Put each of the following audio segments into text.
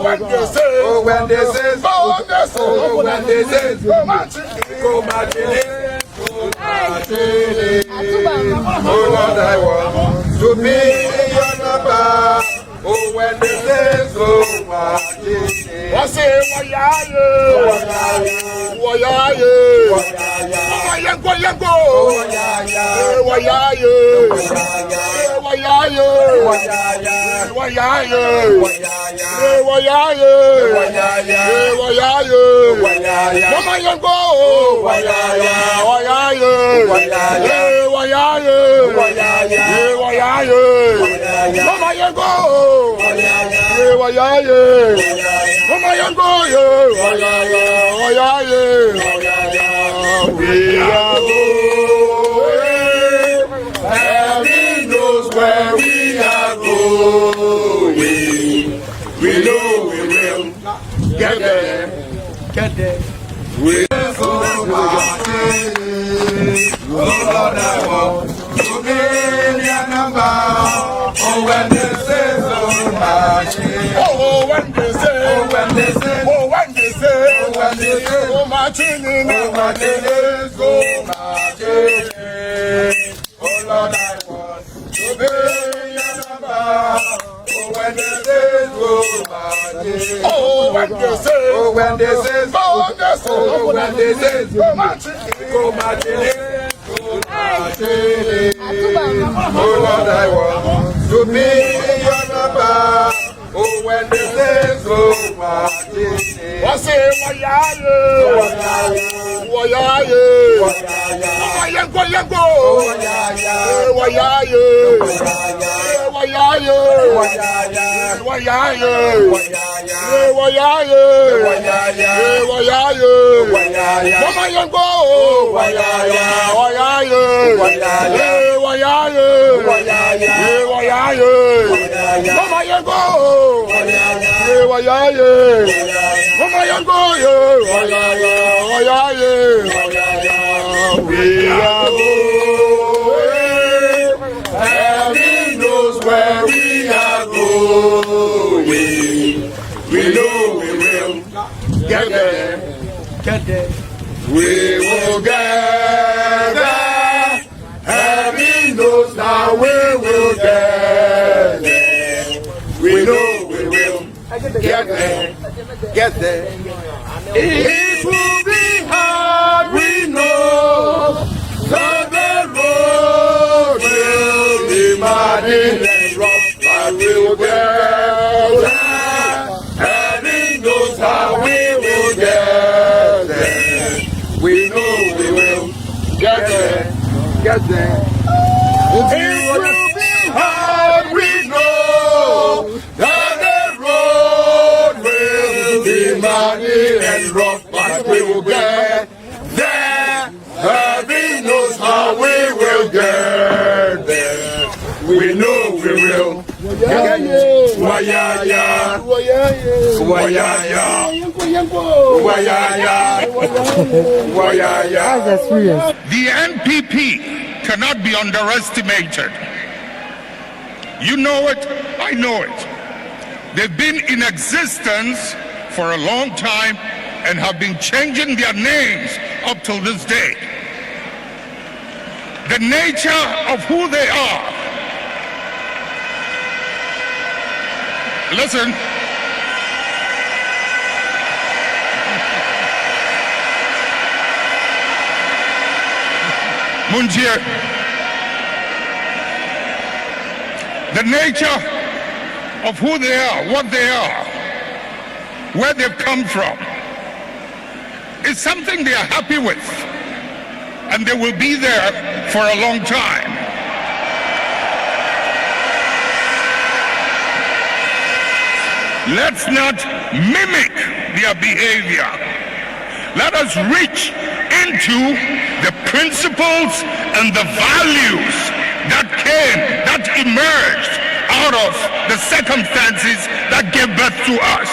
When they say, when they say, go marching, oh Lord, I want to be your number. Oh, when they say so much, I say, we are going, heaven knows where we are going. We know we will get there. We are so happy. Oh Lord, I want to be your number. Oh, when they say so much. Oh, when they say, oh, when they say, oh, when they say, oh, when they say, oh, Martini, oh, Martini, so much. Oh Lord, I want to be your number. Oh, when they say so much. Oh, when they say, oh, when they say, oh, when they say, oh, when they say, so much. Oh, Martini. Oh Lord, I want to be your number. Oh, when they say so much. I say, we are going, heaven knows where we are going. We know we will get there. We will get there. Heaven knows now we will get there. We know we will get there. It will be hard, we know. So the road will be muddy and rough, but we will get there. Heaven knows how we will get there. We know we will get there. It will be hard, we know. That the road will be muddy and rough, but we will get there. Heaven knows how we will get there. We know we will get there. The NPP cannot be underestimated. You know it, I know it. They've been in existence for a long time and have been changing their names up till this day. The nature of who they are. Listen. Munjir. The nature of who they are, what they are, where they've come from, is something they are happy with, and they will be there for a long time. Let's not mimic their behavior. Let us reach into the principles and the values that emerged out of the circumstances that gave birth to us.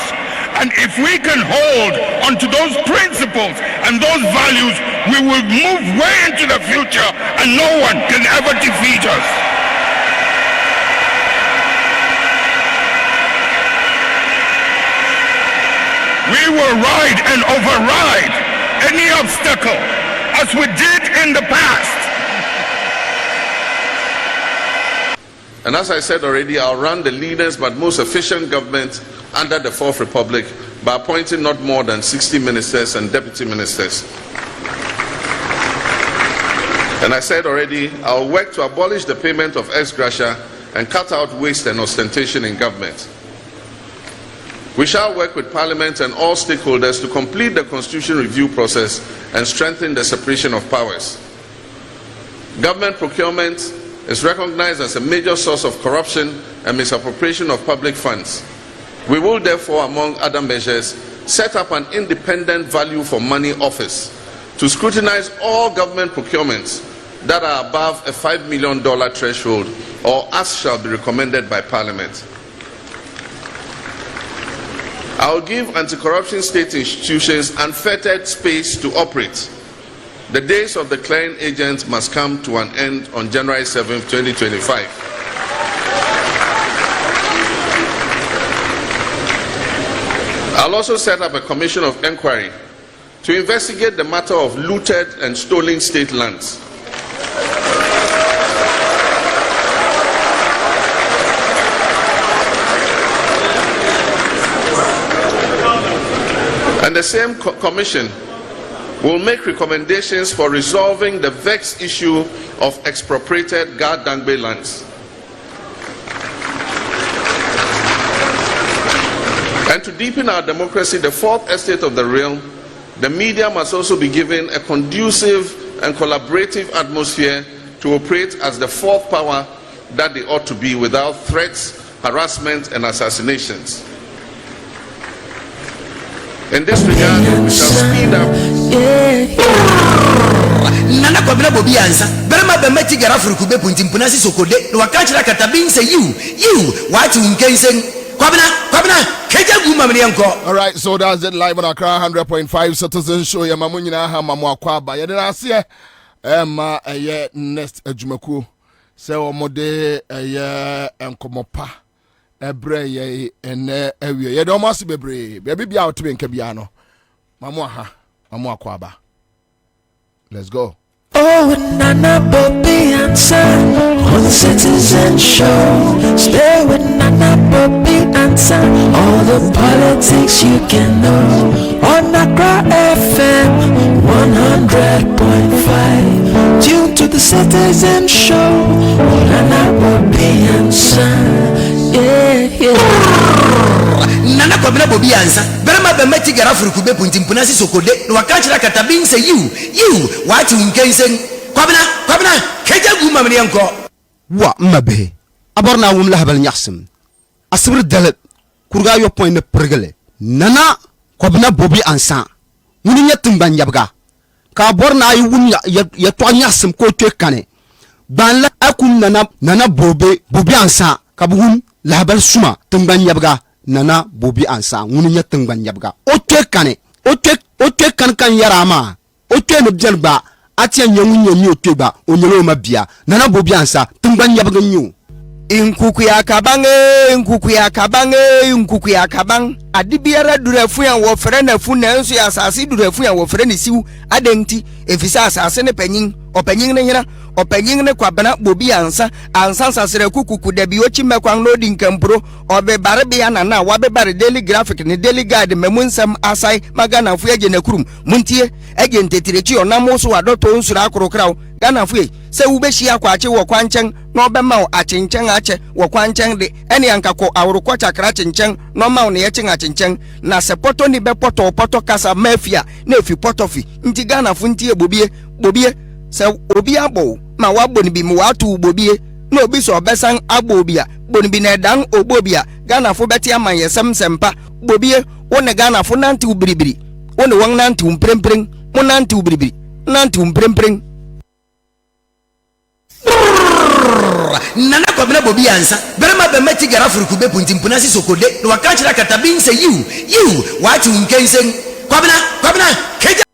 And if we can hold onto those principles and those values we will move way into the future and no one can ever defeat us. We will ride and override any obstacle as we did in the past. And as I said already, I'll run the leanest but most efficient government under the Fourth Republic by appointing not more than 60 ministers and deputy ministers. And I said already, I'll work to abolish the payment of ex gratia and cut out waste and ostentation in government. We shall work with Parliament and all stakeholders to complete the Constitution review process and strengthen the separation of powers. Government procurement is recognized as a major source of corruption and misappropriation of public funds. We will therefore, among other measures, set up an independent value for money office to scrutinize all government procurements that are above a $5 million threshold or as shall be recommended by Parliament. I will give anti-corruption state institutions unfettered space to operate. The days of the clearing agent must come to an end on January 7, 2025. I'll also set up a commission of inquiry to investigate the matter of looted and stolen state lands. And the same commission will make recommendations for resolving the vexed issue of expropriated Gardangbe lands. And to deepen our democracy, the fourth estate of the realm, the media must also be given a conducive and collaborative atmosphere to operate as the fourth power that they ought to be without threats, harassment, and assassinations. In this regard, we shall speed up. Nana Kwabena Bobie Ansah. Berema be meti Garu for kube punti mpunasi sokode. No wakachira katabin say you what you can say. Kwabena keja guma mlianko. All right, so that's it live on Accra 100.5 Citizen Show. Ya mamunyina ha mamu Kwaba. Ya dena asiye ma ye next ejumaku. Se omode ye enkomopa. Ebre ye ene ewie. Ye do masi bebre. Bebi bia otbe nke bia no. Mamu Kwaba. Let's go. Oh, Nana Bobie Ansah on the Citizen Show. Stay with Nana Bobie Ansah. All the politics you can know on Accra FM 100.5. Tune to the Citizen Show. Nana Bobie Ansah. Yeah. Nana Kwabena Bobie Ansah. Berema be meti Garu for kube punti mpunasi sokode. No wakachira katabin say you what you can say. Kwabena keja guma mlianko. Wa mabe aborna wum lahabal nyaxsim asbir dalat kurga yo point pergele Nana Kwabena Bobie Ansah muni nyatum ban yabga ka borna ay wun ya to nyaxsim ko tekane ban la akun Nana Bobie Ansah ka bugun lahabal suma tumban yabga Nana Bobie Ansah muni nyatum ban yabga o tekane kan yarama o tenu jelba atia nyangu nyi oteba onyelo mabia Nana Bobie Ansah tumban yabga nyu Nkuku ya kabang adibiara durefu ya wofre na fu na nso ya asase durefu ya wofre ne siw adenti efisa asase ne panyin opanyin ne hira opanyin ne Kwabena Bobie Ansah sasere kukuku da bi ochi mekwan no di nkampro obebare be ya na wabebare daily graphic ne daily guide memunsam asai magana fu eje na kurum muntie eje ntetireci onamo so wadoto nsura akorokraw gana fu se ubeshi akwache wo kwanchen no bema achenchen ache wo kwanchen de ene ankako awrukwa chakra chenchen no ma ne yechen achenchen na se poto ni be poto kasa mafia na efi potofi nti gana fu ntie Bobie se obi abo ma wabo ni bi mu watu Bobie no obi so besan abo obia boni bi na dan obobia gana fu beti amanye sempa Bobie wona gana fu nanti ubiribiri wona won nanti umpremprem mo nanti ubiribiri nanti umpremprem. Nana Kwabena Bobie Ansah. Berema be meti Garu for kube punti mpunasi sokode. No wakachira katabin say you what you can say. Kwabena keja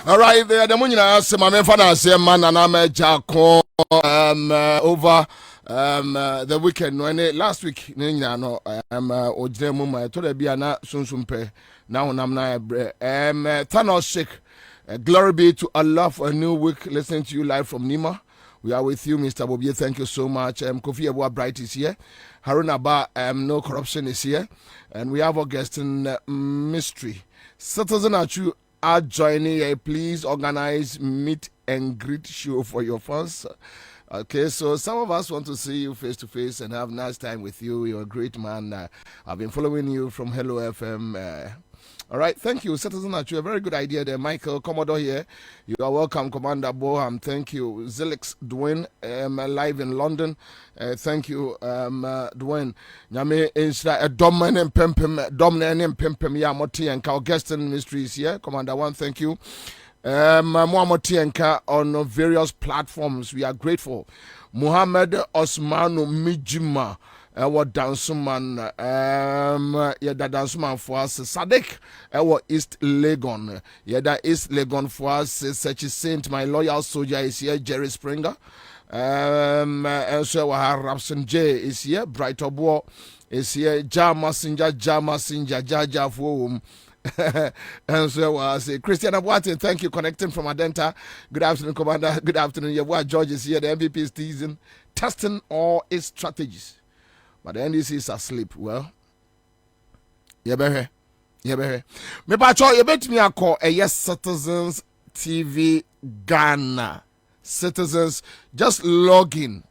Alright, there the money na say my father say man and I'm jako over the weekend last week no ojire mu ma to da bia na sunsumpe na honam na Thanos Sheikh. Glory be to Allah for a new week. Listening to you live from Nima. We are with you, Mr. Bobie. Thank you so much. Kofi Abua Bright is here. Harun Abba, No Corruption is here. And we have our guest in mystery. Citizen Achu are joining. Please organize meet and greet show for your fans. Okay, so some of us want to see you face to face and have a nice time with you. You're a great man. I've been following you from Hello FM. All right, thank you, Citizen Achu. A very good idea there, Michael Commodore here. You are welcome, Commander Boham. Thank you, Zilix Dwayne, live in London. Thank you, Dwayne. Nyame insra dominant pimpem ya moti and our guest in mysteries here. Commander One, thank you. Muhammad on various platforms. We are grateful. Muhammad Osmanu Mijima. Our danceman, yada danceman for us, Sadek, our East Legon, yada East Legon for us, such as Saint, my loyal soldier is here, Jerry Springer. And so Rapson J is here, Bright Obo is here, Jama Sinja, Jaja Foum. And so I say, Christian Abuate, thank you, connecting from Adenta. Good afternoon, Commander. Good afternoon. Your boy George is here. The MVP is teasing, testing all its strategies. But the NDC is asleep. Well, me pacho, you bet me I call a yes Citizens TV Ghana. Citizens, just log in.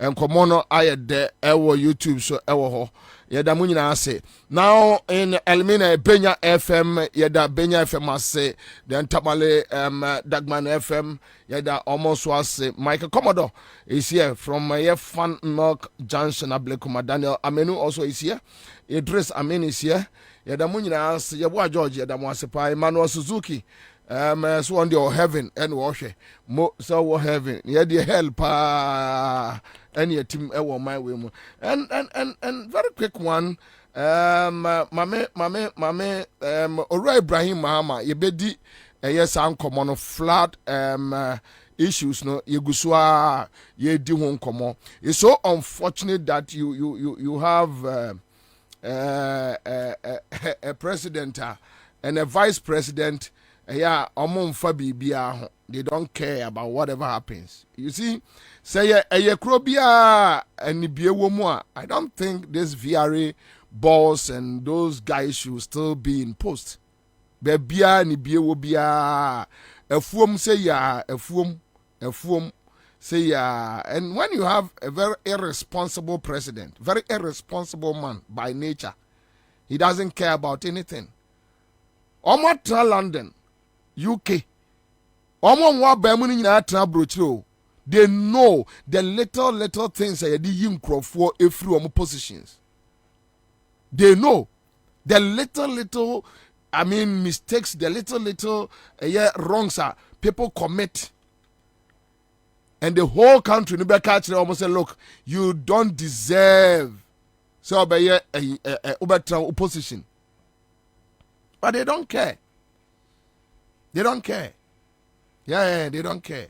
And come on, I had the YouTube so ho. Yada munyina ase. Now in Elmina Benya FM, yada Benya FM ase, then Tamale Dagman FM, yada almost was Michael Commodore is here from Fan Milk Junction Ablekuma. Daniel Amenu also is here. Idris Amin is here. Yada munyina ase, yabwa George yada mwasepa Emmanuel Suzuki. So on the heaven and wash mo so heaven yada help any team my way and very quick one mame Ora Ibrahim Mahama yebedi yes uncommon flood issues no yegusua ye di ho nkomo. It's so unfortunate that you have a president and a vice president. Yeah, they don't care about whatever happens. You see, say a crobia and woman. I don't think this VRA boss and those guys should still be in post. Bebia ni biewobia a fum say ya a fum say ya. And when you have a very irresponsible president, very irresponsible man by nature, he doesn't care about anything. Omatra London. UK. They know the little things that they yin for every positions. They know the little mistakes, the little wrongs people commit. And the whole country almost say, look, you don't deserve so by opposition. But they don't care. They don't care. Yeah, they don't care.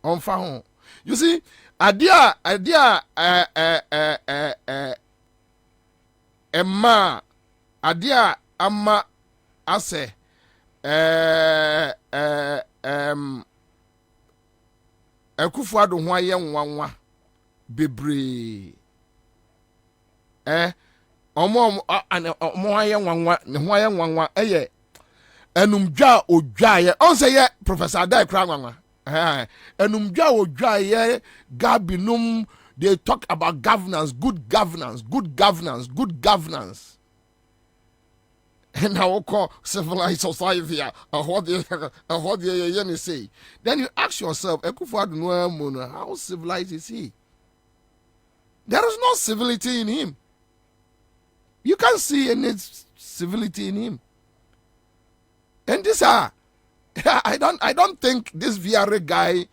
On phone. You see, idea Emma idea amma ase Akufuado ho aye nwanwa bebre omo aye nwanwa ne ho aye nwanwa eye enumdwa odwa ye on say ye Professor Adai kra nwanwa enumdwa odwa ye gabinum. They talk about governance, good governance. And I will call civilized society. What they say. Then you ask yourself, how civilized is he? There is no civility in him. You can't see any civility in him. And this I don't think this VRA guy.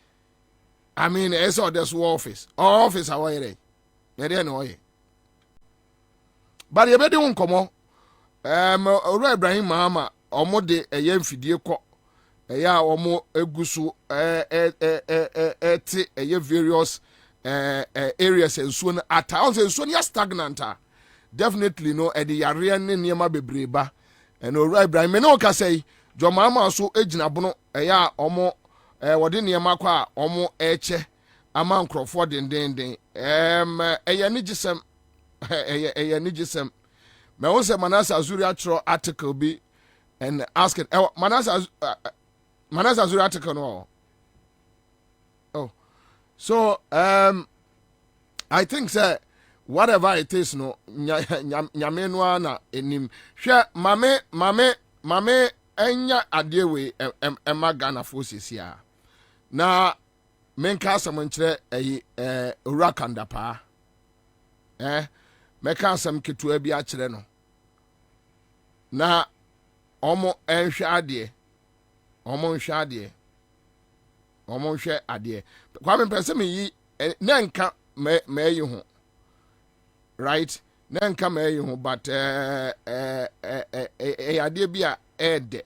I mean, it's all this office. Office, how are they? They know it. But you better don't come on. Ora Ibrahim Mahama, omo de a yen fidie ko. Ya omo egusu various areas and so on. At times and so on, stagnant. Definitely no. At the area near bebreba. And Ora Ibrahim, no can say. Jo Mahama so ejina bono. Ya omo. Wadi niyama kwa omo eche ama nkrofo den eye nigisem me won se Manasa Azuri atro article bi and ask it Manasa Azuri article no. Oh, so I think say whatever it is no nyame no na enim hwe mame enya adewe ema Ghana forces ya na menka asem nkyere Urakanda pa meka asem ketua bi a kyere no na omo nhwe ade kwa me pese me yi na nka me yi ho right na nka me yi ho but ade bi a ede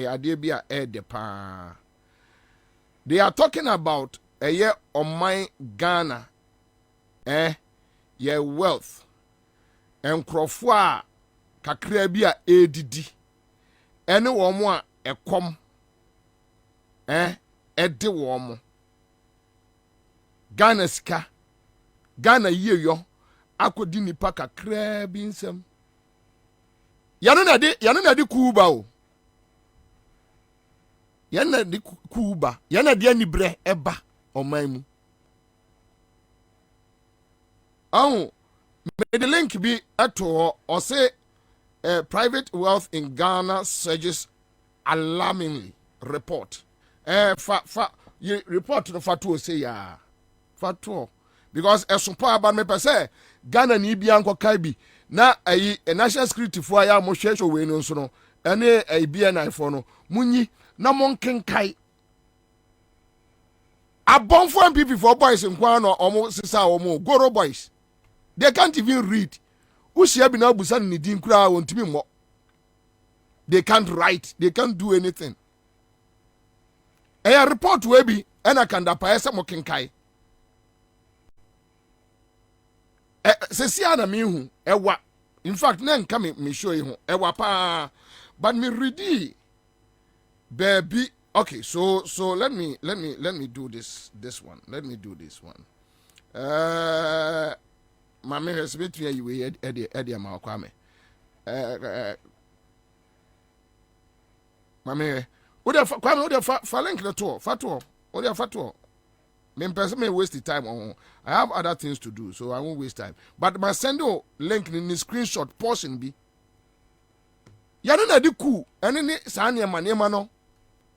ade bi a ede pa They are talking about a year on my Ghana, your wealth, and crofwa kakrabia ADD, any one a com, Eddie Womo. Ghana ska, Ghana ye yo, akodi nipa kakra bi nsem. Yano na di kuba o. Yana di kuba, yana di anibre eba oman mu. May the link be ato or say private wealth in Ghana surges alarmingly report. You report to the fatuo say ya. Fatuo. Because a super about me per se, Ghana ni bianco kaibi. Na a national security for ya mo shesho we no so no. Ene a BNI for no. Munyi na monken kai. A bomb for people for boys in Kwano almost sisa omo Goro boys. They can't even read. Ushia bina busan ni din kura won't be more. They can't write. They can't do anything. A report will be ena kanda paesa mokenkai. Sesia na mihu ewa. In fact, nen kame me show you ewa pa. But me ready, baby. Okay, so let me do this one. Let me do this one. Mama has been to you Eddie Malquame. Mama, what if Falink the tour? Fatuo, what if Fatuo? Men person may waste the time on. I have other things to do, so I won't waste time. But my sendo link in the screenshot portion be. Yanu na di ku, ene ni sanya manema no.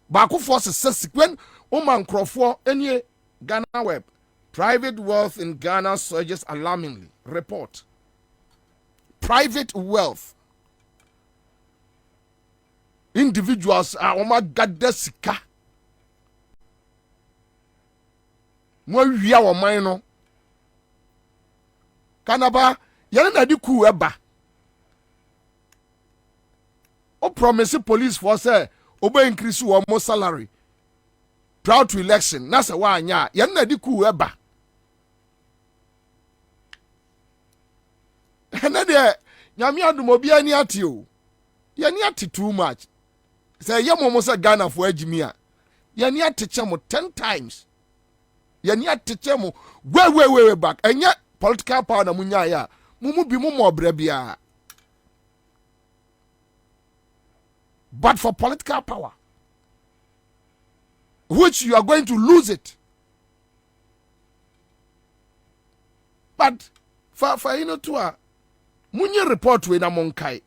Baku force sequence Oman Crawford any Ghana web. Private wealth in Ghana surges alarmingly. Report. Private wealth. Individuals are omagadesika. Mwa wia wa maino. Kanaba yana na di ku eba. O promise police force oba increase wo mo salary. Proud to election. Nasa wa anya yana na di ku eba. Na de nyame adum obi ani ate o. Yani ate too much. Say yemo say Ghana for agimi a. Yani ate chemo 10 times. Yani ate chemo way back. Enya political power na munya ya. Mumu bi mu mo bia. But for political power, which you are going to lose it. But for you know to Munye report we na monkai.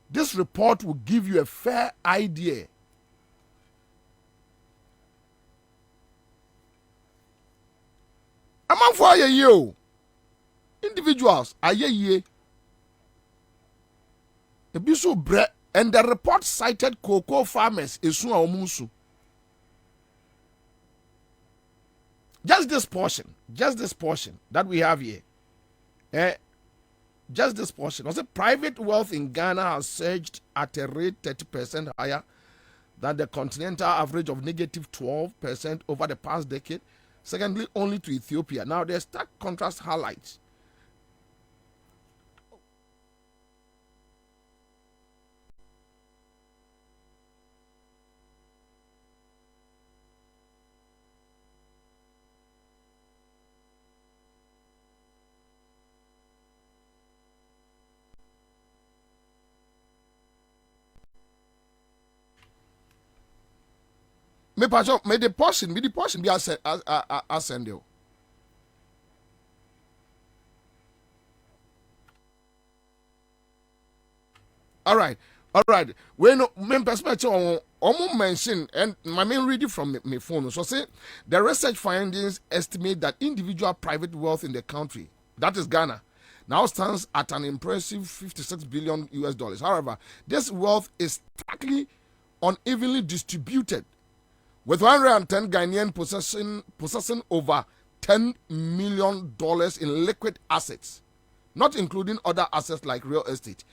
This report will give you a fair idea. Among for you, individuals, ye. A bisu bre, and the report cited cocoa farmers isu omusu. Just this portion that we have here. Just this portion. Was it private wealth in Ghana has surged at a rate 30% higher than the continental average of negative 12% over the past decade. Secondly, only to Ethiopia. Now, the stark contrast highlights. May the portion be ascend you. All right. When main perspective on mention and my main reading from my phone. So say the research findings estimate that individual private wealth in the country, that is Ghana, now stands at an impressive $56 billion. However, this wealth is starkly unevenly distributed, with 110 Ghanaian possessing over $10 million in liquid assets. not including other assets like real estate.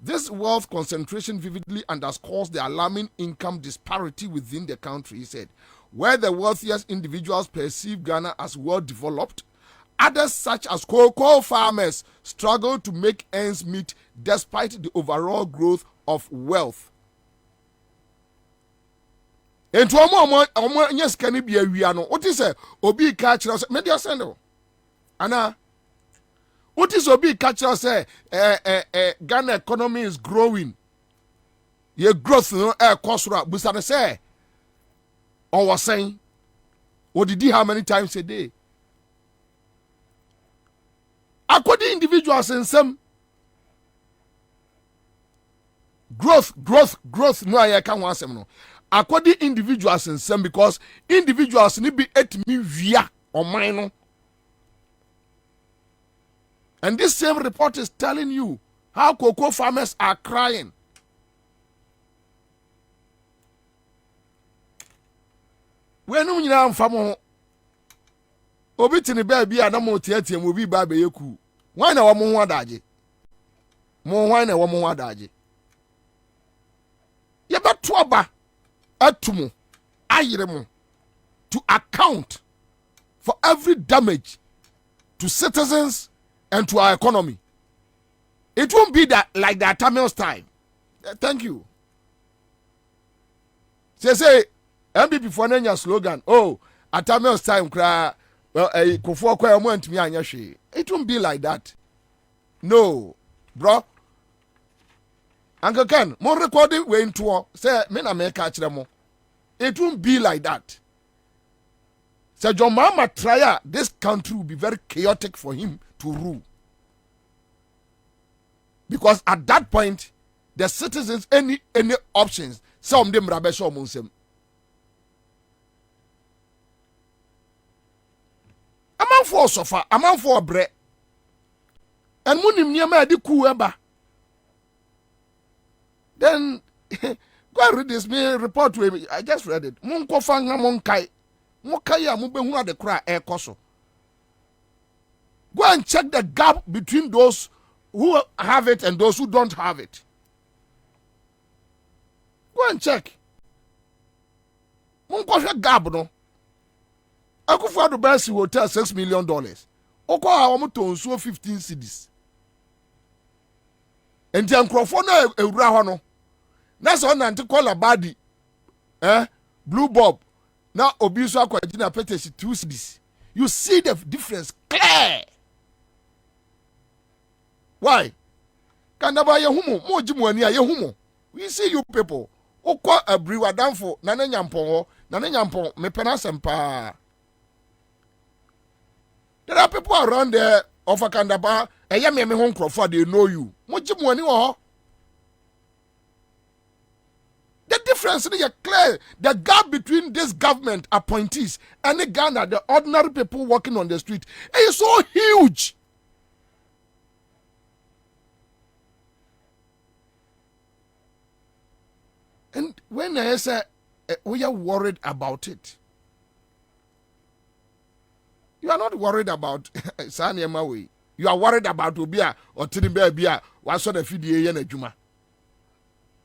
This wealth concentration vividly underscores the alarming income disparity within the country, he said. Where the wealthiest individuals perceive Ghana as well developed, others such as cocoa farmers struggle to make ends meet despite the overall growth of wealth. And to omo yes can be a wiano. What is a obi catch us media sendo? Anna, what is obi catch us say Ghana economy is growing. Your growth no kosura busana say or was saying what did he how many times a day? According individuals in some growth no I can't want some no. According individuals in some because individuals need be at me via or mine. And this same report is telling you how cocoa farmers are crying. When you know famo obi tini baby anamo tiatia mo bi ba be yeku. Why na wo mo ho adaje? Mo why na wo mo ho adaje? Ye beto aba atumu ayiremu to account for every damage to citizens and to our economy. It won't be that like the Tamil's time. Thank you. Say MPP for Nenya slogan. Oh, at Tamil's time, cry. Well, a kufo kwa mwent mi anyashi. It won't be like that. No, bro. Uncle Ken, more recording way into say men make catch them. It won't be like that. So John Mama try this country will be very chaotic for him to rule. Because at that point, the citizens any options. Some of them rabesho munsem. A man for sofa, a man for bread. And munim niama di kuweba. Then go and read this report to me. I just read it. Mun ko fanga mun kai. Mun kai ya mun be hu de kra e koso. Go and check the gap between those who have it and those who don't have it. Go and check. Mun ko gap no. Akufo do basi hotel $6 million. Oko a wo to nsuo 15 cedis. Enti ankrofo na ewura ho no. Na so na nti call badi. Blue Bob. Na obi so akwagina petition 2 cedis. You see the difference clear. Why? Kanaba ye humo, mo jimu ani ye humo. We see you people. Oko abriwa danfo na nyampon ho, na nyampon me pena sempa. There are people around there of a Kandaba, and you me home crowd, they know you. What you money or the difference is clear. The gap between this government appointees and the Ghana, the ordinary people walking on the street, is so huge. And when I say we are worried about it, you are not worried about Sanya Maui. You are worried about Obia or Tinibia Bia. Why sort of Fidi Juma?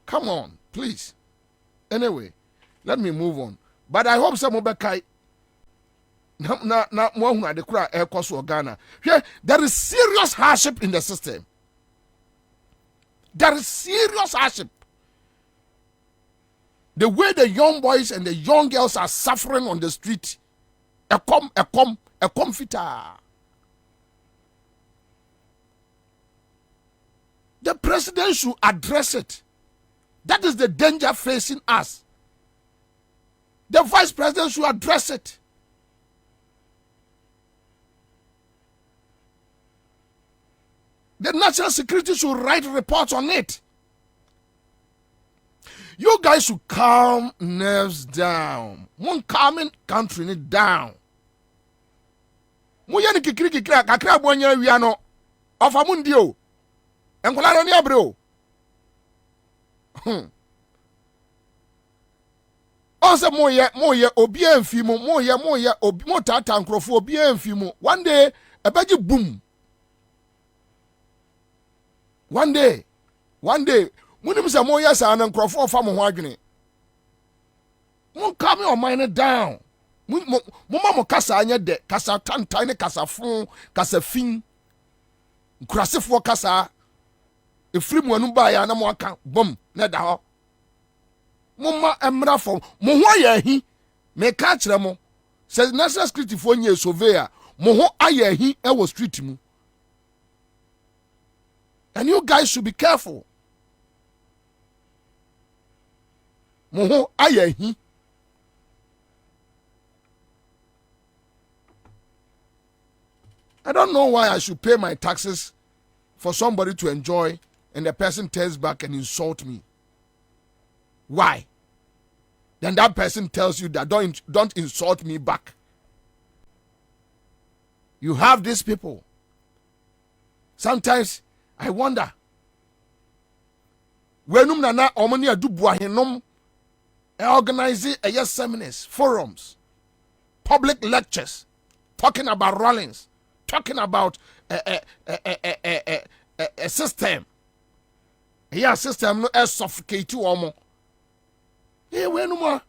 Come on, please. Anyway, let me move on. But I hope some Obekai na more the cry air cost or Ghana. Here, there is serious hardship in the system. There is serious hardship. The way the young boys and the young girls are suffering on the street. A comforter. The president should address it. That is the danger facing us. The vice president should address it. The national security should write reports on it. You guys should calm nerves down. One calming country down. Muyani kikiri kakra bonya wiano ofamundio enkolaro ni abreo onse moye obi amfimo moye obi motata nkrofo obi amfimo one day ebeji boom One day, munim say mo yes and nkrofo fa mo ho adwene. Mon come your mind down. Mo kasa anya de, kasa tantan ne kasa fon, kasa fin. Nkrasefo kasa. Efiri mo anu ba ya na mo aka bom na da ho. Mumma emra fo mo ho ya hi me ka kire mo says national security fo nye surveyor mo ho aya hi e wo street mu. And you guys should be careful. Mo ho aya hi. I don't know why I should pay my taxes for somebody to enjoy and the person turns back and insult me. Why? Then that person tells you that don't insult me back. You have these people. Sometimes I wonder. Wenum nana omani adubua hinom organize seminars, forums, public lectures, talking about rallies, talking about a system. Yeah, system no suffocate you omo. Hey, wenuma.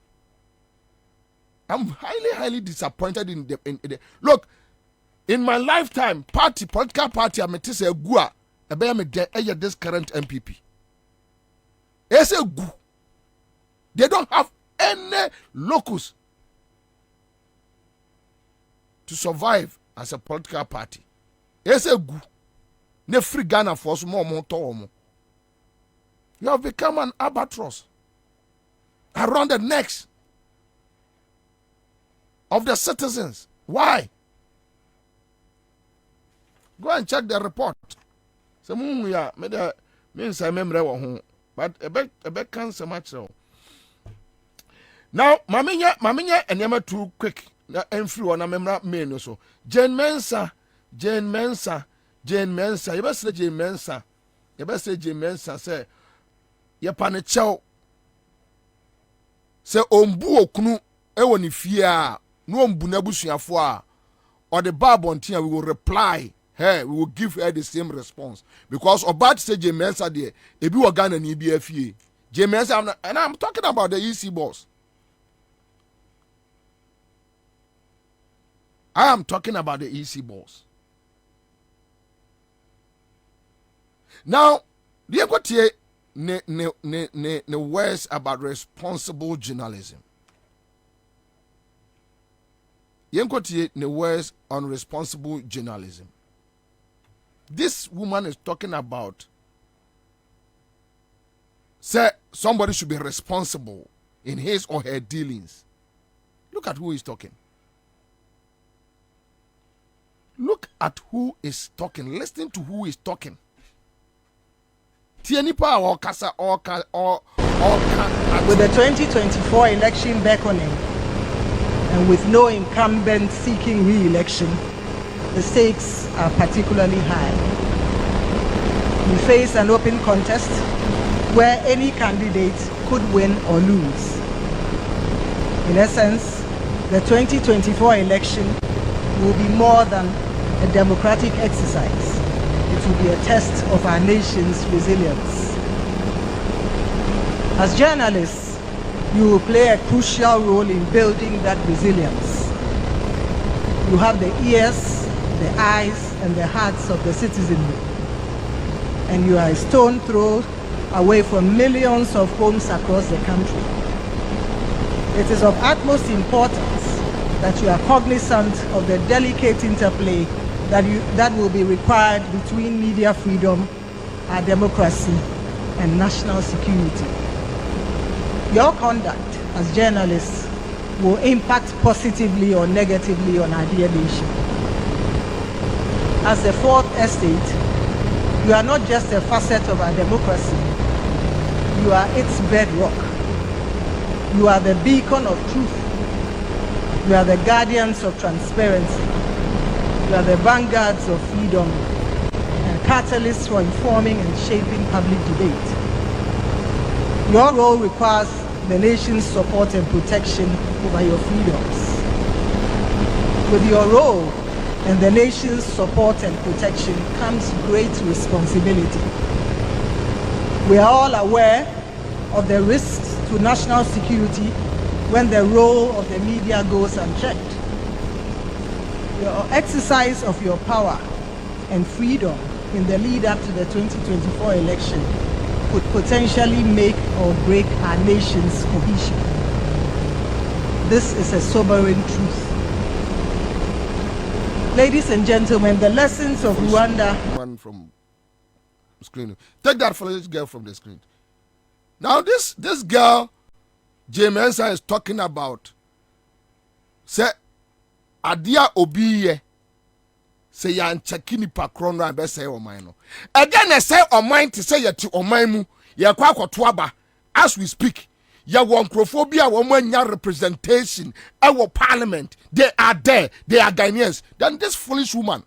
I'm highly disappointed in the look. In my lifetime, political party, I'm a say gua. This current MPP. It's a gu. They don't have any locus to survive as a political party. It's a gu. Ne free Ghana for us more. You have become an albatross around the necks of the citizens. Why? Go and check the report. So means I remember but a bit cancer much so. Now, Maminya and Yama too quick. And through on a member main so. Jane Mensa. You best say Jane Mensa. Say, ya panichow. Say, ombu okunu, ewo ni fia, no ombu nebusuafo a, or the Bible we will reply. Hey, we will give her the same response because about say Jane Mensa there, ebi wagana ni BFA. Jane Mensa, and I'm talking about the EC boss. I am talking about the EC boss. Now, the equity ne words about responsible journalism. The equity ne words on responsible journalism. This woman is talking about say somebody should be responsible in his or her dealings. Look at who is talking. Look at who is talking. Listen to who is talking. With the 2024 election beckoning and with no incumbent seeking re-election, the stakes are particularly high. We face an open contest where any candidate could win or lose. In essence, the 2024 election will be more than a democratic exercise. It will be a test of our nation's resilience. As journalists, you will play a crucial role in building that resilience. You have the ears, the eyes, and the hearts of the citizenry. And you are a stone throw away from millions of homes across the country. It is of utmost importance that you are cognizant of the delicate interplay that will be required between media freedom, our democracy, and national security. Your conduct as journalists will impact positively or negatively on our dear nation. As the fourth estate, you are not just a facet of our democracy, you are its bedrock. You are the beacon of truth. You are the guardians of transparency. You are the vanguards of freedom and catalysts for informing and shaping public debate. Your role requires the nation's support and protection over your freedoms. With your role and the nation's support and protection comes great responsibility. We are all aware of the risks to national security when the role of the media goes unchecked. Your exercise of your power and freedom in the lead up to the 2024 election could potentially make or break our nation's cohesion. This is a sobering truth. Ladies and gentlemen, the lessons of Rwanda. One from screen. Take that foolish girl from the screen. Now this girl, Ansah, is talking about. Say, adia obiye. Say yan chekini pakrono and best say o mine. Again, I say o mine to say yet o mine ya kwa twaba. As we speak, ya wonkrophobia woman representation our parliament. They are there. They are Ghanaians. Then this foolish woman,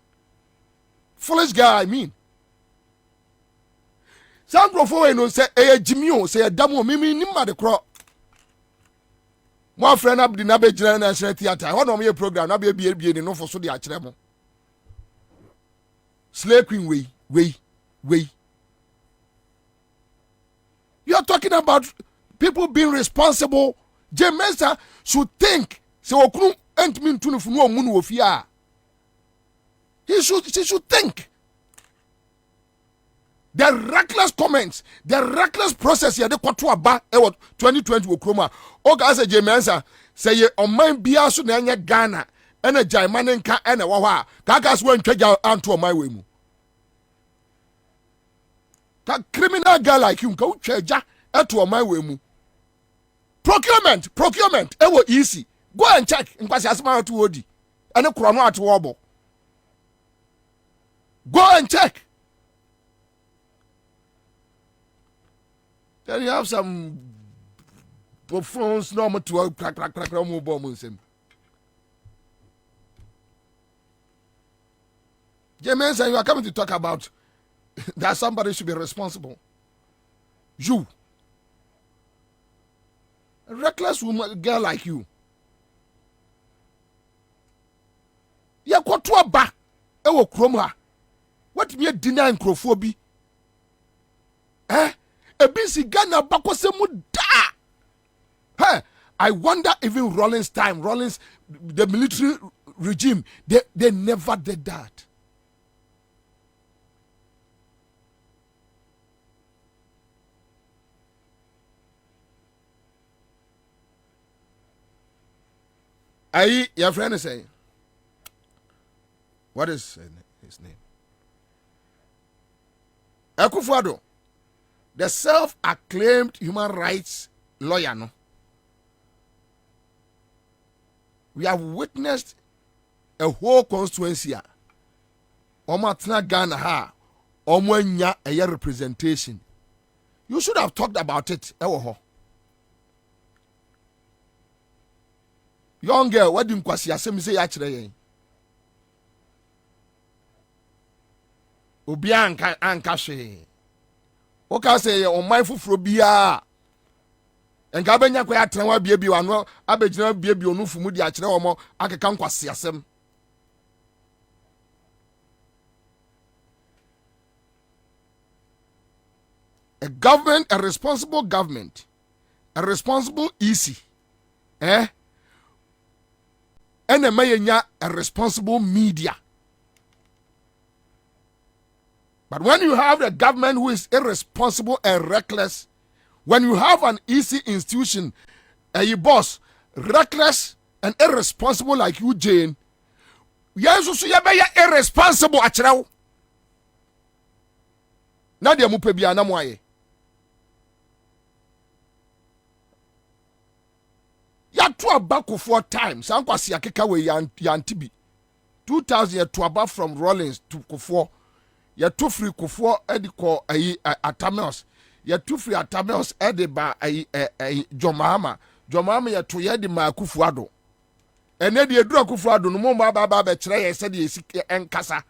foolish girl, I mean. Some crofo no say Jimmy say damo mimi nimma de cro. Mo friend up the nabe general national theater. One of my program na be no for so the akyere mo. Slay queen way. You are talking about people being responsible. Ansah should think. She should think. The reckless comments, the reckless process here, the kwatwa ba 2020 okroma. Oga say Ansah say ye on mind bia so na nya Ghana ena jaimane nka ena wa hwa ka gas wan twaja anto on my way mu. Ka criminal guy like you ka utwaja eto on my way mu. Procurement ewo easy. Go and check nkwasi asema to odi ene kro no ato obo. Go and check. Then you have some phones normal to crack Ansah, you are coming to talk about that somebody should be responsible. You, a reckless woman, girl like you. Ya kwatwa ba ewo kroma. What me deny crofobia? Ebisi Ghana bakosemu da. Hey, I wonder even Rollins' the military regime, they never did that. Your friend is saying, what is his name? Akufo-Addo, the self-acclaimed human rights lawyer, no? We have witnessed a whole constituency. Omatna Ghana ha, omwenya a representation. You should have talked about it. Young girl, what do you say? Actually, Obianka ankashe. Oka say on my fufrobia. And Gabenya kwa trawa biebi wano abegyina biebi onu fumu di akere omo akeka nkwase asem. A government, a responsible government, a responsible EC, and a responsible media. But when you have a government who is irresponsible and reckless, when you have an EC institution, a boss, reckless and irresponsible like you, Jane, yes, you are irresponsible at now. Nadia Mupebia Namwaye. Ya to abako 4 times. Uncle Siakeka we yantibi. 2000 to above from Rollins to Kufo. Ya too free Kufo ediko Atamos. Ya too free Atamos ediba Jomahama. Jomahama ya to yedi ma Akufo-Addo. Ene di edru Akufo-Addo no mo ba betray ye said ye enkasa.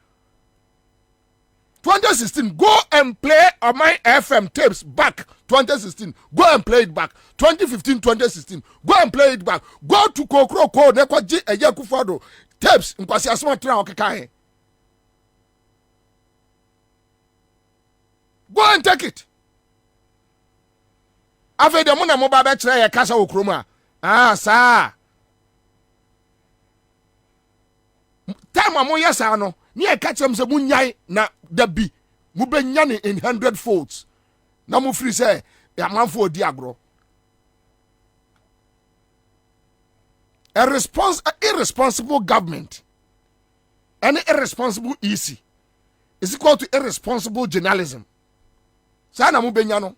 2016, go and play on my FM tapes back. 2016, go and play it back. 2015, 2016, go and play it back. Go to Kokroko, Nekwaji, Akufo-Addo tapes. Nkwasi asma tra okekahe. Go and take it. Afe de mo na mo ba be kire ye kasa okrom a saa time mo yesa no ni e ka kire mse mu nyai na da bi mu be nya ne in 100 folds na mu free say ya manfo odi agro irresponsible government and irresponsible EC is equal to irresponsible journalism. Sana mu benya no.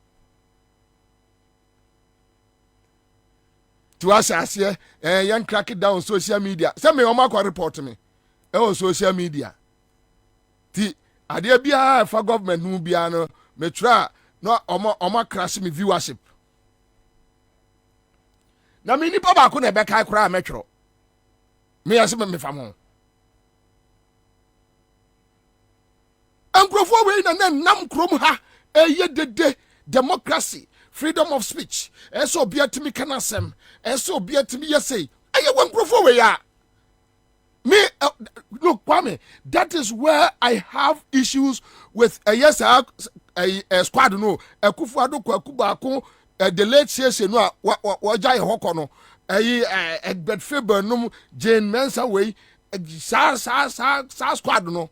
To us as here, yan crack it down social media. Some me oma kwa report me. On social media. Ti ade bia fa government mu bia no me try no oma crash me viewership. Na me nipa ba ko na be kai kra metro. Me yase me fam. Ankrofo we na nam krom ha eye dede democracy freedom of speech eso biatimi kanasem eso biatimi yesay eye wankrofo we ya me look Kwame, that is where I have issues with yes a squad no Akufo-Addo Kwaku the late CSA no wajai hoko no Egbert Faber no Jane Mensah way sa squad no.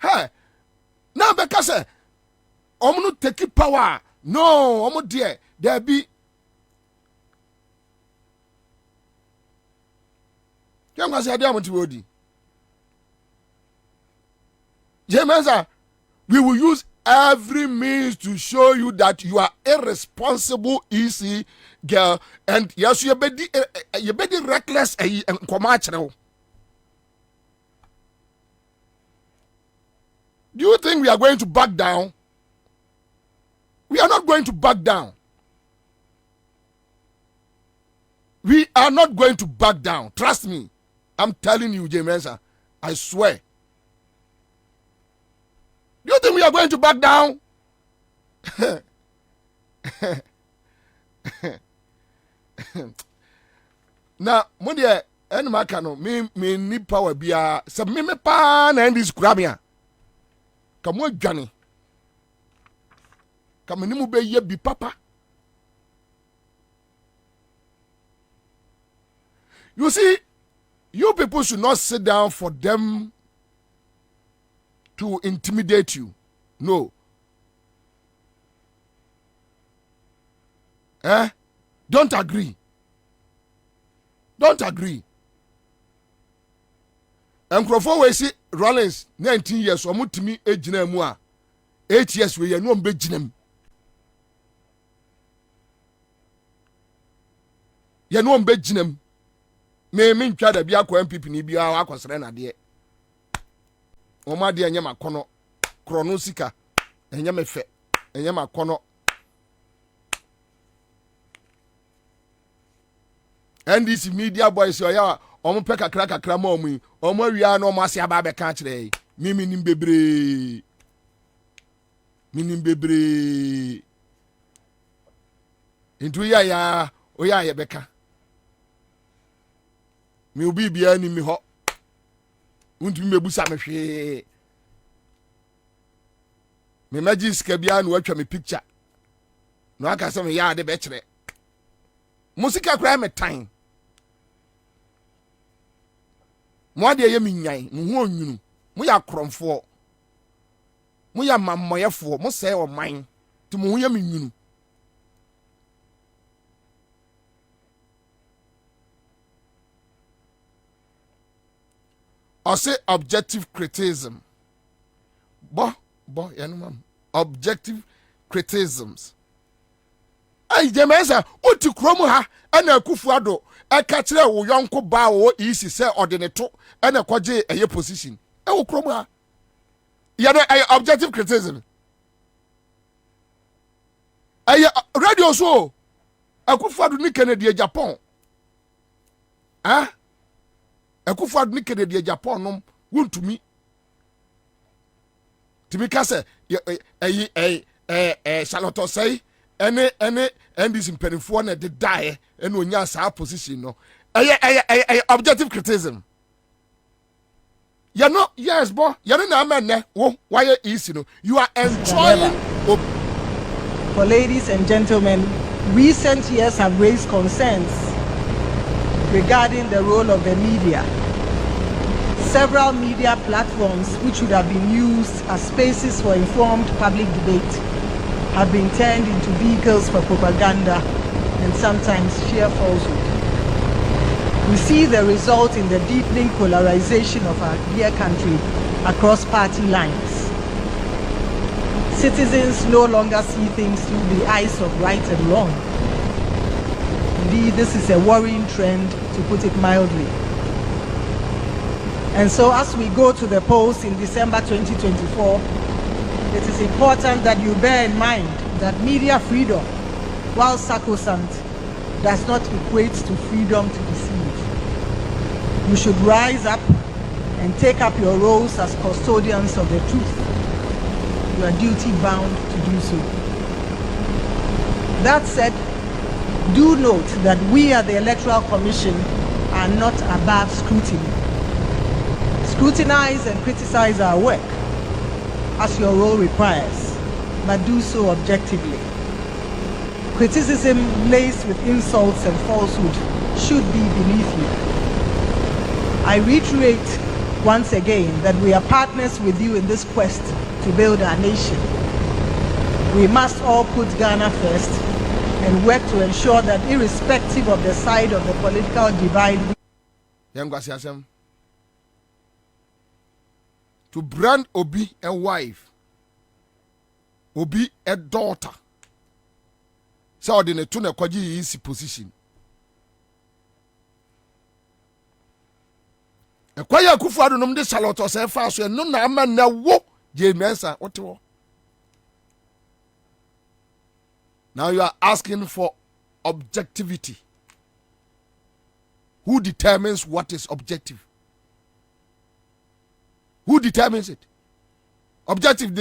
Hey, now because no take power. No, dear, there be. James, we will use every means to show you that you are irresponsible, EC girl, and yes, you're very reckless and commercial. Do you think we are going to back down? We are not going to back down. We are not going to back down. Trust me. I'm telling you, James, I swear. Do you think we are going to back down? Now, Mundia, and Makano, me need power be a some me pan and this grabia. Come on, Johnny. Come on, ye be papa. You see, you people should not sit down for them to intimidate you. No. Don't agree. Don't agree. And Crawford we see Rollins 19 years or mutimi ejina mu a 8 years we ye no mbe jinem. Ye no mbe jinem. Me ntwa da bia kwa MPP ni bia akosere na de. Oma de enye makono krono sika enye mefe enye makono. NDC media boys oya omo pe kakra ma omu omo awia na omo ase aba be ka kire mimi nim bebre intu ya oya ye beka mi obi bia ni mi ho untu mebusa me hwe me magis ka bia na watwa me picture no aka se me ya de be kire musika kra me tan mo de ye minyan mo ho onwunu mo ya kromfo mo ya mammoyefo mo se o man ti mo ho ya minwunu I say objective criticism bo yanumam objective criticisms ay Jamesa oti kromu ha ana Akufo-Addo eka kire wo yonko ba wo isi se ordineto ana kwaje eye position e wo kromu ha ya no objective criticism ay radio so Akufo-Addo ni Canada Japan Akufo-Addo ni Canada Japan no wontumi timi ka se Charlotte say ene NDC mpanifo na de die ene onya sa position no objective criticism You know, yes, boy. You know, na man, why you easy, no? You are enjoying. For ladies and gentlemen, recent years have raised concerns regarding the role of the media. Several media platforms which would have been used as spaces for informed public debate have been turned into vehicles for propaganda and sometimes sheer falsehood. We see the result in the deepening polarization of our dear country across party lines. Citizens no longer see things through the eyes of right and wrong. Indeed, this is a worrying trend, to put it mildly. And so as we go to the polls in December 2024, it is important that you bear in mind that media freedom, while sacrosanct, does not equate to freedom to deceive. You should rise up and take up your roles as custodians of the truth. You are duty bound to do so. That said, do note that we at the Electoral Commission are not above scrutiny. Scrutinize and criticize our work as your role requires, but do so objectively. Criticism laced with insults and falsehood should be beneath you. I reiterate once again that we are partners with you in this quest to build our nation. We must all put Ghana first and work to ensure that irrespective of the side of the political divide, to brand Obi a wife, Obi a daughter. So the netuna kwaji easy position. A kwaya kufu nom de Charlotte say fast no na ama na wo Ansah otewo. Now you are asking for objectivity. Who determines what is objective? Who determines it? Objective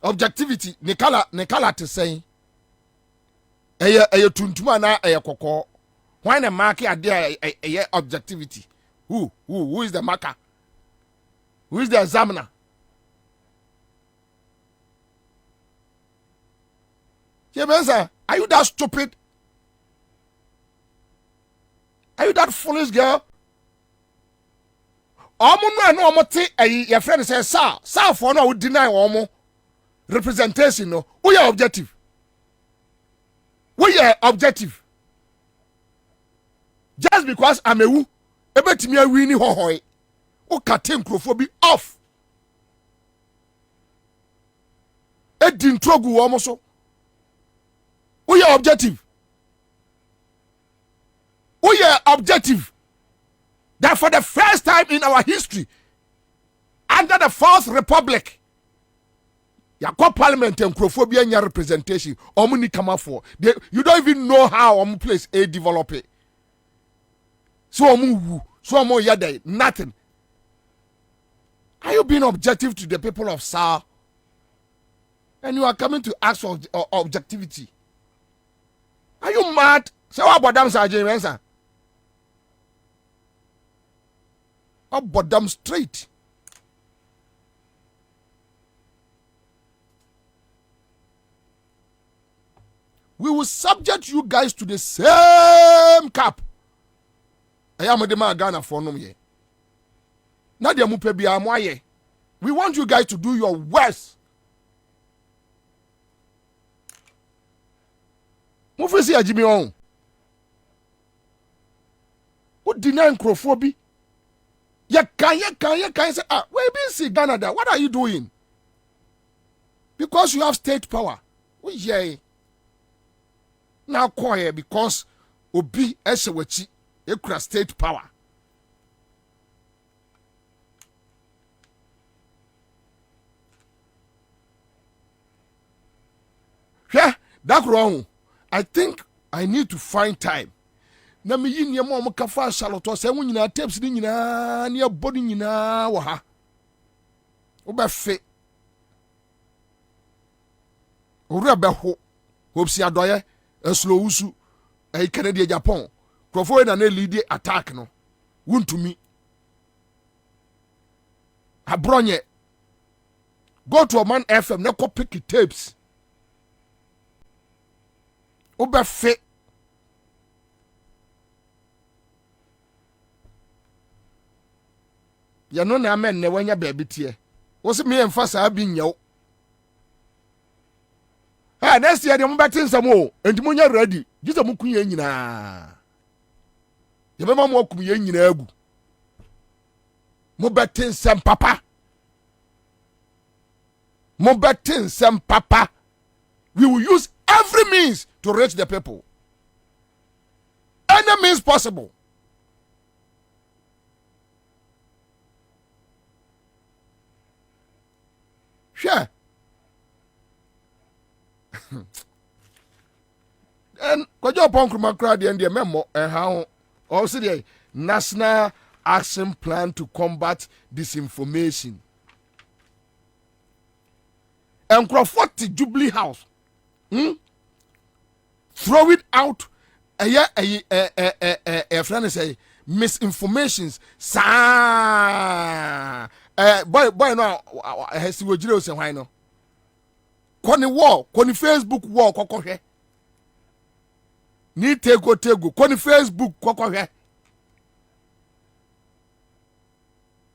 objectivity ne color to say tuntuma na kokko. Why na mark ade objectivity? Who is the marker? Who is the examiner? Ansah, are you that stupid? Are you that foolish girl? Your friend says, sir, for now, we deny omo representation. No, we are objective. We are objective. Just because I'm a woo, a bit me a winnie hohoi, or cutting crowphobia off. A dintrogu almost. We are objective. We are objective. That for the first time in our history, under the Fourth Republic, Yako Parliament and Crophobia and your representation, Omuni come up for. You don't even know how Omu place a develop it. So Omu, so Omu Yade, nothing. Are you being objective to the people of Sa? And you are coming to ask for objectivity. Are you mad? So what about them, Ansah? About them straight. We will subject you guys to the same cap. I am the man Ghana for no ye. Nadia Mupebi Amwaye. We want you guys to do your worst. Mufisi Ajimi on. Who deny Crophobia? You can say, where be Ghana there? What are you doing? Because you have state power. Oh yeah. Now quiet because Obi Eshewechi ekura state power. Yeah, that's wrong. I think I need to find time. Na me yi niam o kafa Charlotte say wo nyina tapes ni nyina ne abodi nyina wo ha wo be fe owura be ho hopsi adoye slow usu e Canada Japan crofo na lead attack no wuntumi abronye go to Oman FM na ko pick tapes oba fe ya no na amen ne wanya baabi tie wo se me emfasa abi nyawo next year dem betin samo enti munya ready gisa mu kunye nyina ye be ma mo akum ye nyina agu mo betin sam papa we will use every means to reach the people, any means possible. Sure. And kwajo pon kruma kra de ndie memo how also the National Action Plan to Combat Disinformation. And Crawford Jubilee House. Throw it out a friend say misinformations sa boy no has we jiro say why no koni war koni Facebook war kokohwe ni tego koni Facebook kokohwe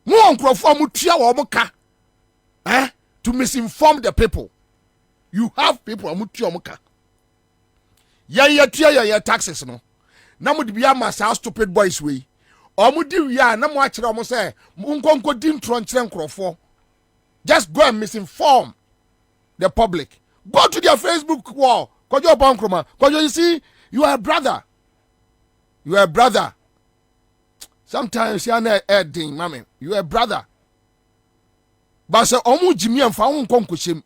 mo onkrofo mu tua wo mo ka to misinform the people. You have people mu tua mo ka ya tua ya taxes no na mo de bia ma sa stupid boys we omo di wia na mo akere omo say nkonko di ntronkyere nkrofo. Just go and misinform the public. Go to their Facebook wall. Kojo Bankroma. Kojo, you see, you are a brother. You are a brother. Sometimes you are not adding, mommy. You are a brother. But say, omu jimi and faun konkushim.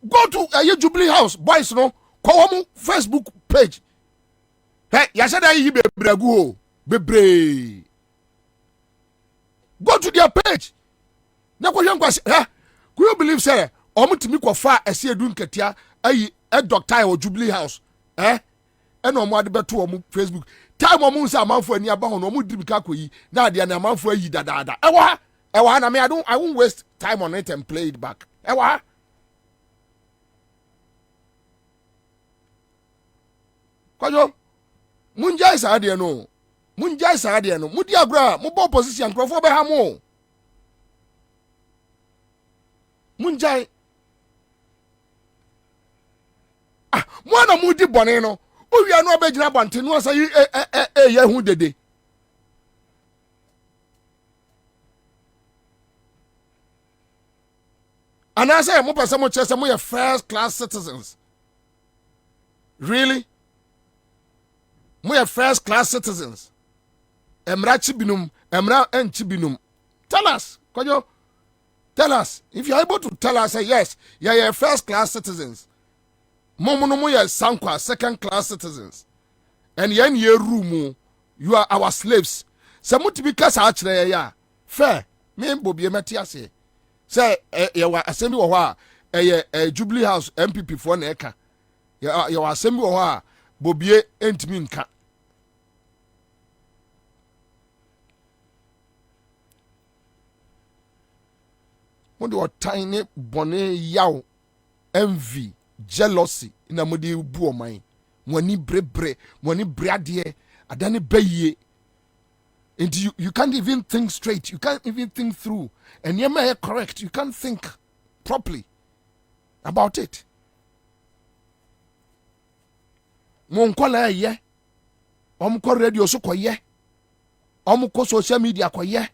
Go to a Jubilee House, boys, no. Kowamu Facebook page. Hey, yasada yi bebragu bebre. Go to their page. Na ko hwan kwase could you believe say omutimi ko fa ese edu nketia ayi a doctor o Jubilee House e na omo ade beto omo Facebook time omo nsa amanfo ani aba ho no omo dibika koyi na ade na amanfo ayi dadada ewa na me I won't waste time on it and play it back ewa kwajo munjai sa ade no mudi agora mo bo opposition krofo be ha mo munjai mo na mudi bone no o wi anu abegina bante no asa ye hu dede ana say mo pese mo chese mo ye first class citizens. Really? Mo ye first class citizens. Emra chibinum, emra en chibinum. Tell us, Kojo. Tell us. If you're able to tell us, say yes, you're first class citizens. Momonomo ye sankwa, second class citizens. And yen ye rumu, you are our slaves. Samuti because actually ya. Fair. Me Bobie Matiase. Say you assembly wa Jubilee House MPP for neka. You assembly wa Bobie entimi nka. When you are tiny, bonnet, yaw, envy, jealousy, in a muddy boo mine. When you bre, when you bradie, adani baye. And you can't even think straight. You can't even think through. And you may correct. You can't think properly about it. Mon kola ye. Ko radio so ko ye. Ko social media ko ye.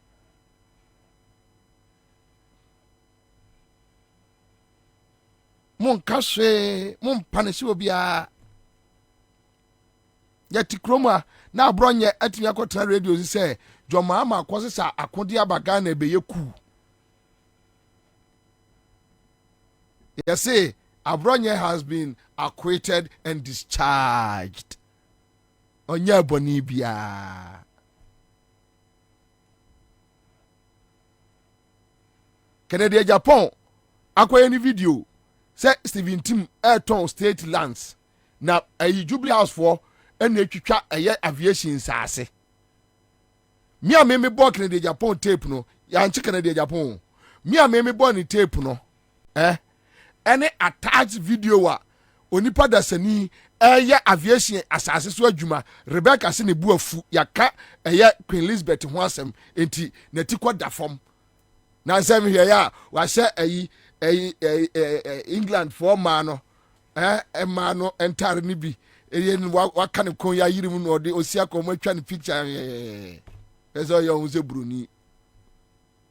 Mon kashe mon panesi obia yeti kroma na bronye atimi akota radio say joma ama akwose sa akodi abaga na ebeye ku say Abronye has been acquitted and discharged onya boni bia Canada Japan akoye ni video say Stephen Tim Ayrton state lands na Jubilee House for and etwitwa aviation sase Me a me born in the Japan tape no. Ya chicken in the Japan. Me a me born in tape no. Any attached video wa onipa dasani aviation asase so adwuma Rebecca se ne bu afu yaka Queen Elizabeth ho asem enti nati kwada fam na nsem hye ya wa hye England for man no man no entire ni bi yen wa kan kon ya yirim no de osia ko ma twa ne picture eso yo hu se bruni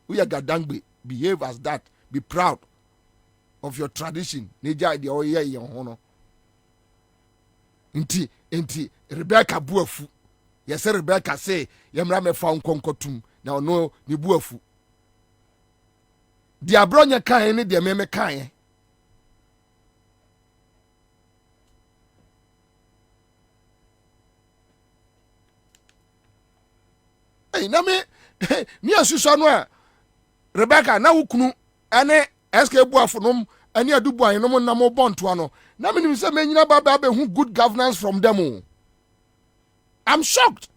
we ya gadangbe behave as that, be proud of your tradition neja de o ye ho no enti Rebecca buafu yes Rebecca say yemra me fa nkonkotum na no ni buafu di abronya kan ne de me kan na me ni asuso no a Rebecca na wukunu ane eske buafu nom ani adubu an nom na mo bonto no na me nim se menyina baba be hu good governance from them. I'm shocked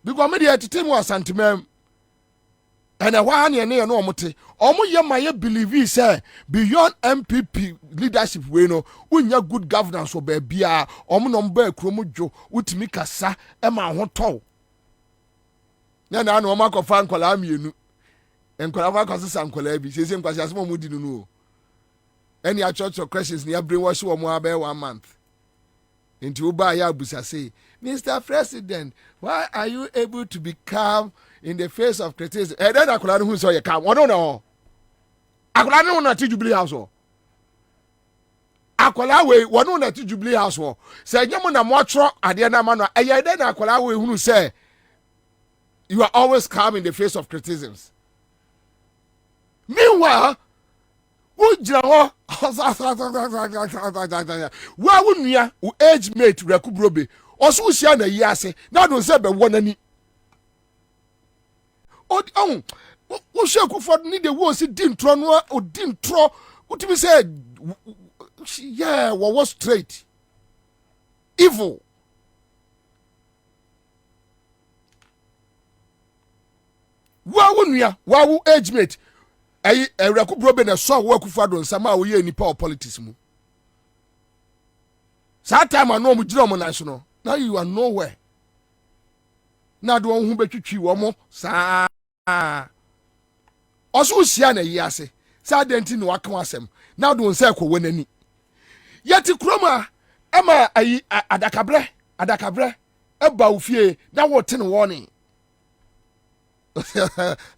because me dey team was santimem and a one ne no omote omo ye maye believe say beyond MPP leadership we no unya good governance for be bia omo no mba akromo dwo utimi kasa e ma ho to na na no makofa nkola mienu enkola fa kwasesa nkola bi sese nkwasi asemo mudi no any a church of Christians near brainwash wo mo abe 1 month into uba ya busa say Mr. President, why are you able to be calm in the face of criticism? Then akola who so you calm one no akola no na Jubilee house o akola we one na Jubilee house o say nyamo na mo atro ade na ma no eye then akola we hunu say you are always calm in the face of criticisms. Meanwhile, ujira ho wa wunua u age mate rekubrobe oso usia na yi ase na do se be wonani o sheku for ni de wo si dintro no o dintro utimi say yeah what was straight evil wa wunua wa wu age mate rekubrobe na so wo akufado nsama wo ye nipa o politics mu that time I know mu jira mo national now you are nowhere na do hu betwitwi wo mo sa oso sia na yi ase sa denti no aka asem na do nsa ko wonani yeti kroma ama ayi adakabre eba ofie na wo te no warning.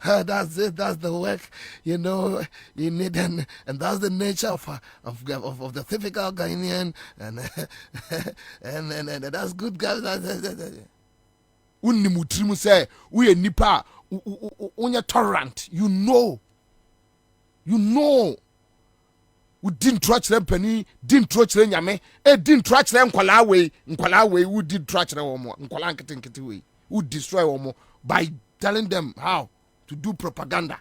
That's it. That's the work, you know. You need and that's the nature of the typical Ghanaian, and that's good guys. Unimutrimu say we nipa unya tolerant. You know. We didn't trust them penny, didn't trust them yame, didn't trust them nkwala we who did trust them omo, nkwala nkete we who destroy omo by telling them how to do propaganda.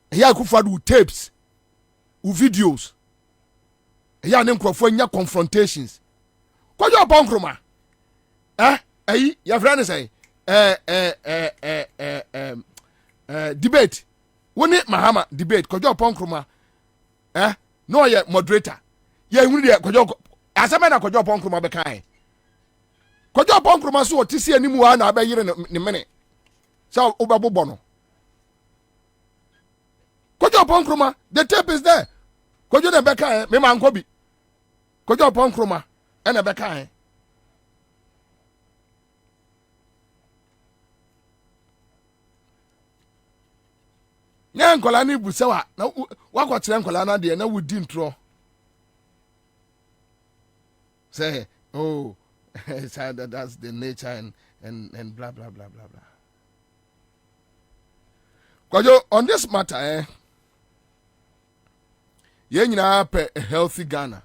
Here Akufo-Addo with tapes, with videos. Here Nkrofo nya confrontations. Kwajo Oponkroma. Your friend say debate. Woni Mahama debate Kwajo Oponkroma. No ye moderator. Ye hunu de Kwajo asema na Kwajo Oponkroma be kan. Kwajo Oponkroma so otisi animu ha na abayire ne mene. So obabo no. Kwajo Oponkroma, the tape is there. Kwajo de beka me man ko bi. Kwajo Oponkroma e na beka nya nkola ni busewa na wakwatere nkola na de na wudi ntro. Say, oh, that's the nature and blah blah blah blah blah. Kwajo, on this matter, ye nyina pe a healthy Ghana.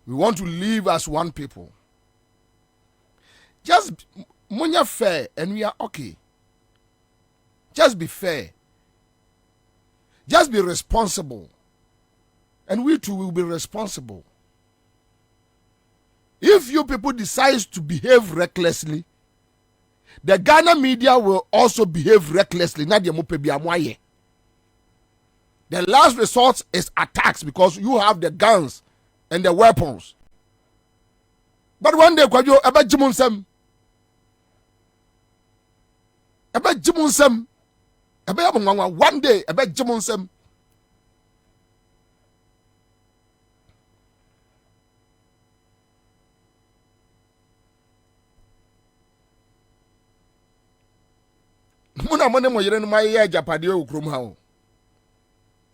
We want to live as one people. Just munya fair and we are okay. Just be fair. Just be responsible. And we too will be responsible. If you people decide to behave recklessly, the Ghana media will also behave recklessly. The last resort is attacks because you have the guns and the weapons. But one day, one day,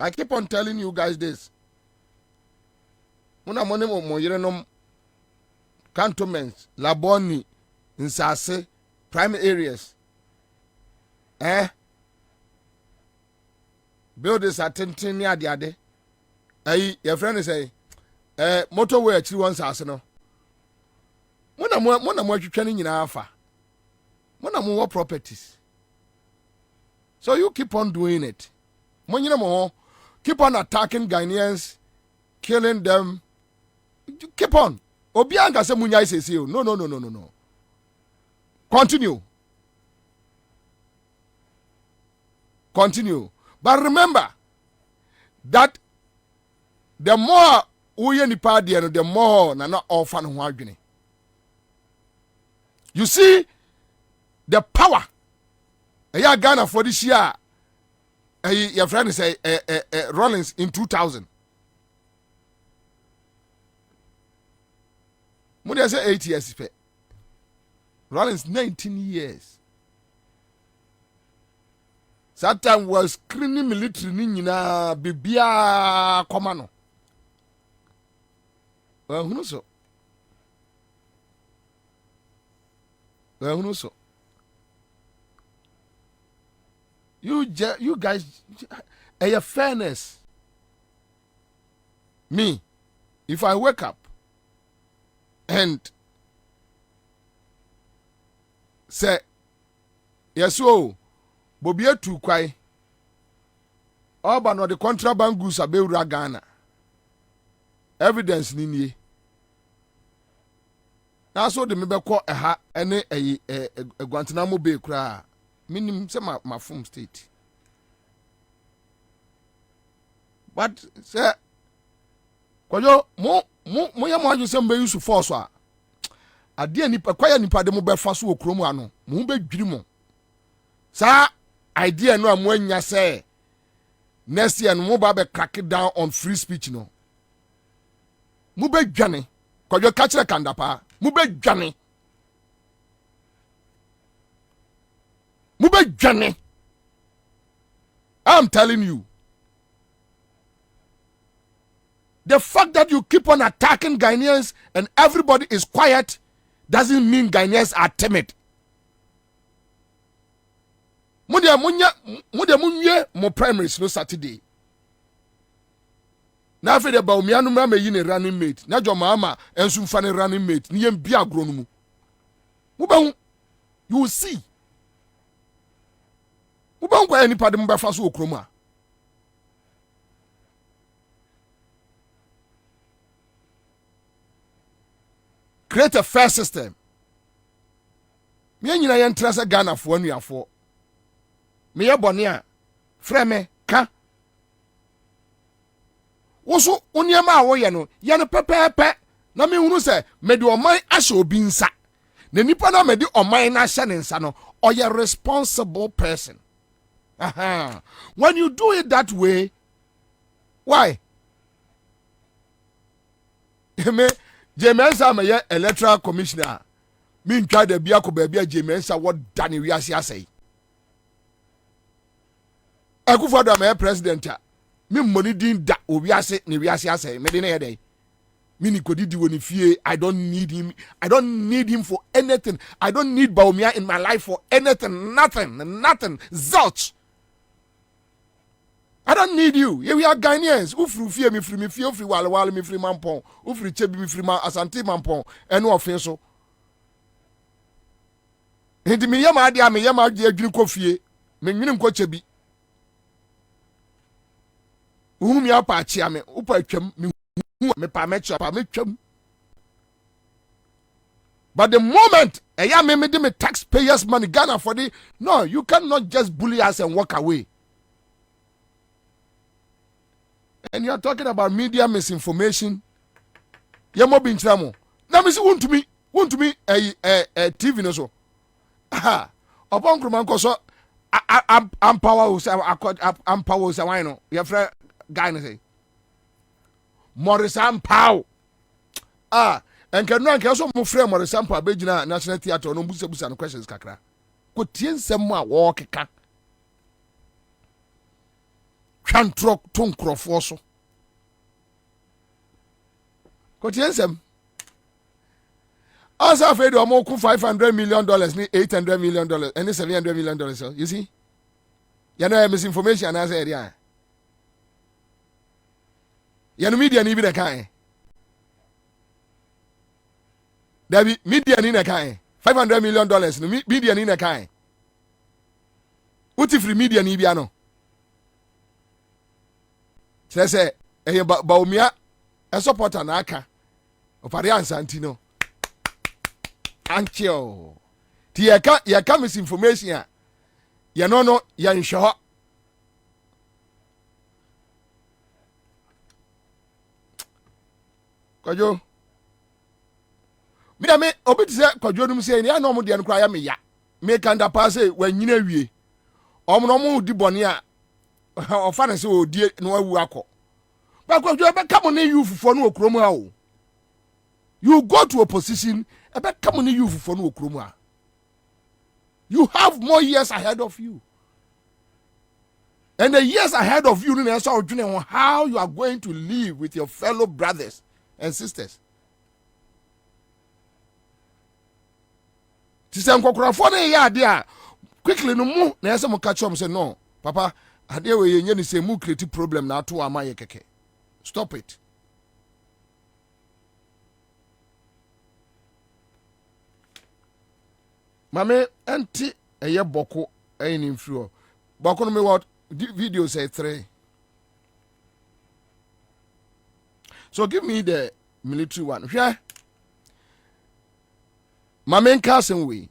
I keep on telling you guys this. Cantonments, Laboni, Nsase, prime areas. Build this at near the other. Your friend say, motorway actually wants us no. Mona more training in Alpha. Mona more properties. So you keep on doing it. Keep on attacking Ghanaians, killing them. Keep on. Obianga se munya says you. No. Continue. But remember that the more we ni party, the more na not orphan who. You see the power. Ghana for this year. Your friend say Rollins in 2000. Money say 8 years. Rollins 19 years. That time was screening military nina bibia commando. Well, who knows so? You guys, a fairness. Me, if I wake up and say, yes, so Bobie too kwai. Oba no the contraband goods abewura Ghana. Evidence ni. Na so de mebekọ eha ene Guantanamo Bay kra. Minim say my form state. But say kwayo mo ya mo aju say mbe use force a. Ade nipa kwaya nipa de mo be fa so okromu ano. Mo be dwiri mo. Sa idea no amwanya say next year no mo ba be crack down on free speech no. Mo be dwane. Kwayo ka kire kandapa. Mo be dwane. I'm telling you. The fact that you keep on attacking Ghanaians and everybody is quiet doesn't mean Ghanaians are timid. Munya mo primaries no Saturday. Na fe de ba omianu ma yi ne running mate. Na jo mama ensu fa ne running mate. Ni yem bia agro no mu. You will see. Any part of the create a fair system. Me nyina yen trasa Ghana for anuafo. Me ye bone a freme ka. Woso oniema a wo ye no ye no pepepe na me hunu se me de oman ahye obi nsa. Na nipa na me de oman na ahye ne nsa no, oye responsible person. When you do it that way, why? Ansah me electoral commissioner. Me try the biako baby Ansah what Danny Riasia say. I go for the president. Me money din da obiase ni Riasia say. Me dey na day. Me ni kodi di woni fie. I don't need him. I don't need him for anything. I don't need Baumia in my life for anything. Nothing. Zilch. I don't need you. We are Ghanaians. Ufru fie mi fie ufri wale mi fri mampon. Ufri chebi mi fri asante mampon. Eno ofenso. Hindi mi yama adi adwini ko fie. Me nwini ko chebi. Uhu mi apa achi ame. Upa atwam mi pa me twam. But the moment me taxpayers' money, Ghana for the no, you cannot just bully us and walk away. And you are talking about media misinformation. Yamo bin chamo. Now me say want to me a TV no so. Aha. Upon Krumanko so I'm power why no. Your friend guy no say. Morris Pow. And can no also mo frame Morris Pow abegina National Theatre no busa no questions kakra. Ko tien sem a wo keka. Twantrok to nkrofo so. Ko tien sem. Ansah afraid of more $500 million, $800 million, and $700 million. So you see, you know misinformation as area. You know media ni bi the kind. There be media ni the kind. $500 million. No media ni the kind. What if media ni bi ano? Say Baumia a supporter na aka. Opare Ansah Anchio. Ti ya ka misinformation ya. Ya no ya nsho. Kwajo. Me obi se kwajo num se ni anom de nkwa ya me ya. Me kanda pa se wanyina wie. Omno mo di bone a ofa na se odie no awu akọ. Ba kwajo be kam na you fufo no okrom ha o. You go to a position come you for no kroma. You have more years ahead of you. And the years ahead of you on how you are going to live with your fellow brothers and sisters. Quickly no more na yasa mo catch up say no papa ade we yenye ni say mu create problem na to amaye keke. Stop it. Mame anti eye boko ayin influo. Boko no me what video say 3. So give me the military one. Here. Mame nkasen we.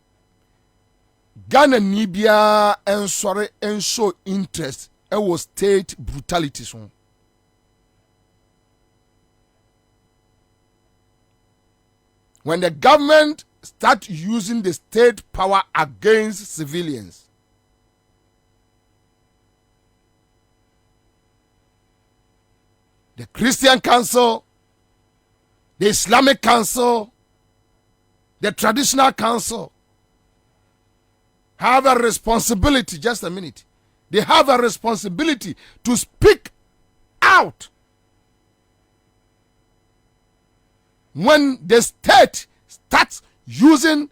Ghana Nibia and sorry and show interest. It was state brutality so. When the government start using the state power against civilians. The Christian Council, the Islamic Council, the Traditional Council have a responsibility, just a minute. They have a responsibility to speak out when the state starts using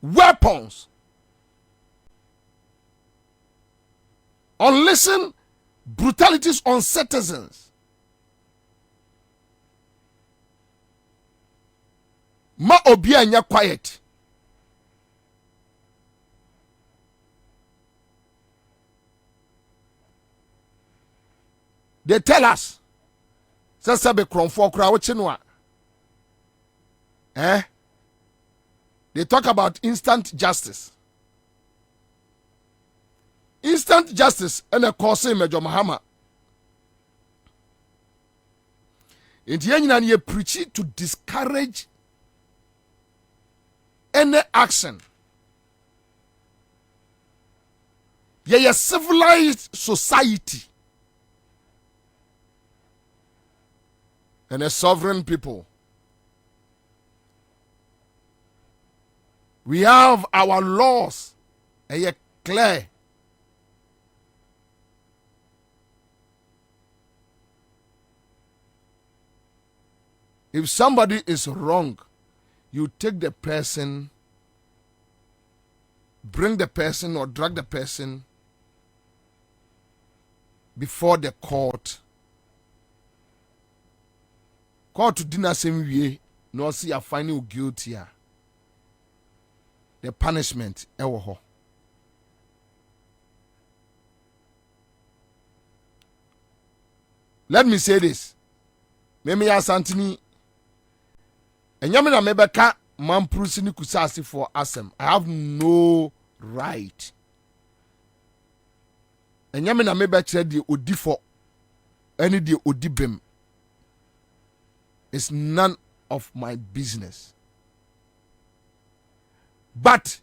weapons, unleashing brutalities on citizens. Ma obi anya quiet. They tell us, Sasabe Kronfo Kra Wachinwa. They talk about instant justice. Instant justice and a course in Major Mahama. In the end, you preach to discourage any action. Ye a civilized society and a sovereign people. We have our laws, and yet clear. If somebody is wrong, you take the person, bring the person or drag the person before the court. Court to dinner same way, no see a finding you guilty. The punishment ewo. Let me say this. Meme ya Santini Enyame na mebeka mamprusi ni kusasi for asem. I have no right. Enyame na mebeka di odi for any di odi bem. It's none of my business. But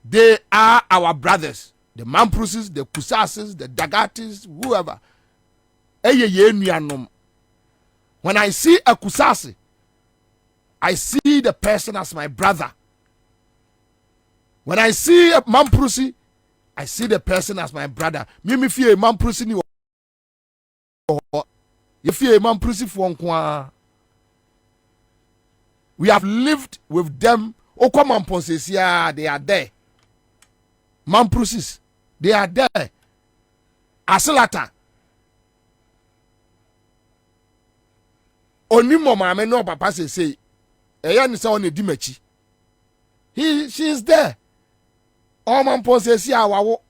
they are our brothers. The Mamprusis, the Kusasis, the Dagatis, whoever. When I see a Kusasi, I see the person as my brother. When I see a Mamprusi, I see the person as my brother. Mimi fie Mamprusi ni fie Mamprusi for we have lived with them. Okwamamponsesia, they are there. Mamprusis, they are there. Aselata. Onimo mama no papa say eya ni say on edimachi. She is there. O mamponsesia wawo.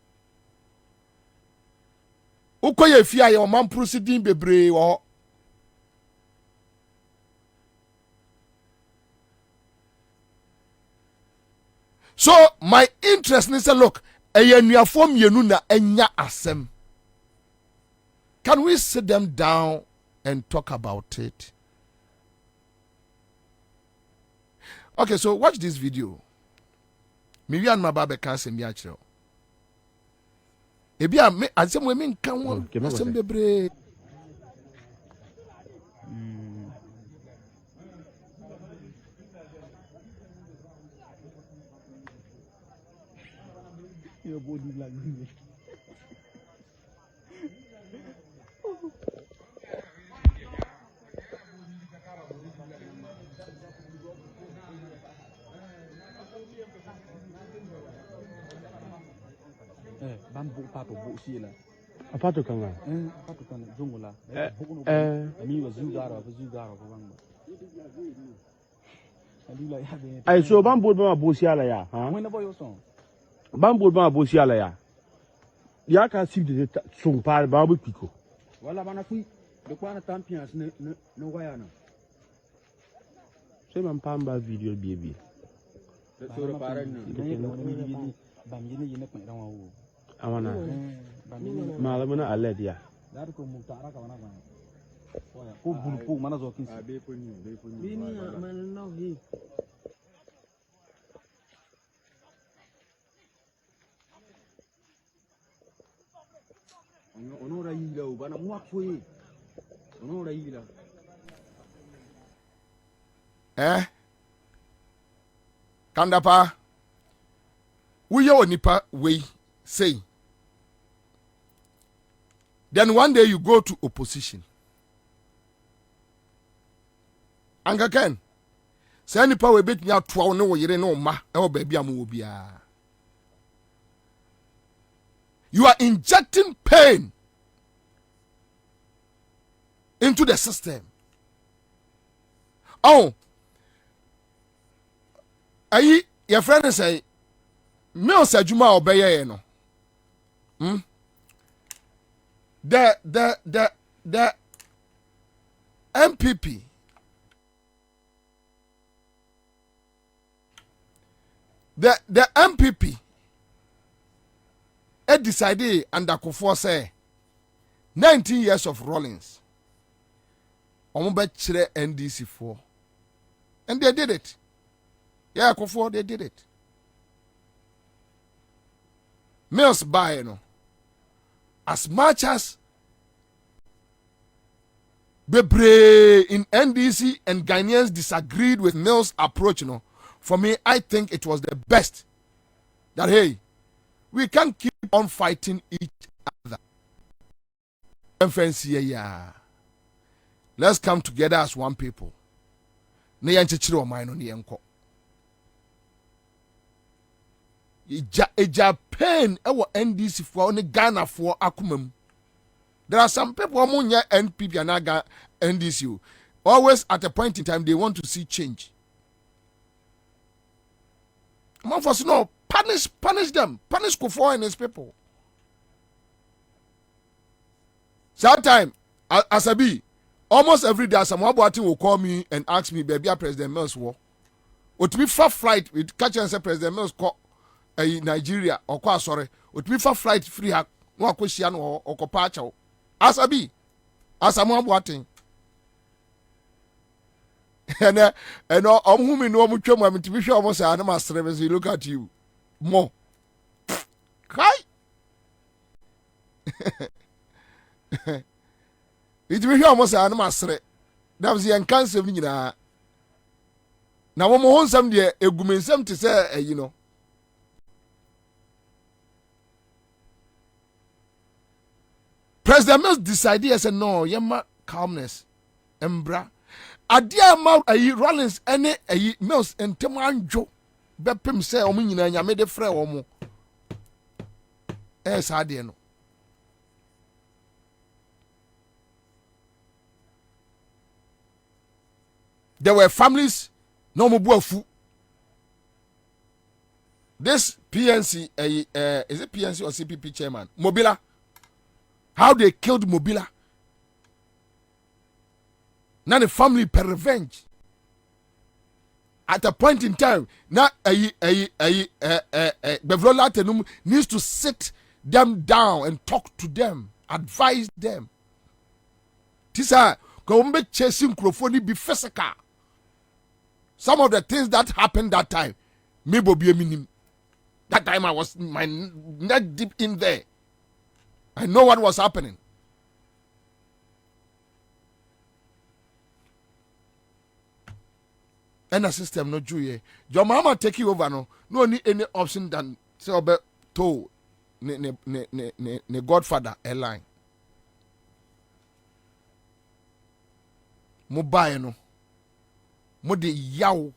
Ukoye fia ye o mamprusi din bebre wo. So my interest is look, eyenuafo mienu na enya asem. Can we sit them down and talk about it? Okay, so watch this video. Maybe and my babe can say me achiro. Ebi a me asem we me nkan wo asem bebre. Your body like this. Bambu pato busi la. Apato kanga. Pato kanga jungola. Ami was zugara bamba. Ay so bambu ba busi ala ya. Ha. When about your song? Bambu ba busi ala ya. Ya ka sip de son par babu piko. Wala bana fui. De kwa champions no wayana. C'est même pas un video baby. Sur pareil no. Bamjini yene kwa rawa wo. Amana. Malamuna aled ya. Dar ko mutara ka wana ba. Oya ko bulpu mana zo kinsi. Be poni. Bini man no hi. Onora yila o bana mwakwe. Onora yila. Kandapa. Uye onipa we say. Then one day you go to opposition. Anga ken. Say nipa we bet me atwa no yire no ma e wo baby am wo bia. You are injecting pain into the system. Oh, ayi your friend say me o sajuma obeye no. The MPP the MPP it decided under Kufo say 19 years of Rollins. Ombechire NDC for. And they did it. Yeah, Kufo, they did it. Mills buy, you know. As much as Bebre in NDC and Ghanaians disagreed with Mills' approach, you know, for me, I think it was the best. That, hey, we can't keep on fighting each other. Let's come together as one people. Ija pain ewo NDC for only Ghana for akumem. There are some people who are NPP and NDC. Always at a point in time they want to see change. Man for no punish them, punish Kufo and his people. Sometimes, as I be, almost every day, someone will call me and ask me, baby, President Mills war. otumi fa flight with catch and say President Mills call Nigeria or kwa sorry otumi fa flight free ha no akohia no okopa achew asabi asamu aboaten and omhumi no omtwam amtimi hwe omo say na masere me say look at you more kai itimi hwe omo say na masere that was the cancer ni nyina na wo mo honsam de egumensam te say you know President Mills decided as a no yema calmness embra adia ma Rollins ene Mills entem anjo bepem say omo nyina nyame de frɛ omo sade no there were families no mo buafu this PNC is it PNC or CPP chairman Mobila, how they killed Mobila. Now the family per revenge. At a point in time, now Bevlola Tenum needs to sit them down and talk to them, advise them. Tisa, go chasing Crofoni be physical. Some of the things that happened that time, me Bobie minim. That time I was my neck deep in there. I know what was happening. And the system no Jew. Your mama take you over no need any option than say obe to ne Godfather airline. Mo buy no. Mo de yaw.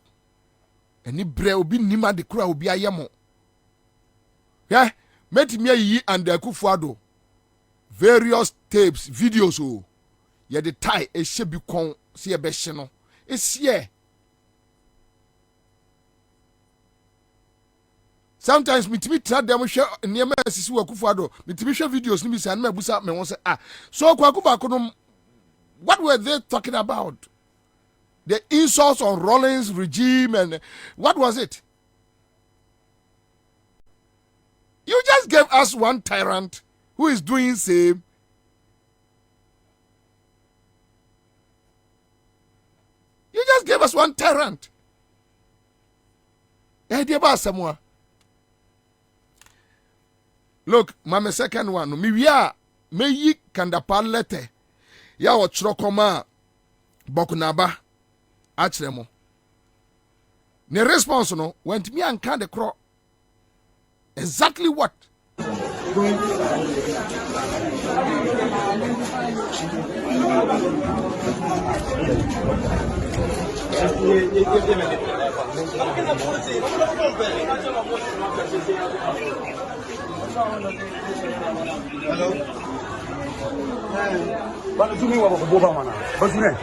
Eni bre obi nima de kura obi ayemo. Yeah, met me yi and Kufuado. Various tapes, videos oh. Ye the tie e shebi kon si e be hye no. It's here. Sometimes me timi tra dem hwe niema asisi wa Kufuado. Me timi hwe videos ni bi say na mabusa me won say so kwaku ba kono what were they talking about? The insults on Rollins regime and what was it? You just gave us one tyrant who is doing same. You just gave us one tyrant. Look, my second one. Me yi kandapa lete. Ya wo chirokoma bokunaba achremo. Ne response no went me and can the cro. Exactly what? Hello. Bana tumi wa ko boba mana. Basune.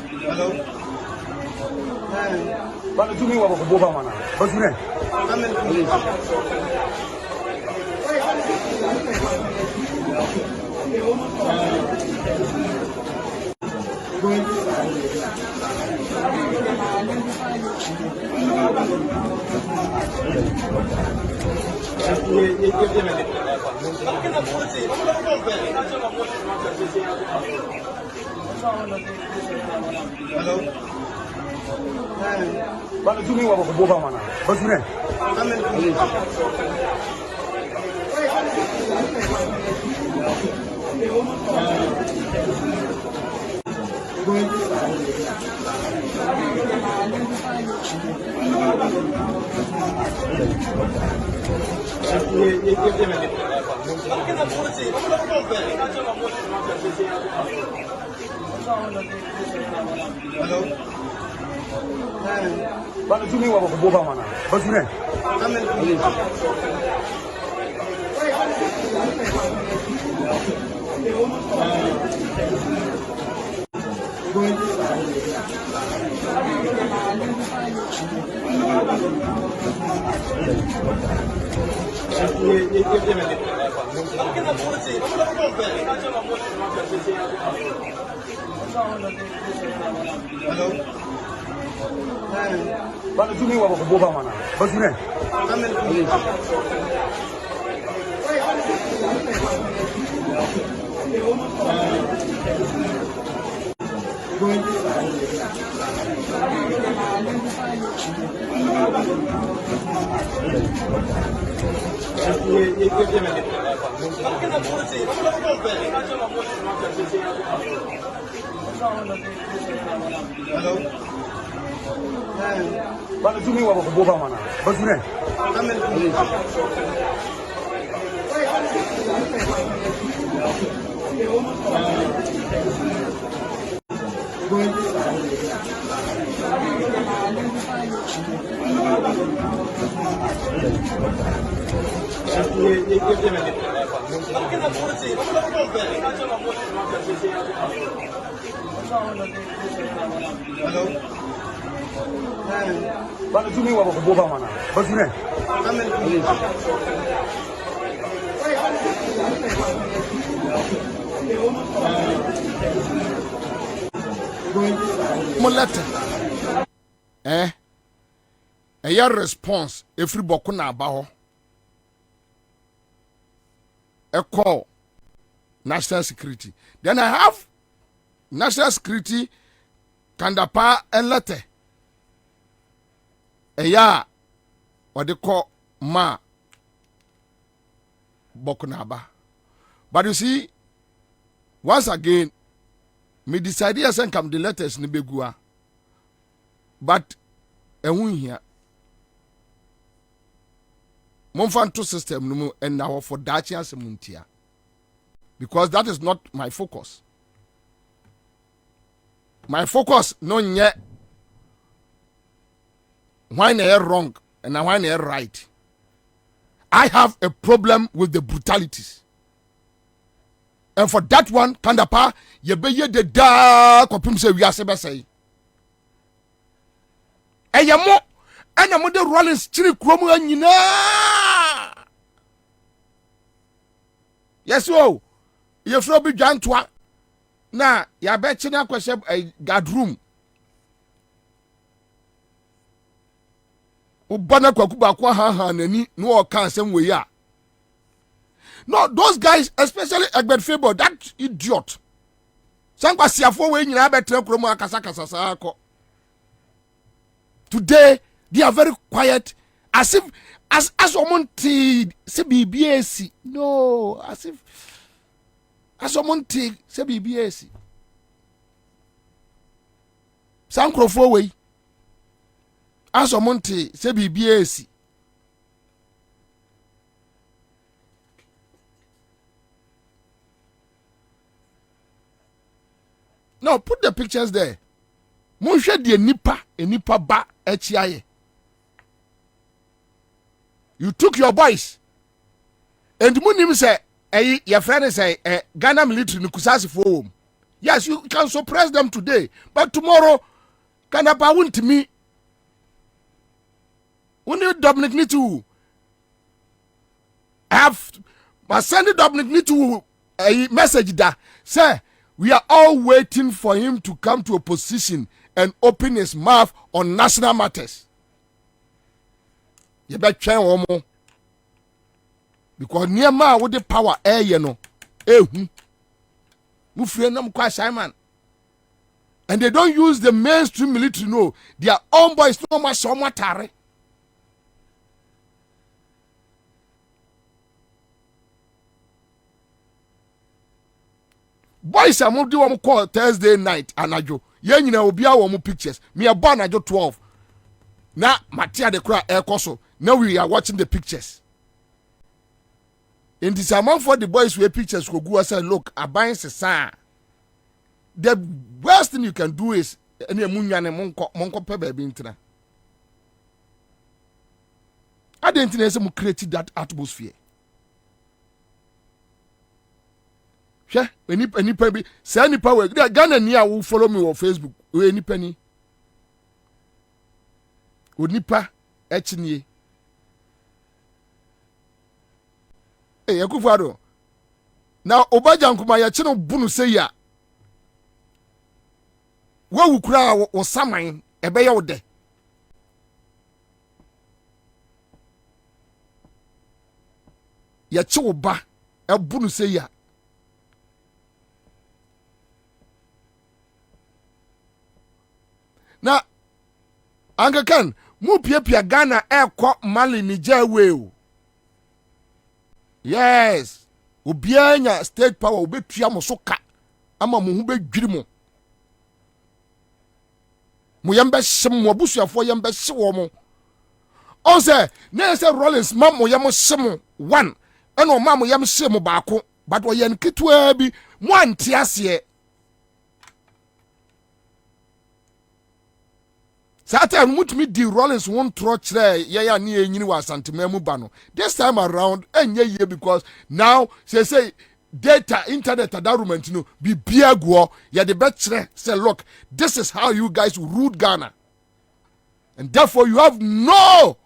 Hello. Bana tumi wa ko boba mana. Basune. Hello. Bana tumi wa ko boba mana. Basune. Hello. Bana tumi wa ko boba mana. Basune. A response every bokuna abaho. A call national security. Then I have national security kandapa and letter. What they call ma bokunaba. But you see, once again, me decide yes and come the letters ni begua. But here. Monfanto system no and now for that chance muntia. Because that is not my focus. My focus no yet why they wrong and why they right. I have a problem with the brutalities. And for that one, Kandapa, ye be ye de da kopim se wiase say. Eyamo ena mo de Rollins chiri kromu anyina. Yes wo. Ye fro bi dwantoa. Na ya be chi na kwese Garu. Ubana kwakuba kwa ha nani no o kan sem we ya. No, those guys, especially Egbert Fable, that idiot. Sankwa siafo we nyina betre kromu akasa sako. Today they are very quiet, as if as omonti se BBS. No, as if as omonti se BBS. Sankrofo we as omonti se BBS. No, put the pictures there. Monshe die nipa ba echiaye. You took your boys. And munim say, your friend say, Ghana military nukusasi for. Yes, you can suppress them today, but tomorrow, Kanapa won't me. When you Dominic need to have, my son Dominic need to a message that say, we are all waiting for him to come to a position and open his mouth on national matters. You better try one more. Because near ma with the power you know. Simon. And they don't use the mainstream military, no. Their own boys no much so much. Boys are moved to call Thursday night anajo. Yen na obi a wo pictures. Me a born anajo 12. Na Matia de Kra air koso. Now we are watching the pictures. In this amount for the boys where pictures go go say look, abayin sesa. The worst thing you can do is any munyane monko pe baby intina. I didn't know some create that atmosphere. hwɛ nipa bi say nipa we Ghana ni a wo follow me on Facebook we nipa ni o nipa echnie Yakufado now Obajankuma ya chino bunu say ya wa wukura wo saman ebe ya wo de ya chi wo ba ebunu say ya na angakan mu pia Ghana ekọ Mali Niger we o yes obianya state power obetua mo so ka ama mo hu bedwiri mo yembe hyem mo abusuafo yembe hye wo mo on say na say Rollins ma mo yem hyem one eno ma mo yem hye mo baako but wo yen kitwa bi mo ante ase Satan mutumi di Rollins won tro kire ya na enyini wa santemam ba no this time around enye ye because now say data internet environment no be biago ya the betre say look this is how you guys ruled Ghana and therefore you have no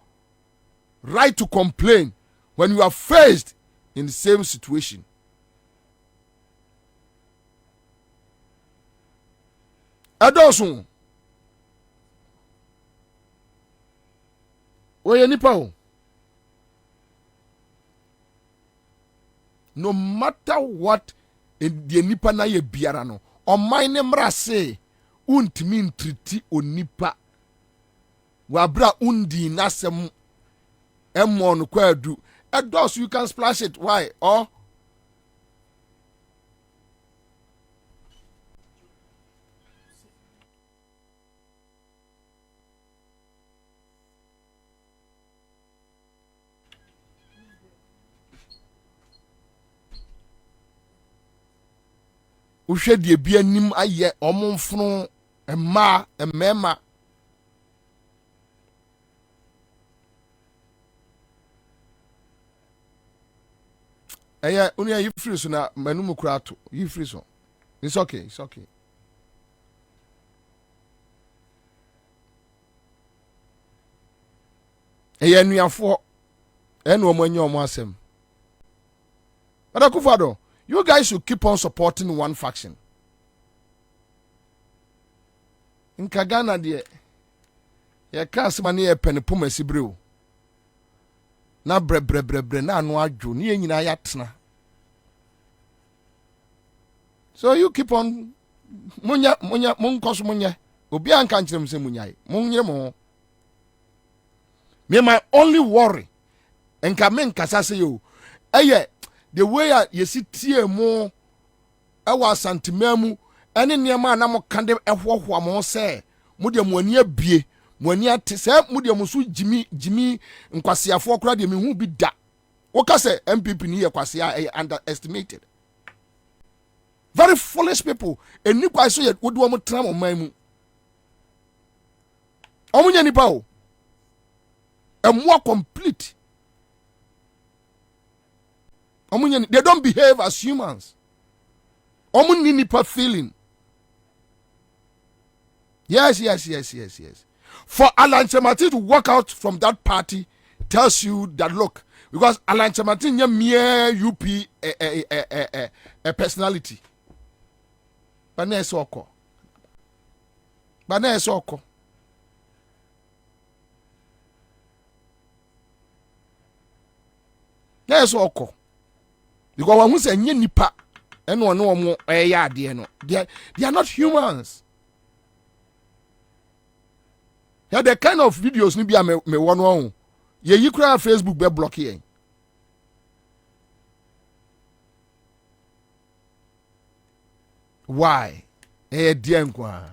right to complain when you are faced in the same situation. Adosun oye nipa o no matter what the nipa na ye biara no oman ne mra se untimi ntriti onipa wabra undi nasem emon kwadu edos you can splash it why or uhwe die bia nim aye omonfunu emema uni ya yifri so na manum kurato yifri so it's okay nuafo eno omanyi omo asem Adakufado, you guys should keep on supporting one faction. In Kagana, dear, ya cast money a penny pumesi brew. Na bre, na no aju, ni yina yatna. So you keep on, munya, munkos munya, obian kanchim se munyai, munye mo. Me my only worry, and kamen kasase you, the way you see tie mo ewa santimemu ene niema na mo kande ehwohwa mo se mo de mo ani abie mo ani ate se mo de mo so jimi nkwasiafo okra de me hu bi da wo ka se MPP ni ye kwasia underestimated very foolish people eni kwa so ye wo de mo tra mo man mu omunya nipa o emwa complete. They don't behave as humans. Omuni nipa feeling. Yes. For Alan Chemati to walk out from that party tells you that look, because Alan Chemati is mere UP a personality. Bana esoko. Yes, oko. Because when we say nipa, and one no more they are not humans. Yeah, the kind of videos ni be me one. Yeah, you cry Facebook be block here. Why? Dear nkwa.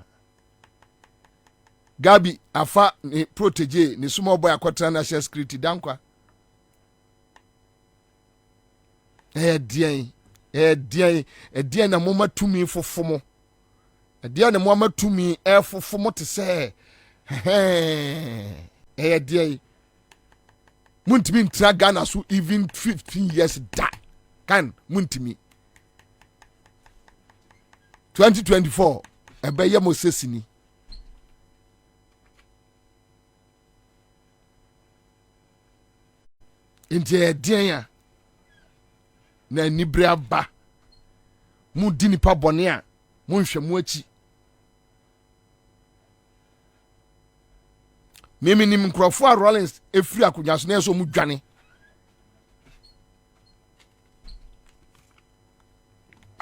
Gabi afa ni protege ni small boy akwatra national security dankwa. Dear na mama to me for fomo. Dear na mama to me air for fomo to say. Dear. Muntimi tra Ghana so even 15 years die. Can muntimi. 2024 ebeye mosesini nti edien na nibra ba mu di nipa bone a mu nhwe mu achi mimi nim nkrofo a Rollins efiri akonya so na eso mu dwane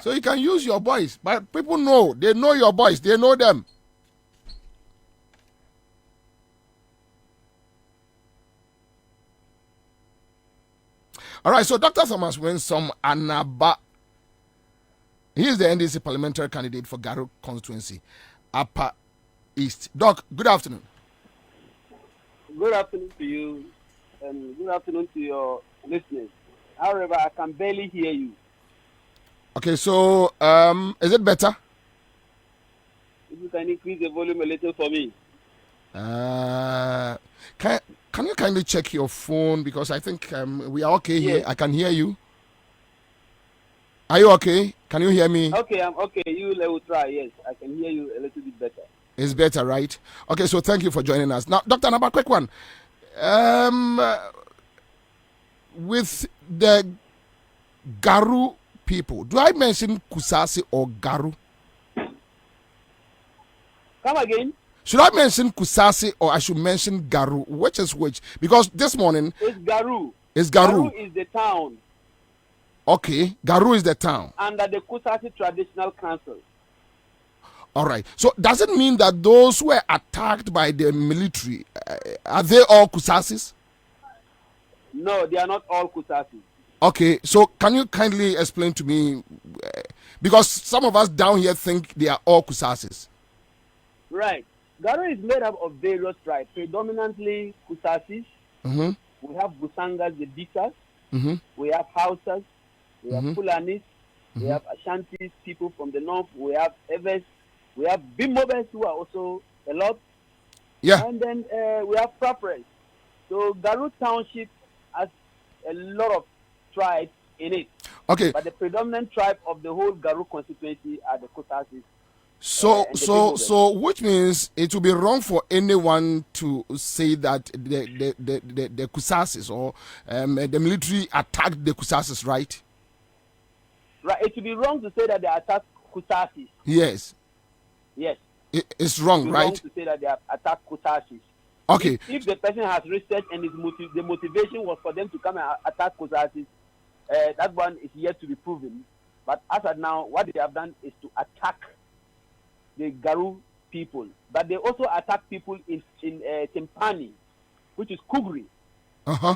so you can use your voice but people know they know your voice they know them. All right, so Dr. Thomas Winsome Anaba, he is the NDC parliamentary candidate for Garu constituency, Upper East. Doc, good afternoon. Good afternoon to you, and good afternoon to your listeners. However, I can barely hear you. Okay, so is it better? If you can increase the volume a little for me. Can you kindly check your phone because I think we are okay here. I can hear you. Are you okay? Can you hear me? Okay, I'm okay. You will try. Yes, I can hear you a little bit better. It's better, right? Okay, so thank you for joining us. Now, Dr. Anaba, quick one. With the Garu people, do I mention Kusasi or Garu? Come again. Should I mention Kusasi or I should mention Garu? Which is which? Because this morning... It's Garu. It's Garu. Garu is the town. Okay, Garu is the town. Under the Kusasi Traditional Council. All right. So does it mean that those who were attacked by the military, are they all Kusasis? No, they are not all Kusasis. Okay, so can you kindly explain to me, because some of us down here think they are all Kusasis. Right. Garu is made up of various tribes, predominantly Kusasis. Mm-hmm. We have Busangas, the Bisas. Mm-hmm. We have Hausas. We have Mm-hmm. Fulanis. We have Ashantis, people from the north. We have Evers. We have Bimobes, who are also a lot. Yeah. And then we have Prapres. So Garu Township has a lot of tribes in it. Okay. But the predominant tribe of the whole Garu constituency are the Kusasis. So which means it will be wrong for anyone to say that the Kusasis or the military attacked the Kusasis, right? Right. It would be wrong to say that they attacked Kusasis. Yes. Yes. It's wrong, right? Wrong to say that they have attacked Kusasis. Okay. If the person has researched and the motivation was for them to come and attack Kusasis, that one is yet to be proven. But as of now, what they have done is to attack the Garu people. But they also attack people in Timpani, which is Kugri. Uh-huh.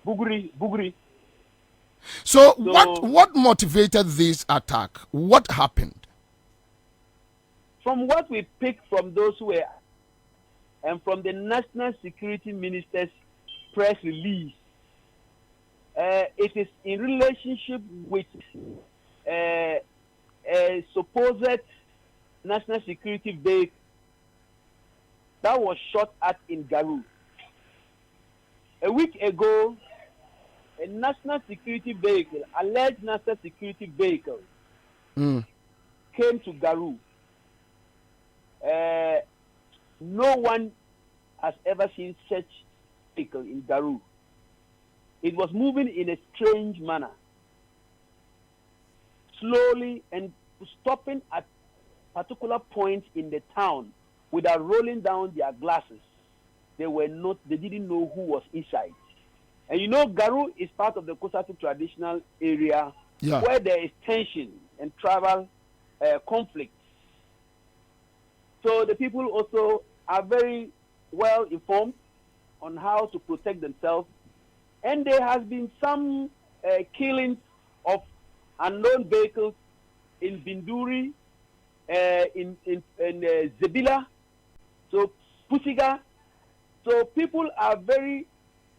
Bugri. So what motivated this attack? What happened? From what we picked from those who were, and from the National Security Minister's press release, it is in relationship with a supposed national security vehicle that was shot at in Garu. A week ago, a national security vehicle, alleged national security vehicle, came to Garu. No one has ever seen such vehicle in Garu. It was moving in a strange manner, slowly and stopping at particular points in the town without rolling down their glasses. They didn't know who was inside. And you know, Garu is part of the Kusasi traditional area where there is tension and tribal conflict. So the people also are very well informed on how to protect themselves. And there has been some killings of unknown vehicles in Binduri, in Zebila, so Pusiga. So people are very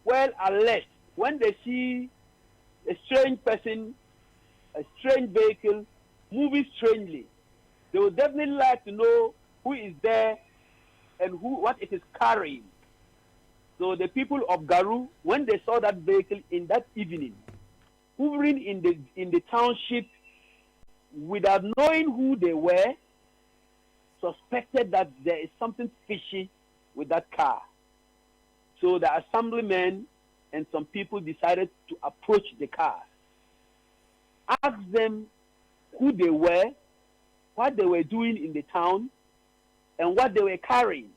well alert when they see a strange person, a strange vehicle moving strangely. They would definitely like to know who is there and what it is carrying. So the people of Garu, when they saw that vehicle in that evening, hovering in the township without knowing who they were suspected that there is something fishy with that car. So the assemblymen and some people decided to approach the car, ask them who they were, what they were doing in the town, and what they were carrying.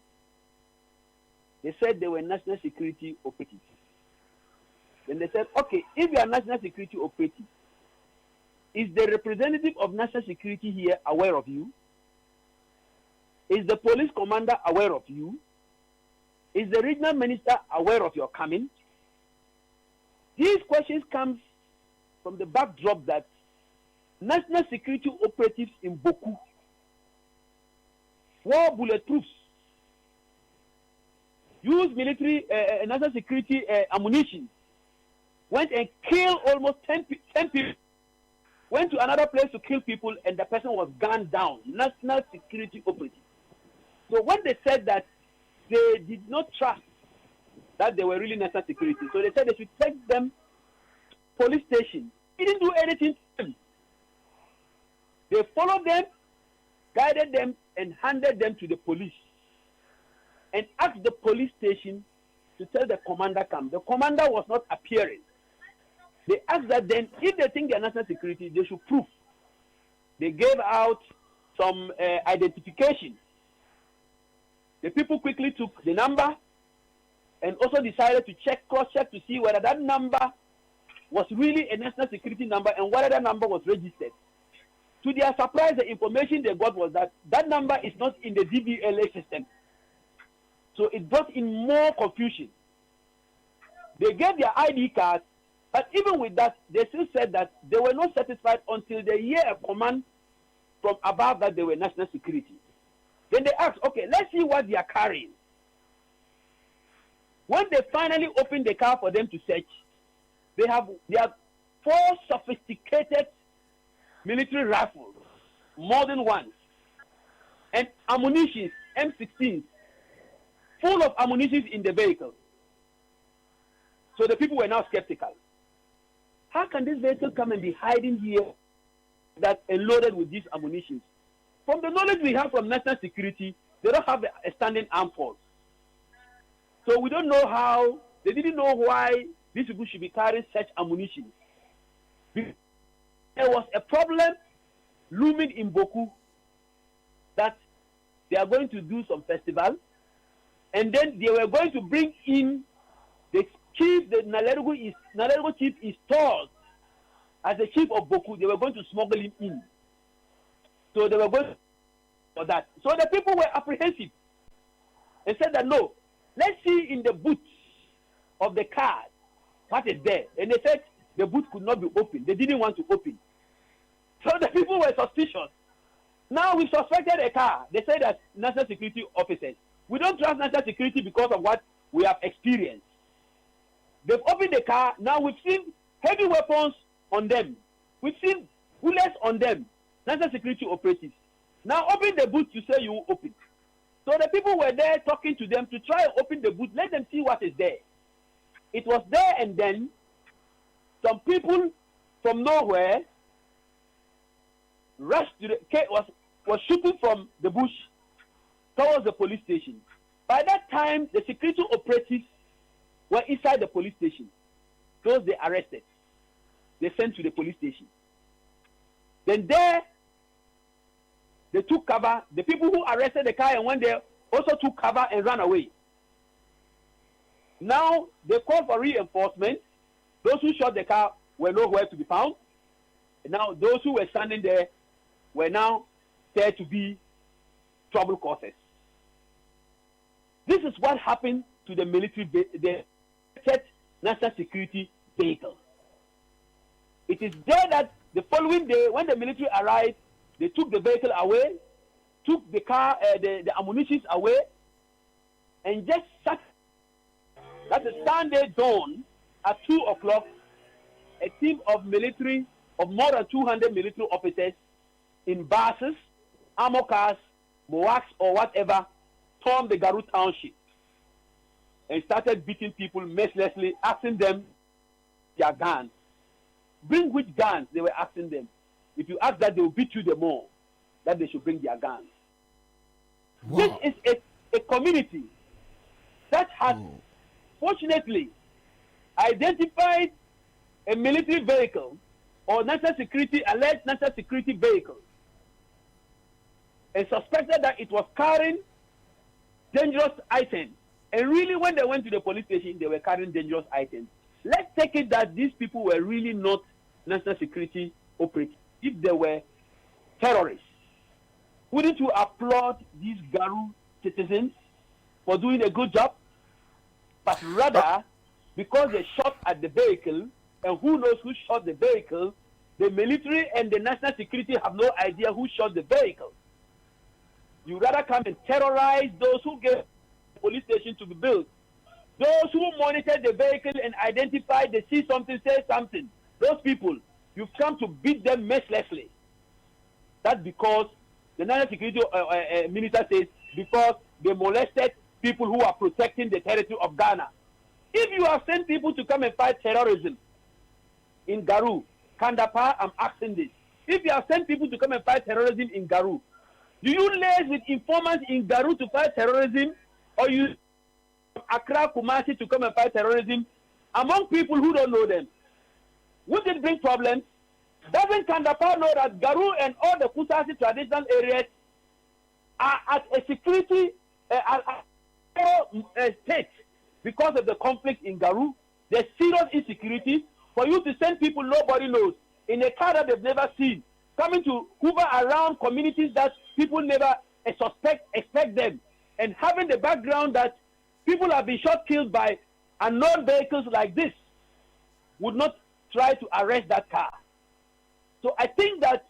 They said they were national security operatives. Then they said, okay, if you are national security operatives, is the representative of national security here aware of you? Is the police commander aware of you? Is the regional minister aware of your coming? These questions come from the backdrop that national security operatives in Boku wore bulletproofs, used military national security ammunition, went and killed almost 10 people, went to another place to kill people, and the person was gunned down. National security operatives. So when they said that they did not trust that they were really national security, so they said they should take them to police station. They didn't do anything to them. They followed them, guided them, and handed them to the police, and asked the police station to tell the commander come. The commander was not appearing. They asked that then, if they think they are national security, they should prove. They gave out some identification. The people quickly took the number and also decided to cross-check to see whether that number was really a national security number and whether that number was registered. To their surprise, the information they got was that that number is not in the DVLA system. So it brought in more confusion. They gave their ID cards, but even with that, they still said that they were not satisfied until they hear a command from above that they were national security. Then they asked, okay, let's see what they are carrying. When they finally opened the car for them to search, they have 4 sophisticated military rifles, modern ones, and ammunition, M16s, full of ammunition in the vehicle. So the people were now skeptical. How can this vehicle come and be hiding here that loaded with these ammunition? From the knowledge we have from national security, they don't have a standing armed force. So we don't know how, they didn't know why these people should be carrying such ammunition. There was a problem looming in Boku that they are going to do some festival, and then they were going to bring in the chief, the Nalerugo chief is told as the chief of Boku, they were going to smuggle him in. So they were going for that. So the people were apprehensive and said that no, let's see in the boot of the car what is there. And they said the boot could not be opened. They didn't want to open. So the people were suspicious. Now we suspected a car. They said that national security officers. We don't trust national security because of what we have experienced. They've opened the car. Now we've seen heavy weapons on them. We've seen bullets on them. National security operatives. Now open the boot, you say you will open. So the people were there talking to them to try and open the boot, let them see what is there. It was there, and then some people from nowhere rushed to the was shooting from the bush towards the police station. By that time, the security operatives were inside the police station. Those they arrested, they sent to the police station. Then there, they took cover. The people who arrested the car and went there also took cover and ran away. Now they called for reinforcement. Those who shot the car were nowhere to be found. And now those who were standing there were now said to be trouble causers. This is what happened to the military, the national security vehicle. It is there that the following day, when the military arrived, they took the vehicle away, took the car, the ammunition away, and just sat. That's a Sunday dawn at 2 o'clock. A team of military, of more than 200 military officers in buses, armor cars, Moaks, or whatever, stormed the Garu township and started beating people mercilessly, asking them their guns. Bring which guns? They were asking them. If you ask that, they will beat you the more, that they should bring their guns. This is a community that has fortunately identified a military vehicle or alleged national security vehicle and suspected that it was carrying dangerous items. And really, when they went to the police station, they were carrying dangerous items. Let's take it that these people were really not national security operatives. If they were terrorists, wouldn't you applaud these Garu citizens for doing a good job? But rather, because they shot at the vehicle, and who knows who shot the vehicle, the military and the national security have no idea who shot the vehicle. You rather come and terrorize those who gave the police station to be built. Those who monitored the vehicle and identified, they see something, say something. Those people, you've come to beat them mercilessly. That's because the national security minister says because they molested people who are protecting the territory of Ghana. If you have sent people to come and fight terrorism in Garu, Kandapa, I'm asking this. If you have sent people to come and fight terrorism in Garu, do you liaise with informants in Garu to fight terrorism, or you Accra, Kumasi to come and fight terrorism among people who don't know them? Would it bring problems? Doesn't Kandapa know that Garu and all the Kusasi traditional areas are at a security state because of the conflict in Garu? There's serious insecurity. For you to send people nobody knows in a car that they've never seen, coming to hover around communities that people never expect them, and having the background that people have been shot, killed by unknown vehicles like this, would not try to arrest that car. So I think that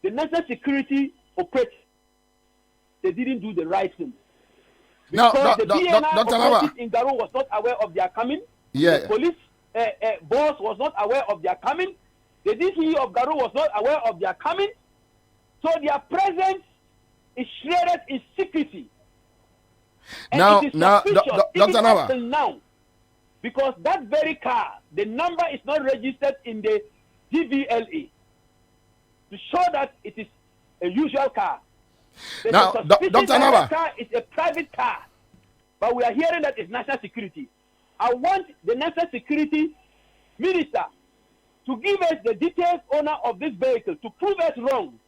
the national security operators, they didn't do the right thing. Because the DNI operatives in Garu was not aware of their coming. Yeah. The police boss was not aware of their coming. The DCE of Garu was not aware of their coming. So their presence is shredded in secrecy. And now, it is suspicious, Dr. Nava. until now, because that very car, the number is not registered in the DVLA to show that it is a usual car. Now, Dr. Nava. The car is a private car, but we are hearing that it's national security. I want the national security minister to give us the detailed owner of this vehicle to prove us wrong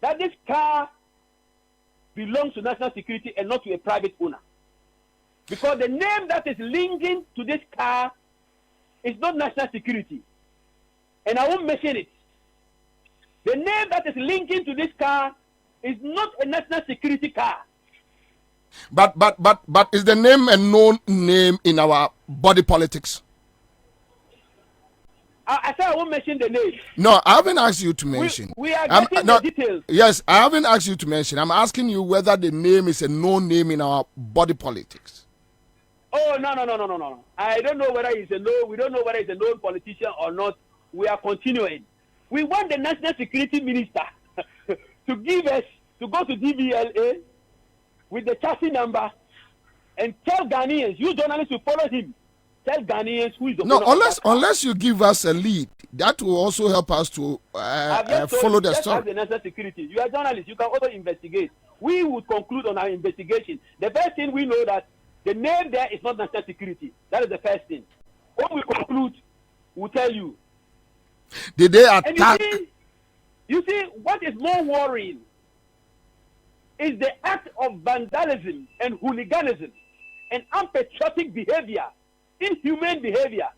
that this car belongs to national security and not to a private owner. Because the name that is linking to this car is not national security. And I won't mention it. The name that is linking to this car is not a national security car. But is the name a known name in our body politics? I said I won't mention the name. No, I haven't asked you to mention. We are getting the details. Yes, I haven't asked you to mention. I'm asking you whether the name is a known name in our body politics. Oh, no. I don't know whether it's a known. We don't know whether it's a known politician or not. We are continuing. We want the national security minister to give us, to go to DVLA with the chassis number and tell Ghanaians, you journalists who follow him, tell Ghanaians who is the no, unless you give us a lead, that will also help us to follow the story. The national security. You are journalists. You can also investigate. We would conclude on our investigation. The first thing we know that the name there is not national security. That is the first thing. When we conclude, we'll tell you. Did they attack? And you see, what is more worrying is the act of vandalism and hooliganism and unpatriotic behavior, inhumane behavior,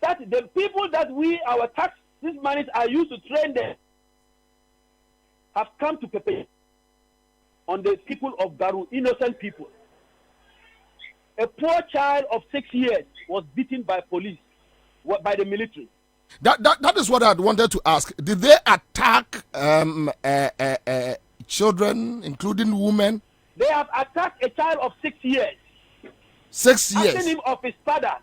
that the people that our tax, these monies are used to train them, have come to perpetrate on the people of Garu, innocent people. A poor child of 6 years was beaten by police, by the military. That is what I wanted to ask. Did they attack children, including women? They have attacked a child of 6 years. 6 years. Asking him of his father.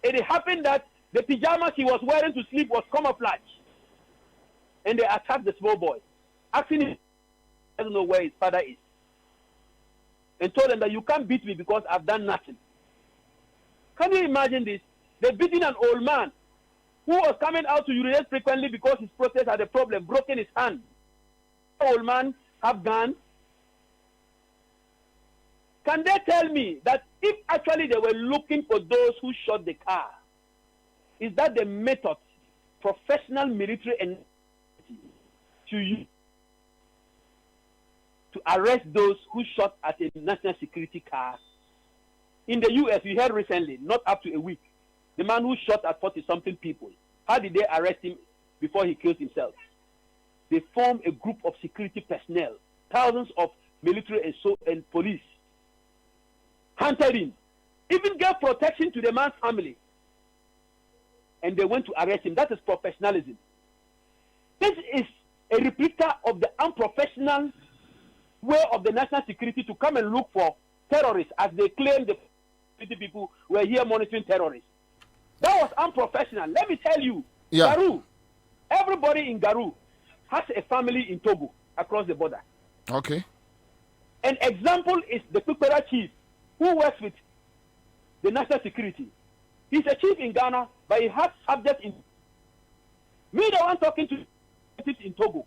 It happened that the pajamas he was wearing to sleep was camouflage. And they attacked the small boy. Asking him, I don't know where his father is. And told him that you can't beat me because I've done nothing. Can you imagine this? They're beating an old man who was coming out to urinate frequently because his prostate had a problem, broken his hand. The old man have guns can they tell me that if actually they were looking for those who shot the car, is that the method professional military and to use to arrest those who shot at a national security car? In the U.S., we heard recently, not up to a week, the man who shot at 40-something people. How did they arrest him before he killed himself? They formed a group of security personnel, thousands of military and police, hunted him, even gave protection to the man's family, and they went to arrest him. That is professionalism. This is a replica of the unprofessional way of the national security to come and look for terrorists, as they claim the people were here monitoring terrorists. That was unprofessional. Let me tell you, Garu, everybody in Garu has a family in Togo across the border. Okay. An example is the Kwabena chief who works with the national security. He's a chief in Ghana, but he has subjects in. Me, the one talking to in Togo.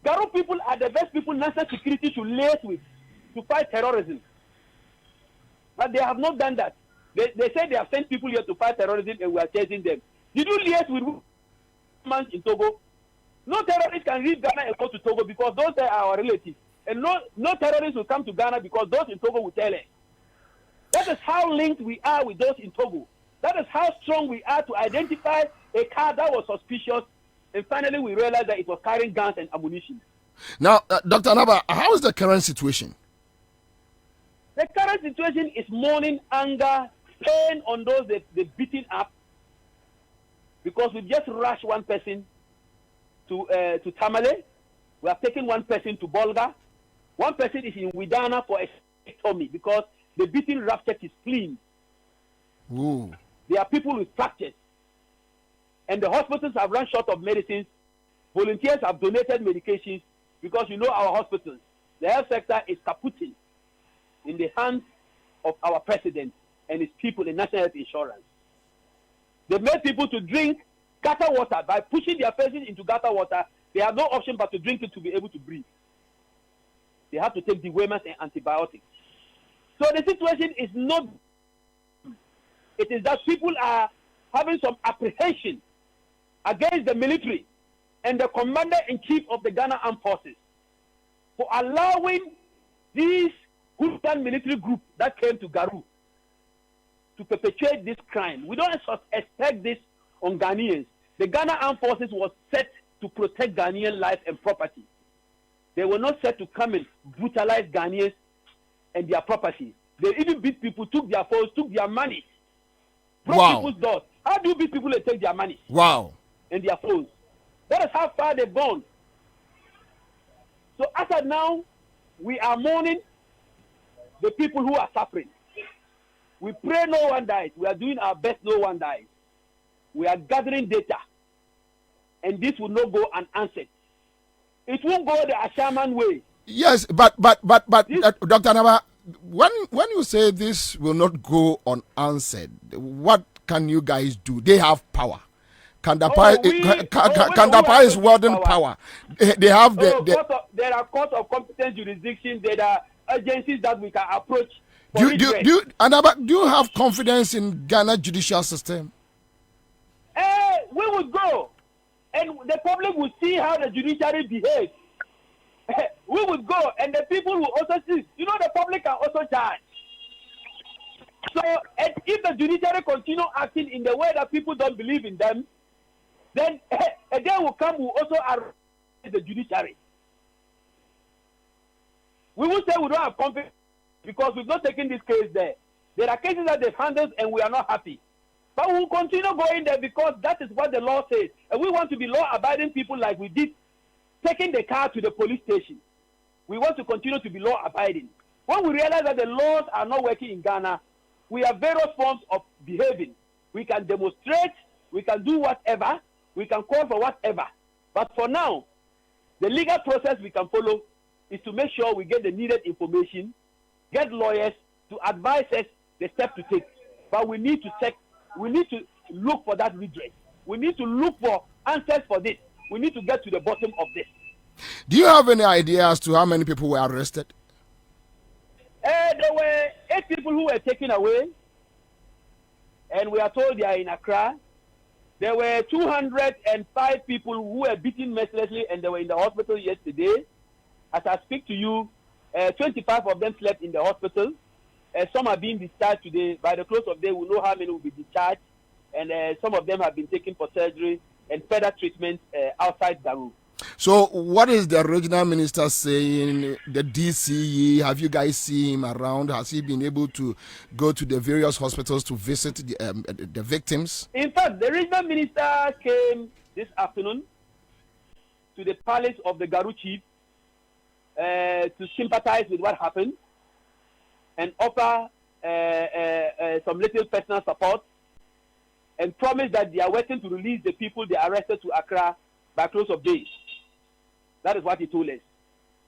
Garu people are the best people national security to liaise with to fight terrorism. But they have not done that. They say they have sent people here to fight terrorism and we are chasing them. Did you liaise with humans in Togo? No terrorist can leave Ghana and go to Togo because those are our relatives. And no terrorists will come to Ghana because those in Togo will tell us. That is how linked we are with those in Togo. That is how strong we are to identify a car that was suspicious, and finally we realized that it was carrying guns and ammunition. Now, Dr. Anaba, how is the current situation? The current situation is mourning, anger, pain on those they're beating up, because we just rushed one person to Tamale. We have taken one person to Bolga. One person is in Widana for a ectomy because the beating ruptured his spleen. Ooh. There are people with fractures. And the hospitals have run short of medicines. Volunteers have donated medications because you know our hospitals, the health sector is kaputting in the hands of our president and his people in National Health Insurance. They made people to drink gutter water. By pushing their faces into gutter water, they have no option but to drink it to be able to breathe. They have to take dewormers and antibiotics. So the situation is not, it is that people are having some apprehension against the military and the commander-in-chief of the Ghana Armed Forces for allowing these hooligan military group that came to Garu to perpetuate this crime. We don't expect this on Ghanaians. The Ghana Armed Forces was set to protect Ghanaian life and property. They were not set to come and brutalize Ghanaians and their property. They even beat people, took their phones, took their money, broke people's doors. How do you beat people and take their money? Wow. And their phones? That is how far they've gone. So as of now, we are mourning the people who are suffering. We pray no one dies. We are doing our best no one dies. We are gathering data. And this will not go unanswered. It won't go the Ashaman way. Yes, but Dr. Anaba, when you say this will not go unanswered, what can you guys do? They have power. Kandapa is wielding power. They have there are courts of competent jurisdiction. There are agencies that we can approach. Do you have confidence in Ghana judicial system? We will go, and the public will see how the judiciary behaves. We would go, and the people will also see. You know, the public can also judge. So, and if the judiciary continue acting in the way that people don't believe in them, then a day will come, will also arrest the judiciary. We will say we don't have confidence because we've not taken this case there. There are cases that they've handled and we are not happy. But we will continue going there because that is what the law says. And we want to be law-abiding people like we did taking the car to the police station. We want to continue to be law-abiding. When we realize that the laws are not working in Ghana, we have various forms of behaving. We can demonstrate, we can do whatever, we can call for whatever. But for now, the legal process we can follow is to make sure we get the needed information, get lawyers to advise us the step to take. But we need to check, we need to look for that redress. We need to look for answers for this. We need to get to the bottom of this. Do you have any idea as to how many people were arrested? There were 8 people who were taken away, and we are told they are in Accra. There were 205 people who were beaten mercilessly, and they were in the hospital yesterday. As I speak to you, 25 of them slept in the hospital. Some are being discharged today. By the close of the day, we'll know how many will be discharged, and some of them have been taken for surgery and further treatment outside Garu. So, what is the regional minister saying? The DCE, have you guys seen him around? Has he been able to go to the various hospitals to visit the victims? In fact, the regional minister came this afternoon to the palace of the Garu chief to sympathize with what happened and offer some little personal support, and promise that they are working to release the people they arrested to Accra by close of day. That is what he told us.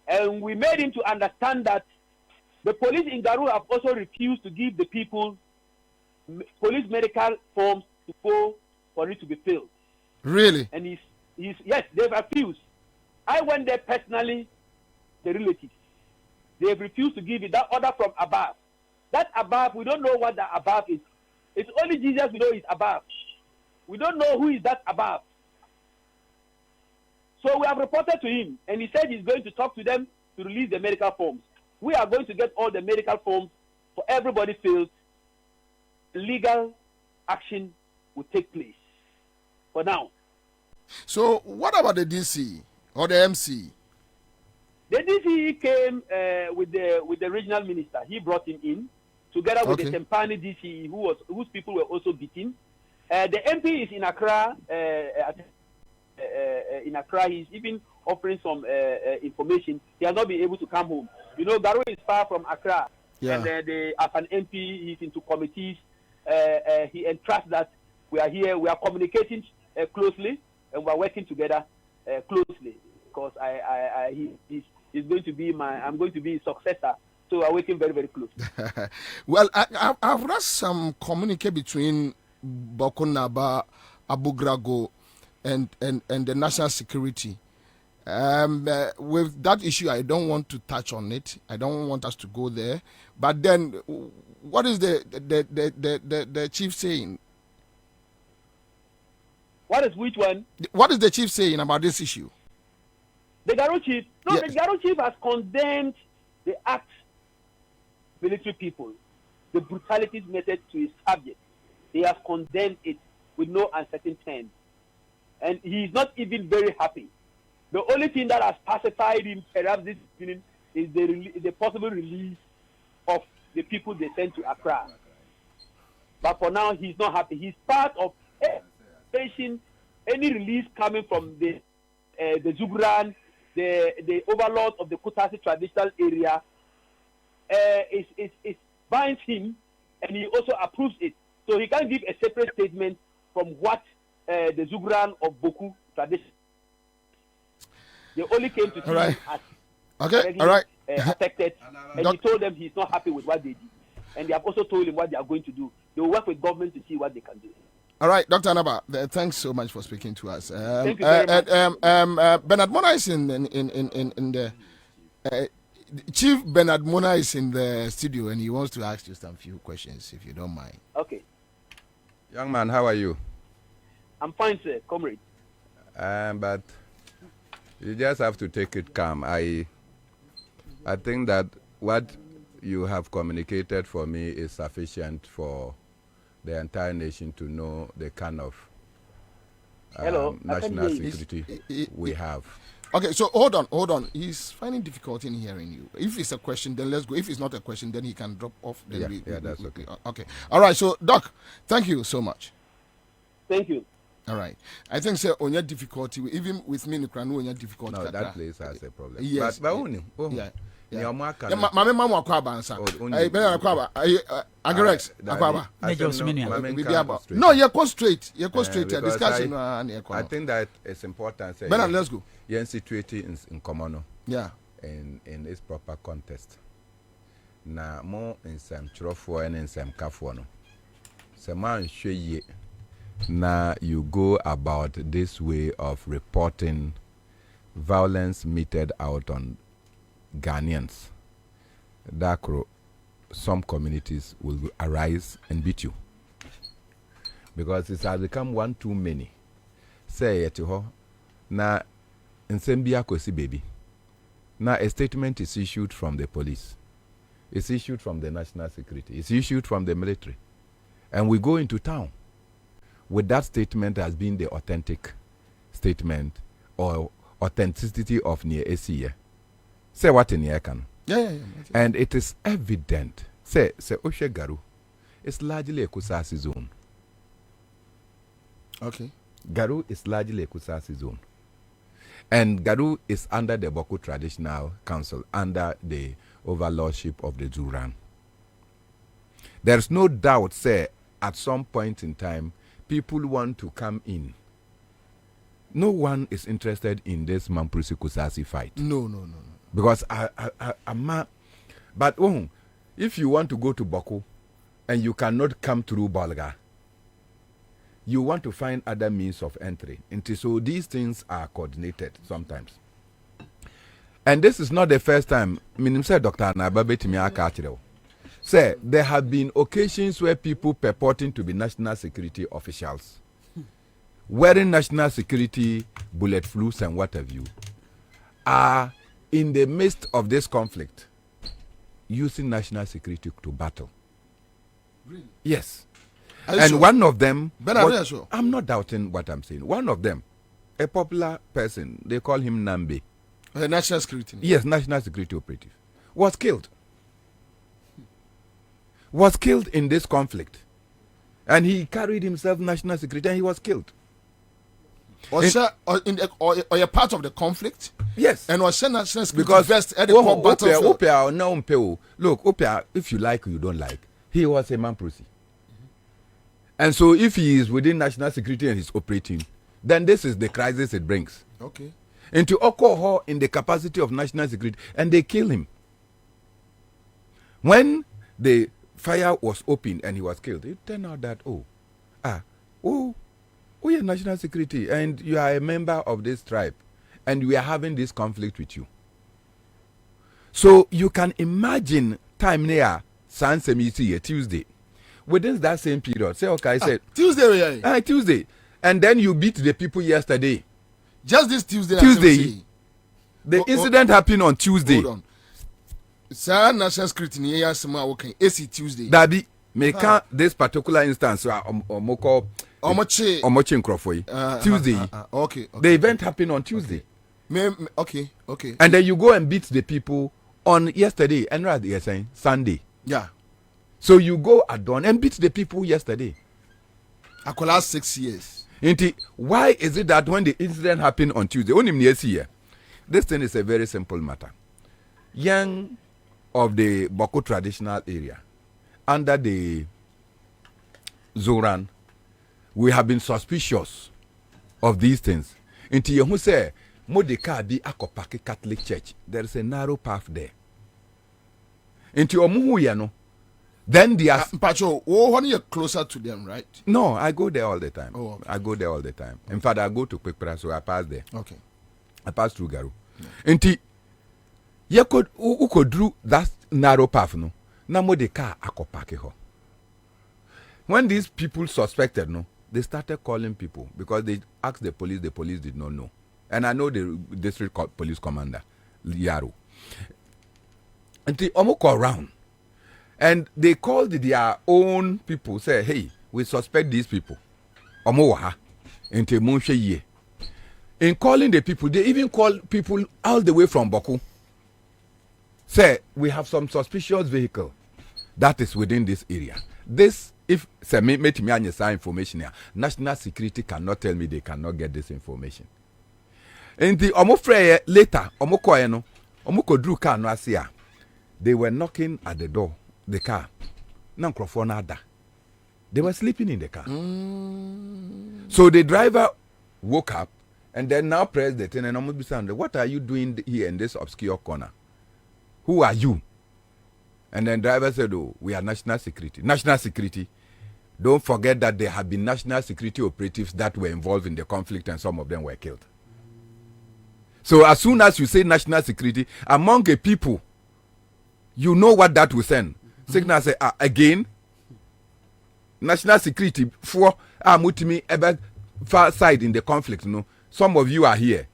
And we made him to understand that the police in Garu have also refused to give the people police medical forms to go for it to be filled. Really? And yes, they've refused. I went there personally, the relatives. They've refused to give it. That order from above. That above, we don't know what the above is. It's only Jesus we know is above. We don't know who is that above. So we have reported to him, and he said he's going to talk to them to release the medical forms. We are going to get all the medical forms for everybody filled. Legal action will take place for now. So what about the DC or the MC? The DCE came with the regional minister. He brought him in together with the Tempani DCE, whose people were also beaten. The MP is in Accra. In Accra, he's even offering some information. He has not been able to come home. You know, Garu is far from Accra, and as an MP, he's into committees. He entrusts that we are here. We are communicating closely, and we are working together closely, because he's going to be I'm going to be his successor. So we are working very, very closely. Well, I've read some communique between Bokonaba, Abu Grago, and the national security. With that issue, I don't want to touch on it. I don't want us to go there. But then, what is the chief saying? What is which one? What is the chief saying about this issue? The Garu chief. No, yes. The Garu chief has condemned the act, military people, the brutalities meted to his subjects. He has condemned it with no uncertain terms. And he is not even very happy. The only thing that has pacified him, perhaps this evening, is the possible release of the people they sent to Accra. But for now, he's not happy. He's part of any release coming from the Zugran, the overlord of the Kutasi traditional area, it binds him, and he also approves it. So he can't give a separate statement from what the Zugran of Boku tradition. They only came to see him as affected, and he told them he's not happy with what they did. And they have also told him what they are going to do. They will work with government to see what they can do. All right, Dr. Anaba, thanks so much for speaking to us. Thank you very much. Bernard Mona is in the Chief Bernard Mona is in the studio, and he wants to ask you some few questions, if you don't mind. Okay. Young man, how are you? I'm fine, sir, comrade. But you just have to take it calm. I think that what you have communicated for me is sufficient for the entire nation to know the kind of national security we have. Okay, so hold on. He's finding difficulty in hearing you. If it's a question, then let's go. If it's not a question, then he can drop off. Then that's okay. Okay. All right, so Doc, thank you so much. Thank you. All right. I think, sir, on your difficulty, even with me, on your difficulty. No, that place has a problem. Yes. But only. Yeah. Mama Akwaba Ansah. Agarex Akwaba. No, you go straight. Discussion. I think that it's important. Bernard, let's go. You're situated in common. Yeah. In its proper context. Na more in some trofo and in some kafono. Some man show ye. Now you go about this way of reporting violence meted out on Ghanaians. Dakro some communities will arise and beat you. Because it has become one too many. Say it to her. Now, in Sembia Kosi baby. Now, a statement is issued from the police. It's issued from the national security. It's issued from the military. And we go into town with that statement as being the authentic statement or authenticity of near ACA. Say what in here can. Yeah. And it is evident. Say Oshe Garu. It's largely a Kusasi zone. Okay. Garu is largely a Kusasi zone. And Garu is under the Boku Traditional Council, under the overlordship of the Zuran. There's no doubt, say, at some point in time, people want to come in. No one is interested in this Mamprusi Kusasi fight. No. Because but if you want to go to Boku and you cannot come through Bolga, you want to find other means of entry. And so these things are coordinated sometimes. And this is not the first time. Say Dr. Nababe say there have been occasions where people purporting to be national security officials, wearing national security bullet flus and what have you, are in the midst of this conflict using national security to battle. Really? Yes. And sure? One of them, sure? I'm not doubting what I'm saying. One of them, a popular person, they call him Nambe. National security. Yes, national security operative. Was killed. Was killed in this conflict. And he carried himself national security and he was killed. Or a part of the conflict? Yes. And was national security because vest at the battlefield. Look, Opia, if you like or you don't like, he was a Mamprusi. And so if he is within national security and he's operating, then this is the crisis it brings. Okay. And to occur in the capacity of national security, and they kill him. When the fire was opened and he was killed, it turned out that, we are national security and you are a member of this tribe and we are having this conflict with you. So you can imagine time near San Semisi Tuesday. Within that same period, say, okay, I said Tuesday. Tuesday. And then you beat the people yesterday. Just this Tuesday. The incident happened on Tuesday. Hold on. Sir, national security ni ya sema working AC Tuesday. Dabi, make this particular instance Omoche Nkrofoi. Tuesday. Okay. The event happened on Tuesday. Okay. And then you go and beat the people on yesterday and rather you're saying Sunday. Yeah. So you go at dawn and beat the people yesterday. I could last 6 years. Why is it that when the incident happened on Tuesday, only year, this thing is a very simple matter. Young of the Boko traditional area, under the Zoran, we have been suspicious of these things. Until you say, Modeka be Akopaki Catholic Church, there is a narrow path there. Until Omuhuyano, then they are. Pacho, when you're closer to them, right? No, I go there all the time. Oh, okay. I go there all the time. In fact, I go to Kwabena, so I pass there. Okay. I pass through Garu. Until you could do that narrow path, no? Namo de car akopake ho. When these people suspected, no, they started calling people because they asked the police did not know. And I know the district police commander, Garu. Until Omo call around. And they called their own people, say, hey, we suspect these people. Omowaha. Until Monshe Ye. In calling the people, they even call people all the way from Boku. Say, we have some suspicious vehicle that is within this area. This, if say me information here, national security cannot tell me they cannot get this information. And the Omofreye later, Omokoeno, Omokodru car no asia. They were knocking at the door, the car. Nankrofona. They were sleeping in the car. So the driver woke up and then now pressed the thing and almost be saying, what are you doing here in this obscure corner? Who are you? And then driver said, oh, we are national security. National security. Don't forget that there have been national security operatives that were involved in the conflict and some of them were killed. So as soon as you say national security, among a people, you know what that will send. Signal say again. National security for mutimi about far side in the conflict. No, some of you are here,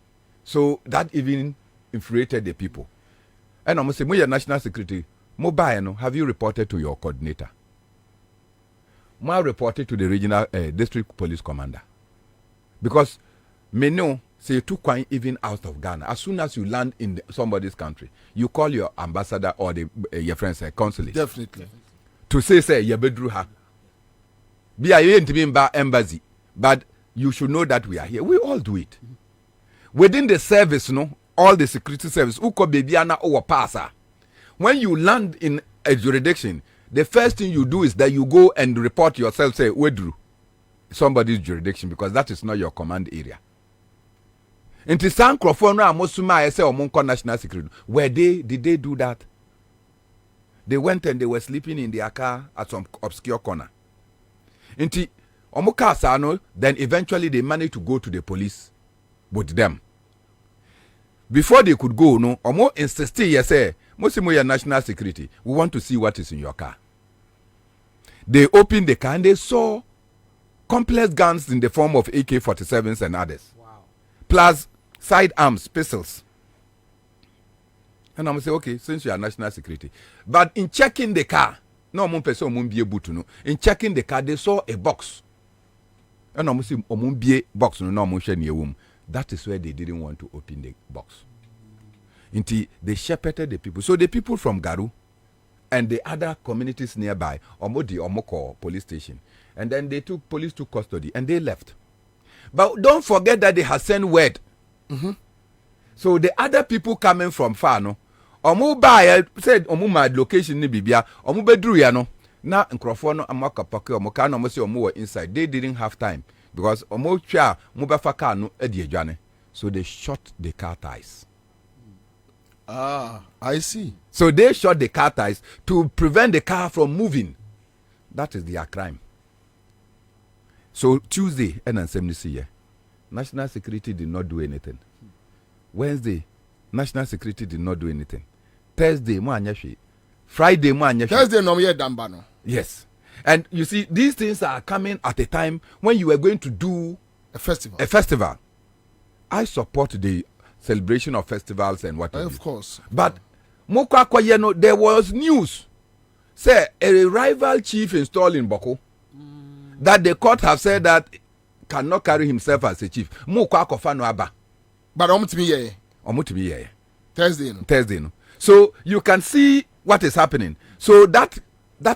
so that even infuriated the people. And I'm saying, your national security, mobile. No, have you reported to your coordinator? I reported to the regional district police commander, because me know say you took quite even out of Ghana. As soon as you land in somebody's country, you call your ambassador or your friends consulate. Definitely. To say you bedru ha. Be a embassy, but you should know that we are here. We all do it. Within the service, all the security service, uko bebiana or pasa. When you land in a jurisdiction, the first thing you do is that you go and report yourself, say, Wedru, somebody's jurisdiction, because that is not your command area. In Tisan Crofona, Mosuma, I say, Omonko National Security. Did they do that? They went and they were sleeping in their car at some obscure corner. Inti omuka sano, then eventually they managed to go to the police with them. Before they could go, omo insisted, yes, Mosimo your national security. We want to see what is in your car. They opened the car and they saw complex guns in the form of AK-47s and others. Wow. Plus sidearms, pistols. And I'm say, okay, since you are national security. But in checking the car, no one person won't be able to know. In checking the car, they saw a box. And I'm saying, box no womb. That is where they didn't want to open the box. Until they shepherded the people. So the people from Garu and the other communities nearby, Omoko police station, and then police took custody and they left. But don't forget that they had sent word. Mm-hmm. So the other people coming from far, Omu buy said Omu mad location ni bibia Omu bedru ya no na nkrofo no amaka pake Omu ka no say Omu were inside. They didn't have time because Omu twa mu befa car no edi adwane. So they shot the car tires. I see. So they shot the car tires to prevent the car from moving. That is their crime. So Tuesday and Ansah, National Security did not do anything. Wednesday, National Security did not do anything. Thursday, Friday, Thursday, no, dambano. Yes. And you see, these things are coming at a time when you are going to do a festival. I support the celebration of festivals and whatever. Of course. But there was news. Say a rival chief installed in Boko that the court have said that cannot carry himself as a chief. But Thursday. So you can see what is happening. So that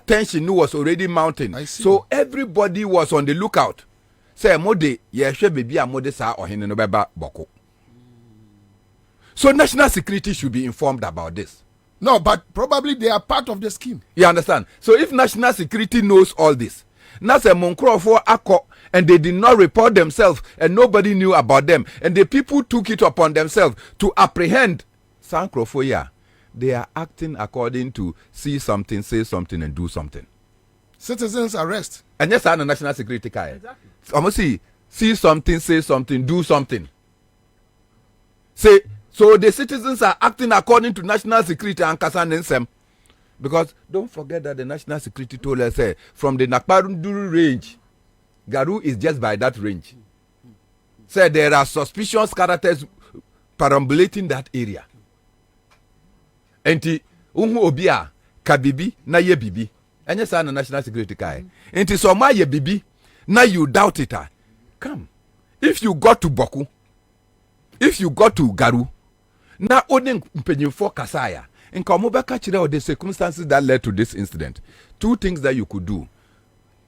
tension was already mounting. So everybody was on the lookout. Say mode baby amode sa ohene no beba boko. So national security should be informed about this. No, but probably they are part of the scheme. You understand? So if national security knows all this, now say Monkro for Akko, and they did not report themselves and nobody knew about them, and the people took it upon themselves to apprehend Sankrofoya. They are acting according to see something, say something, and do something. Citizens arrest. And yes, I'm a national security guy. Exactly. I'm see something, say something, do something. So the citizens are acting according to national security and Kasan. Because don't forget that the national security told us from the Nakparunduru range, Garu is just by that range. Say there are suspicious characters perambulating that area. Enti unhu obia kabibi na ye bibi. Enye sa na national security kai. Enti so ma ye bibi na you doubt it. Come. If you got to Boku, if you got to Garu, na onen mpenyimfo kasaya. Nka mo beka kire the circumstances that led to this incident. Two things that you could do.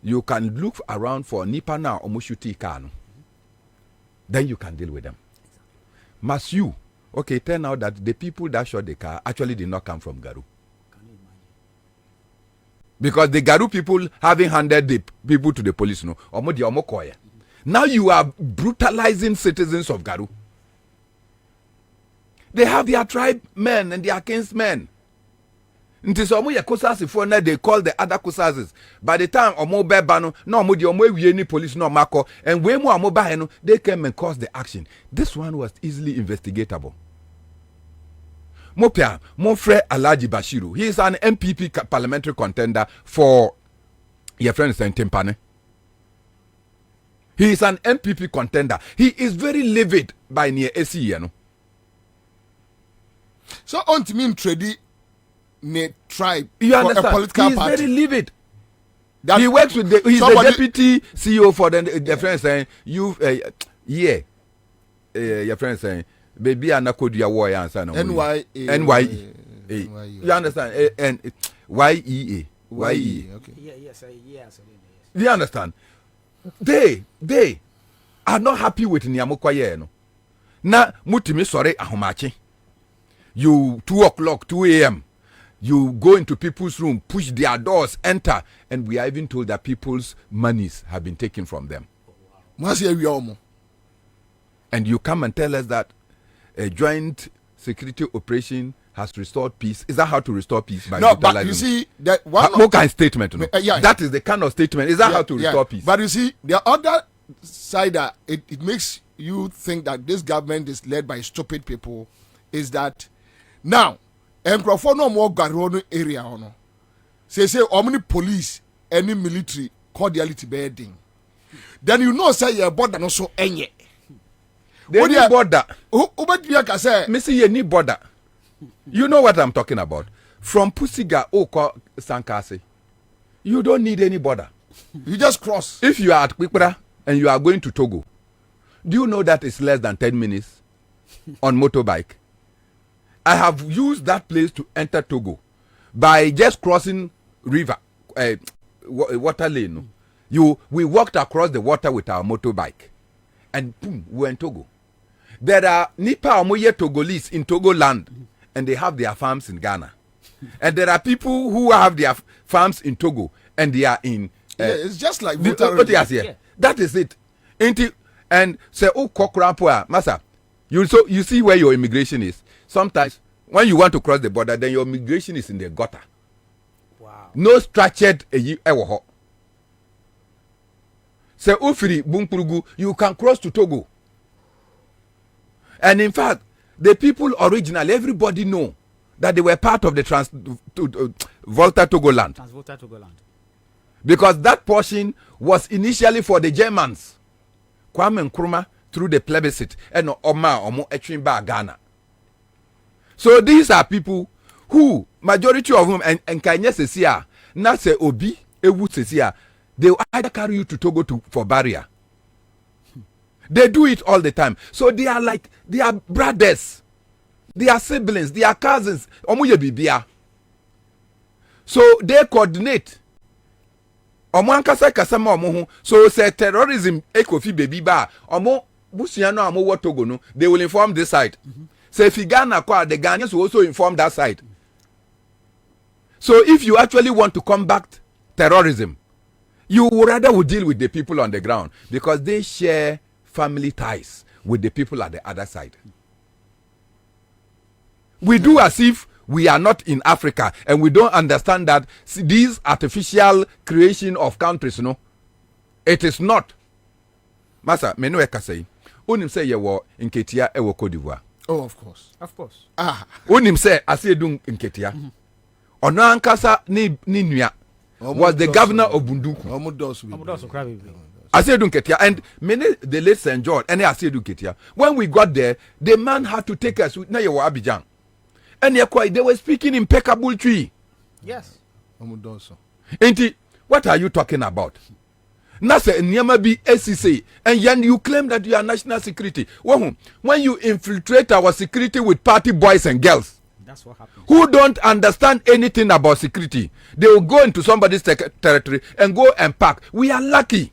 You can look around for nipa na omushuti kanu. Then you can deal with them. Must you? Okay, turn out that the people that shot the car actually did not come from Garu. Because the Garu people having handed the people to the police, now you are brutalizing citizens of Garu. They have their tribe men and their kinsmen. They call the other kusazes. By the time omo bebano, no mo di omo any police no mako, and we mo amoba they came and caused the action. This one was easily investigatable. Mopia, Mofre Alaji Bashiru. He is an MPP parliamentary contender for your friend Timpane. He is an MPP contender. He is very livid by near AC, you know. So on to mean trade ne tribe you for understand? a political He is party. very livid. That he works with the, he's somebody, the deputy CEO for the friend saying you your friend saying baby anakodia war answer no NYE. You understand? And YEA. Okay. Yes. Do you understand? They are not happy with Nyamukwaye no. Na mutimi sorry ahomache. You 2 o'clock, 2 a.m. You go into people's room, push their doors, enter, and we are even told that people's monies have been taken from them. And you come and tell us that a joint security operation has restored peace. Is that how to restore peace? By no, but you see that one more kind of statement. No? Yeah. That is the kind of statement. Is that how to restore peace? But you see, the other side that it makes you think that this government is led by stupid people is that now. And no more Garu area no. Say how many police, any military cordiality bedding. Then you know say your border no so enye. They need border. Who you say? Missy you need border. You know what I'm talking about. From Pusiga Oko Sankasi, you don't need any border. You just cross. If you are at Kwikra and you are going to Togo, do you know that it's less than 10 minutes on motorbike? I have used that place to enter Togo by just crossing river, water lane. We walked across the water with our motorbike, and boom, we were in Togo. There are Nipa Omoye Togolese in Togo land, and they have their farms in Ghana. And there are people who have their farms in Togo, and they are in. It's just like that is it. And say, oh, Kokrampoa, Masa, you see where your immigration is. Sometimes when you want to cross the border, then your migration is in the gutter. Wow. No structured ewo. Say Ufiri Bumpurugu, you can cross to Togo. And in fact, the people originally, everybody know that they were part of the Volta Togoland. Transvolta Togoland. Because that portion was initially for the Germans. Kwame Nkrumah through the plebiscite and Omo Echimba Ghana. So these are people who, majority of whom, and Kanye Sesia, not say Obi, Ewu Sesia, they will either carry you to Togo for barrier. They do it all the time. So they are brothers, they are siblings, they are cousins. Omuye Bibia. So they coordinate. Omuankasa kasama omuhu. So say terrorism ekofi baby ba. Omo busiano amo wo Togo no. They will inform this side. So if Ghana, the Ghanaians will also inform that side. So if you actually want to combat terrorism, you would rather deal with the people on the ground because they share family ties with the people at the other side. We do as if we are not in Africa and we don't understand that these artificial creation of countries, no, it is not. Masa, menu ekasei. Unim say ye wo in Ketia ewo Cote d'Ivoire. Oh, of course. Unim say Asiedun in Ketia. Ono ankasa ni nua was the governor of Bunduku. Asiedun Ketia, and many the late St. George and Asiedun Ketia. When we got there, the man had to take us na yewo Abidjan. And they were speaking impeccable Tree. Yes. Enti, what are you talking about? Nasa Nyama be SCC, and then you claim that you are national security. When you infiltrate our security with party boys and girls, that's what happens. Who don't understand anything about security, they will go into somebody's territory and go and pack. We are lucky.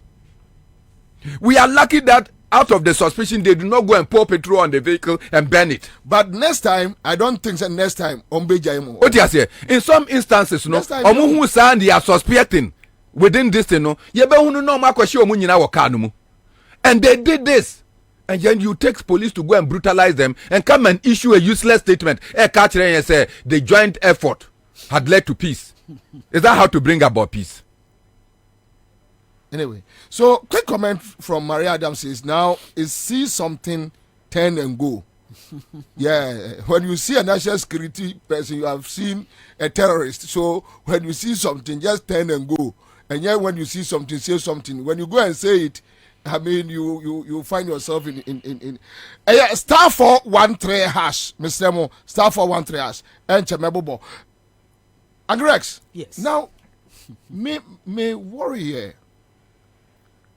We are lucky that out of the suspicion, they do not go and pour petrol on the vehicle and burn it. But next time, I don't think so. Next time, what do you say? In some instances, no, who they are suspecting within this, and they did this, and then you take police to go and brutalize them and come and issue a useless statement. And say the joint effort had led to peace. Is that how to bring about peace? Anyway, so quick comment from Maria Adams is now is see something turn and go Yeah, when you see a national security person, you have seen a terrorist. So when you see something, just turn and go. And yet when you see something, say something. When you go and say it, I mean, you find yourself in star 413 hash, Mr. Mo, star 413 hash, and Chamebobo. Agrex. Yes. Now, me worry here.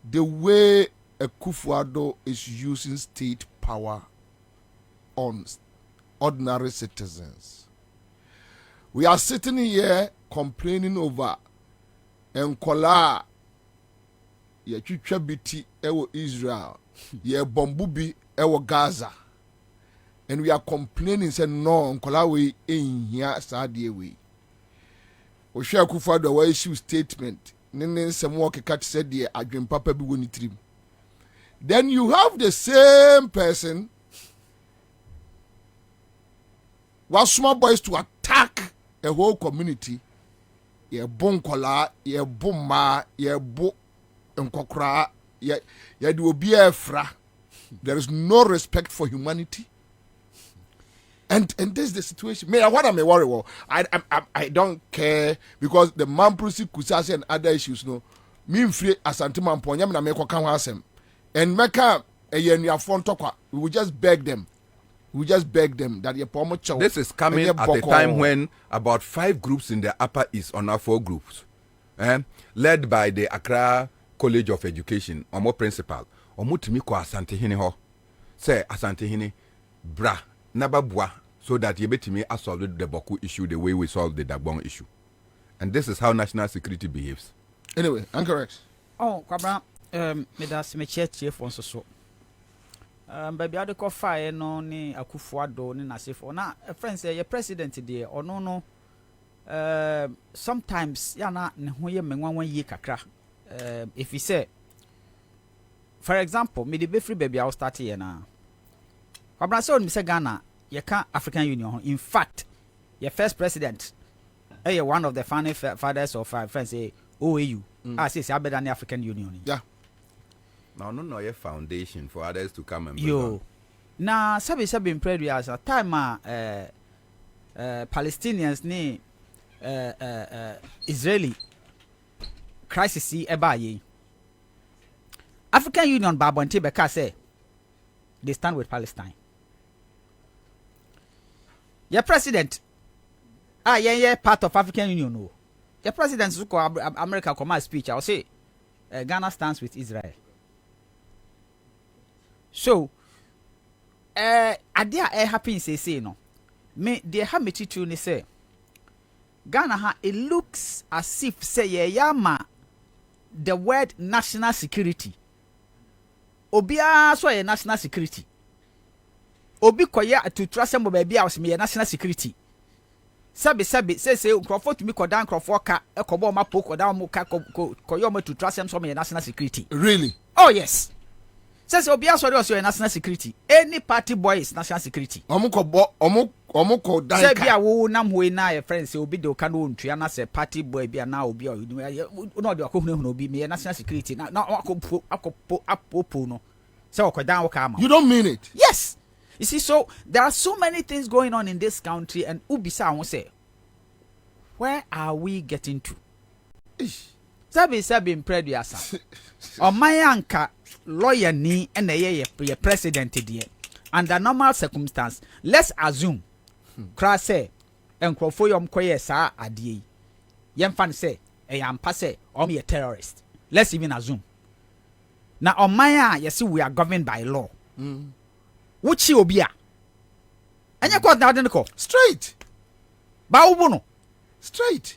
The way a Kufuado is using state power on ordinary citizens. We are sitting here complaining over Nkola ye twitwa biti ewo Israel ye bombubi ewo Gaza, and we are complaining say no Nkola we ehia saade we ohwe Akufo-Addo wa issue statement nene nsem wo keka said de adwen papa bi woni trim. Then you have the same person was small boys to attack a whole community. Ye bon kola, ye bomma, ye bo nkokra, ye do obi efra. There is no respect for humanity. And this is the situation. Me, what am I worried about? I don't care, because the Mampusi Kusasi and other issues, no. Me free asante mampo nyam na meko kan asem. And meka yen front talk. We will just beg them. We just beg them that this is coming at a time when about 5 groups in the Upper East, or now 4 groups, led by the Accra College of Education, or more principal, or mutimiko asante hini ho. Say asante hini bra nababwa, so that yebetimi solve the Boku issue the way we solve the Dagbon issue. And this is how national security behaves. Anyway, I'm correct. Oh, Kwabena, me das me cheche for so. Baby, I call fire no ni Akufo-Addo ni nasifo. Na friends say your president there or no. Sometimes yana ne ho ye menwan ye kakra. If you say, for example, me the be free baby, I'll start here now. Kwabena say on me say Ghana, you can't African Union. In fact, your first president, one of the founding fathers of friends say OAU. I say better than the African Union. Yeah. Now, no, your foundation for others to come and yo. Now, sabi in previous time, Palestinians ni Israeli crisis eba ye. African Union babonte beka say they stand with Palestine. Your president, part of African Union. No. Your president America command speech. I'll say Ghana stands with Israel. So, adia happen say no. Me they have me to ni say Ghana it looks as if say yama the word national security. Obia so national security. Obi koya to trust them baby house me national security. Sabi say Crawford to me ko down Crawford ka ekobo ma poko down mo ka koyo me to trust them so me national security. Really? Oh yes. Says Obia sorry was your national security. Any party boy is national security. Omuko dan. Say bia wo nam we na your friends say obi de ka no ntua na say party boy bia na obi o no de akohunu obi me national security na akopo no. Say okodan wo ka ma. You don't mean it? Yes. You see, so there are so many things going on in this country, and Ubisa won't say, where are we getting to? Sabi in previous. Or my anka lawyer ni and the president dear. Under normal circumstance, let's assume Crass say and Crawford koye sa adie. Yem fan say am passe or me a terrorist. Let's even assume. Now on my you see we are governed by law. Wuchi obia. Anya court na de ko straight. Ba ubuno straight.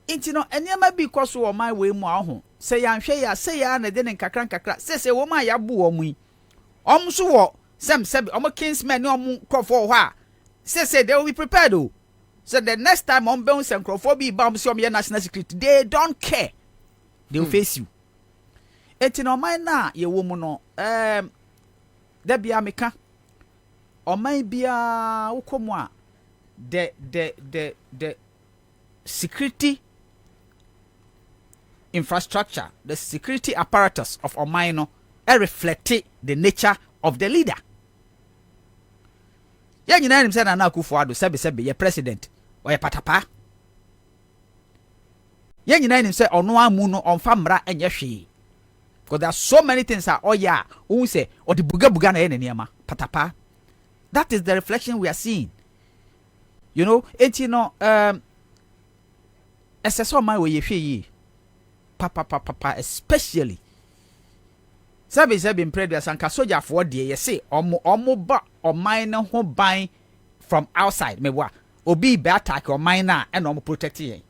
Inti no enema bi kwaso o my we mu aho. Say ya nhwe ya say ya na de nkakra. Say wo ma ya bu o mu. Omso wo sem omo kinsmen ni omo crofo ho a. Say they will be prepared o. So the next time on be sem crofo bi ba say omo national security, they don't care. They will face you. Enti no man na ye wo mu no da bia meka oman bia wokomu a the security infrastructure, the security apparatus of oman no reflect the nature of the leader. Ye nyina nim say na Akufo-Addo sebe ye president or ye patapa. Ye nyina nim say ono amu no onfa mra enye hwe. Because there are so many things that who say or the buga na ye niema patapa. That is the reflection we are seeing. You know, SSO my way ye papa especially. Sabi in previous and soldier for dear ye say omo ba or minor ho buying from outside me wa obi be attack or minor and omo protect ye.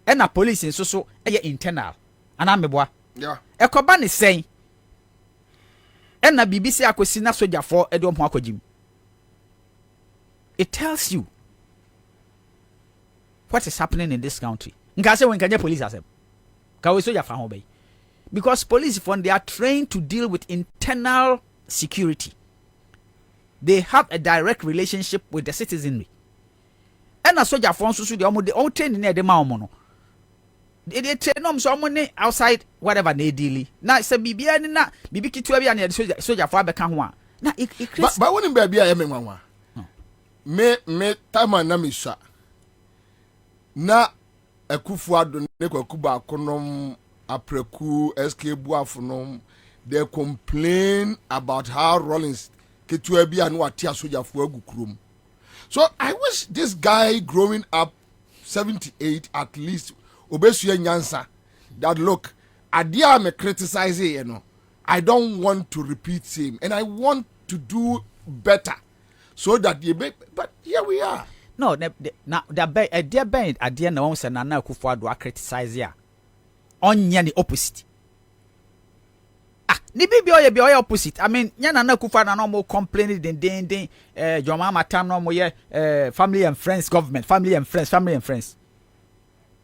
And a police in so internal and I'm boa. Yeah. Ekoba ni saying and na BBC akwesi na soldier for edom ho akwajim. It tells you what is happening in this country. Nka say when kanye police asem. Ka we soldier fa ho bay. Because police they are trained to deal with internal security. They have a direct relationship with the citizenry. And a soldier for so they all train in the maomo. They train them so money outside whatever they deal. Now say bibia ni na bibi kitu bia na soldier for abeka ho a. Na but when baby I am nwanwa. Me time na me sha. Na Akufo-Addo ne kwakuba akonom Apreku, SK Buafunom, they complain about how Rollins Ketuebi and Watia Soja Fuegu Krum. So I wish this guy growing up 78 at least Obesuye Ansah that look, Adia me criticize you know. I don't want to repeat him and I want to do better so that you make but here we are. No, the dear Ben Adia no one said Nana Akufo-Addo criticize ya. Onya the opposite. Ni be opposite. I mean, Nana Akufo-Addo no more complaining than your mama time no more family and friends government, family and friends.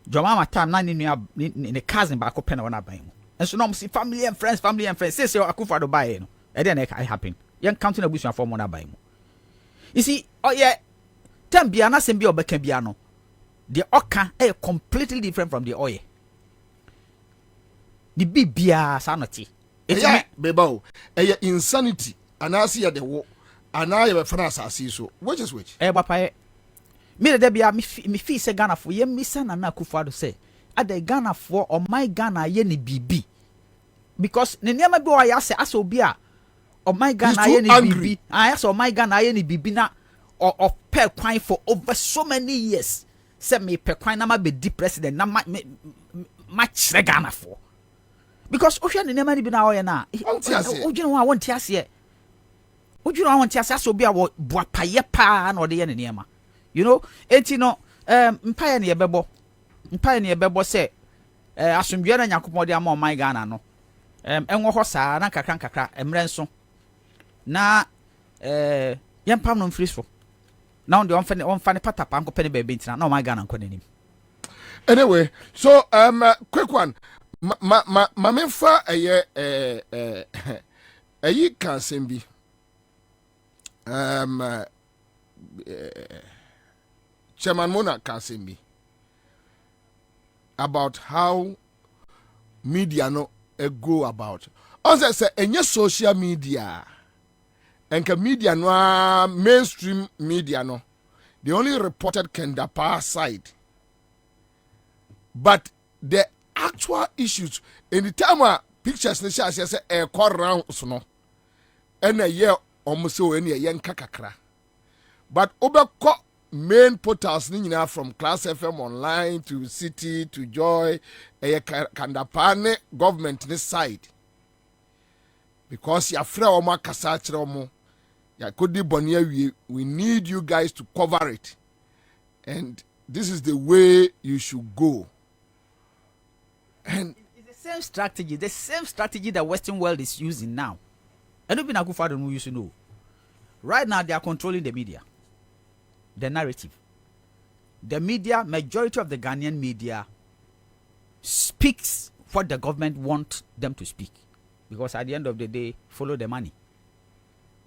Your mama time na in a cousin back open on buy. And so no see family and friends. Say Akufo-Addo buy no. And then it happen. Young counting a bush for mona buy. You see, Tambiana sembi obekebiano. The oka completely different from the oil. The bibia sanity. It's bebo. Insanity. And I see the war. And I have a France I see so. Which is which? Papa. Me de bia me fi se Ghana for ye misa na Akufo-Addo say. Ade Ghana for or my Ghana ye ni bibi. Because ne niam bi o ya say aso bi a or my Ghana ye ni bibi. I aso my Ghana ye ni bibi na or per kwan for over so many years. Say me per kwan na ma be di president na ma chere Ghana for. Because ohwe ne nema ni bi na oye na ojunu wa won ti ase so bi a wo boapaye pa na ode ye ne nema. You know, enti no mpaye ne yebebo say asomdwe na Yakobon de ama my Ghana no enwo ho saa na kakra emre nso na yempam no mfiri so na on fa ne patapa nko pene be ntina na my Ghana nko nanim. Anyway, so quick one. Ma mefa ayi kan sembi Chairman Mona kan sembi about how media no go about. Also say enye social media enka media no mainstream media no they only reported Kendapa side, but the actual issues in the time pictures they say a round no and a year almost so any young kakakra, but obeko main portals from Class FM online to City to Joy a Kandapane government this side because ya fra oma kasa kire omo ya kodi bonia we need you guys to cover it and this is the way you should go. And it's the same strategy that Western world is using now. I don't think Akufo-Addo no used to know. Right now they are controlling the media, the narrative. The media, majority of the Ghanaian media speaks what the government wants them to speak. Because at the end of the day, follow the money.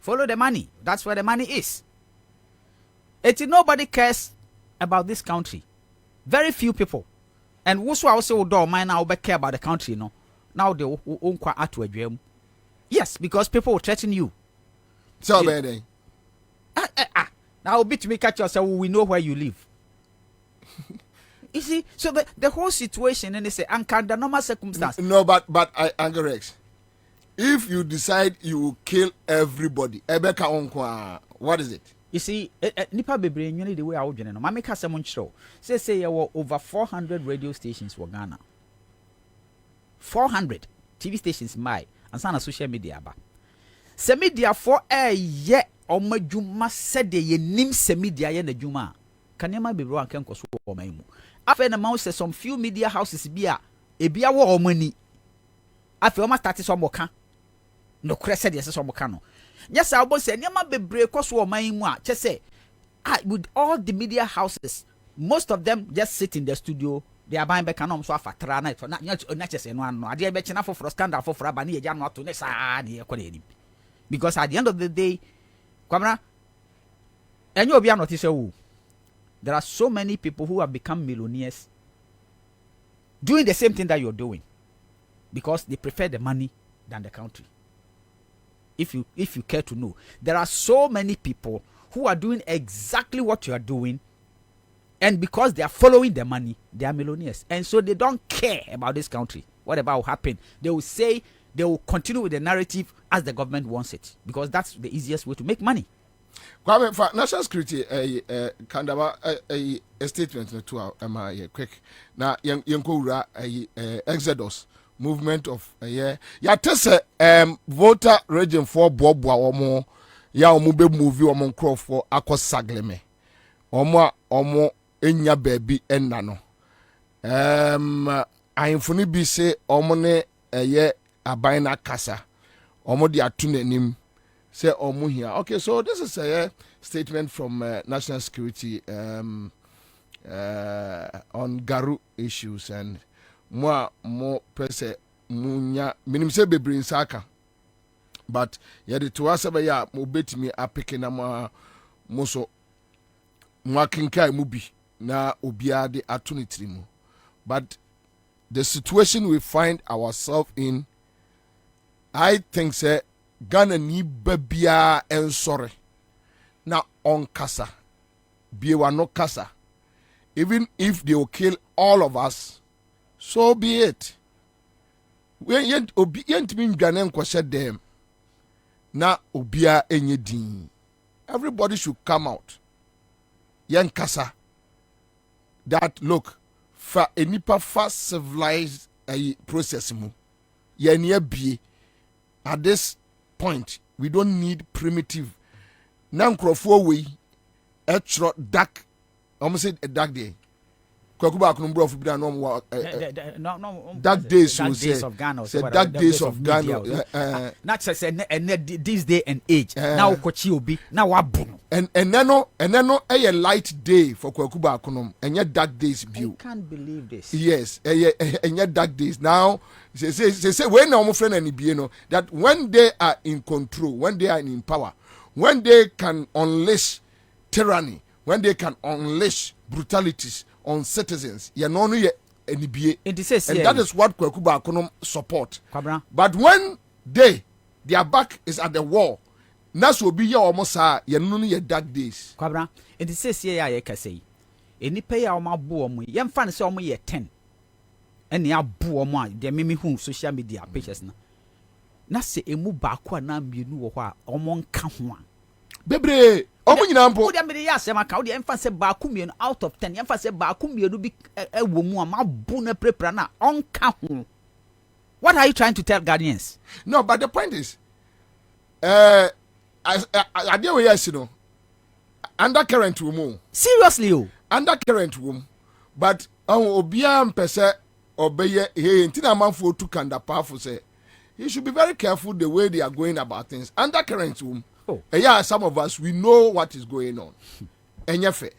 Follow the money. That's where the money is. Nobody cares about this country. Very few people. And also I also do mind now care about the country, no. Now they won't quite at to a dream. Yes, because people will threaten you. So bad. Now, bit me catch yourself. We know where you live. You see, so the whole situation, and they say, under normal circumstances. No, but I Rex, if you decide you will kill everybody, Ebeka Onkwa, what is it? You see, nipa bebre nyoni the way I would know. Mama ka some show. Say there were over 400 radio stations for Ghana. 400 TV stations my and some social media ba. Se media for ye omajuma said ye nim se media ye na juma. Kanema bebre wan ken koso o maimu. After the mouse says some few media houses be a bia war money. After almost started some more no crescent yes some cano. Yes, I was saying Yama be break cost war my moi. Just say with all the media houses, most of them just sit in the studio. They are buying back an so for trana for not just one. I did bet enough for a scandal for Rabani Jan not to Nessa. Because at the end of the day, Kwabena, and you'll be notice. There are so many people who have become millionaires doing the same thing that you're doing because they prefer the money than the country. If you care to know, there are so many people who are doing exactly what you are doing, and because they are following the money, they are millionaires, and so they don't care about this country. Whatever will happen, they will say they will continue with the narrative as the government wants it because that's the easiest way to make money. Kwame, for national security, Kandaba a statement to quick. Now, Yankura Exodus movement of ya tese voter region for Bob Omo ya omube movie omon crop for akos sagleme omo enya baby enna no ahemfoni bi se omo ne aban na kasa omo de atu nanim. Say here. Okay, so this is a statement from national security on Garu issues and more press munya minim say bebre nsaka but yede to asaba ya mo betimi apeke na mo so mo akenkai mu bi na obia de atonitiri mu. But the situation we find ourselves in, I think say Ghana ni babia en sorry na on kasa biewa no kasa. Even if they will kill all of us, so be it. We yent min Ghanaian kwashe them na obia enye din. Everybody should come out. Yen kasa that look for a nipa fast civilized process mu. Yen ye be at this point we don't need primitive. Now crofo we etro dark. Almost said a dark day. Kwakuba kunumbro of Bida no dark days of Ghana. Dark days of Ghana. Not just this day and age. Now kochi obi. Now wabuno. And then a light day for Kwakuba kunum. And yet dark days view. I can't believe this. Yes, and yet dark days. Now say when our friend and Ibiano that when they are in control, when they are in power, when they can unleash tyranny, when they can unleash brutalities on citizens, and that is what Kwakuba Akonom support. Kwabena. But when their back is at the wall, that's will be your almost your dark days. Kwabena, it says here I can say, any pay our ma boom, young fan saw me 10. And ya boom, they mimi whom social media pages na. Na se emu bakwa na mienu wa omon kahwa. Bebre omo nyina mpo. Wo dem be ya asema ka wo de emfa se baaku mienu out of 10 emfa se baaku mienu bi ewo mu ma bu na prepare na onka ho. What are you trying to tell Ghanaians? No, but the point is I deal with yes, you know. Undercurrent woman. Seriously, oh. Undercurrent woman. But obia mpese obeye he ntina manfo to kanda powerful say he should be very careful the way they are going about things. Undercurrent woman. Yeah, some of us we know what is going on. Enyefe.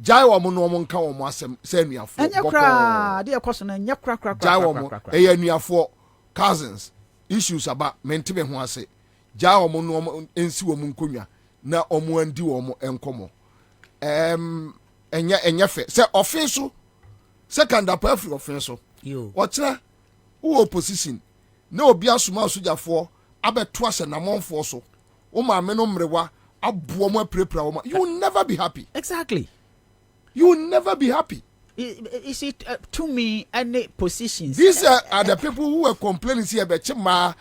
Jai wa mo no mo nka wo mo asem se nuafo. Enyekra, dey question enyekra. Jai wa mo nuafo cousins issues about mentime ho ase. Jai wa mo no ensi wo mo nkonwa na omo andi wo mo enkomo. Enyefe. Se offense second up every offense. Yo. Otra who opposition na obi asuma sojafo abeto ase na monfo so. O ma me no mrewa You will never be happy. Exactly. You will never be happy. Is it to me any positions? These are the people who were complaining here about Chima,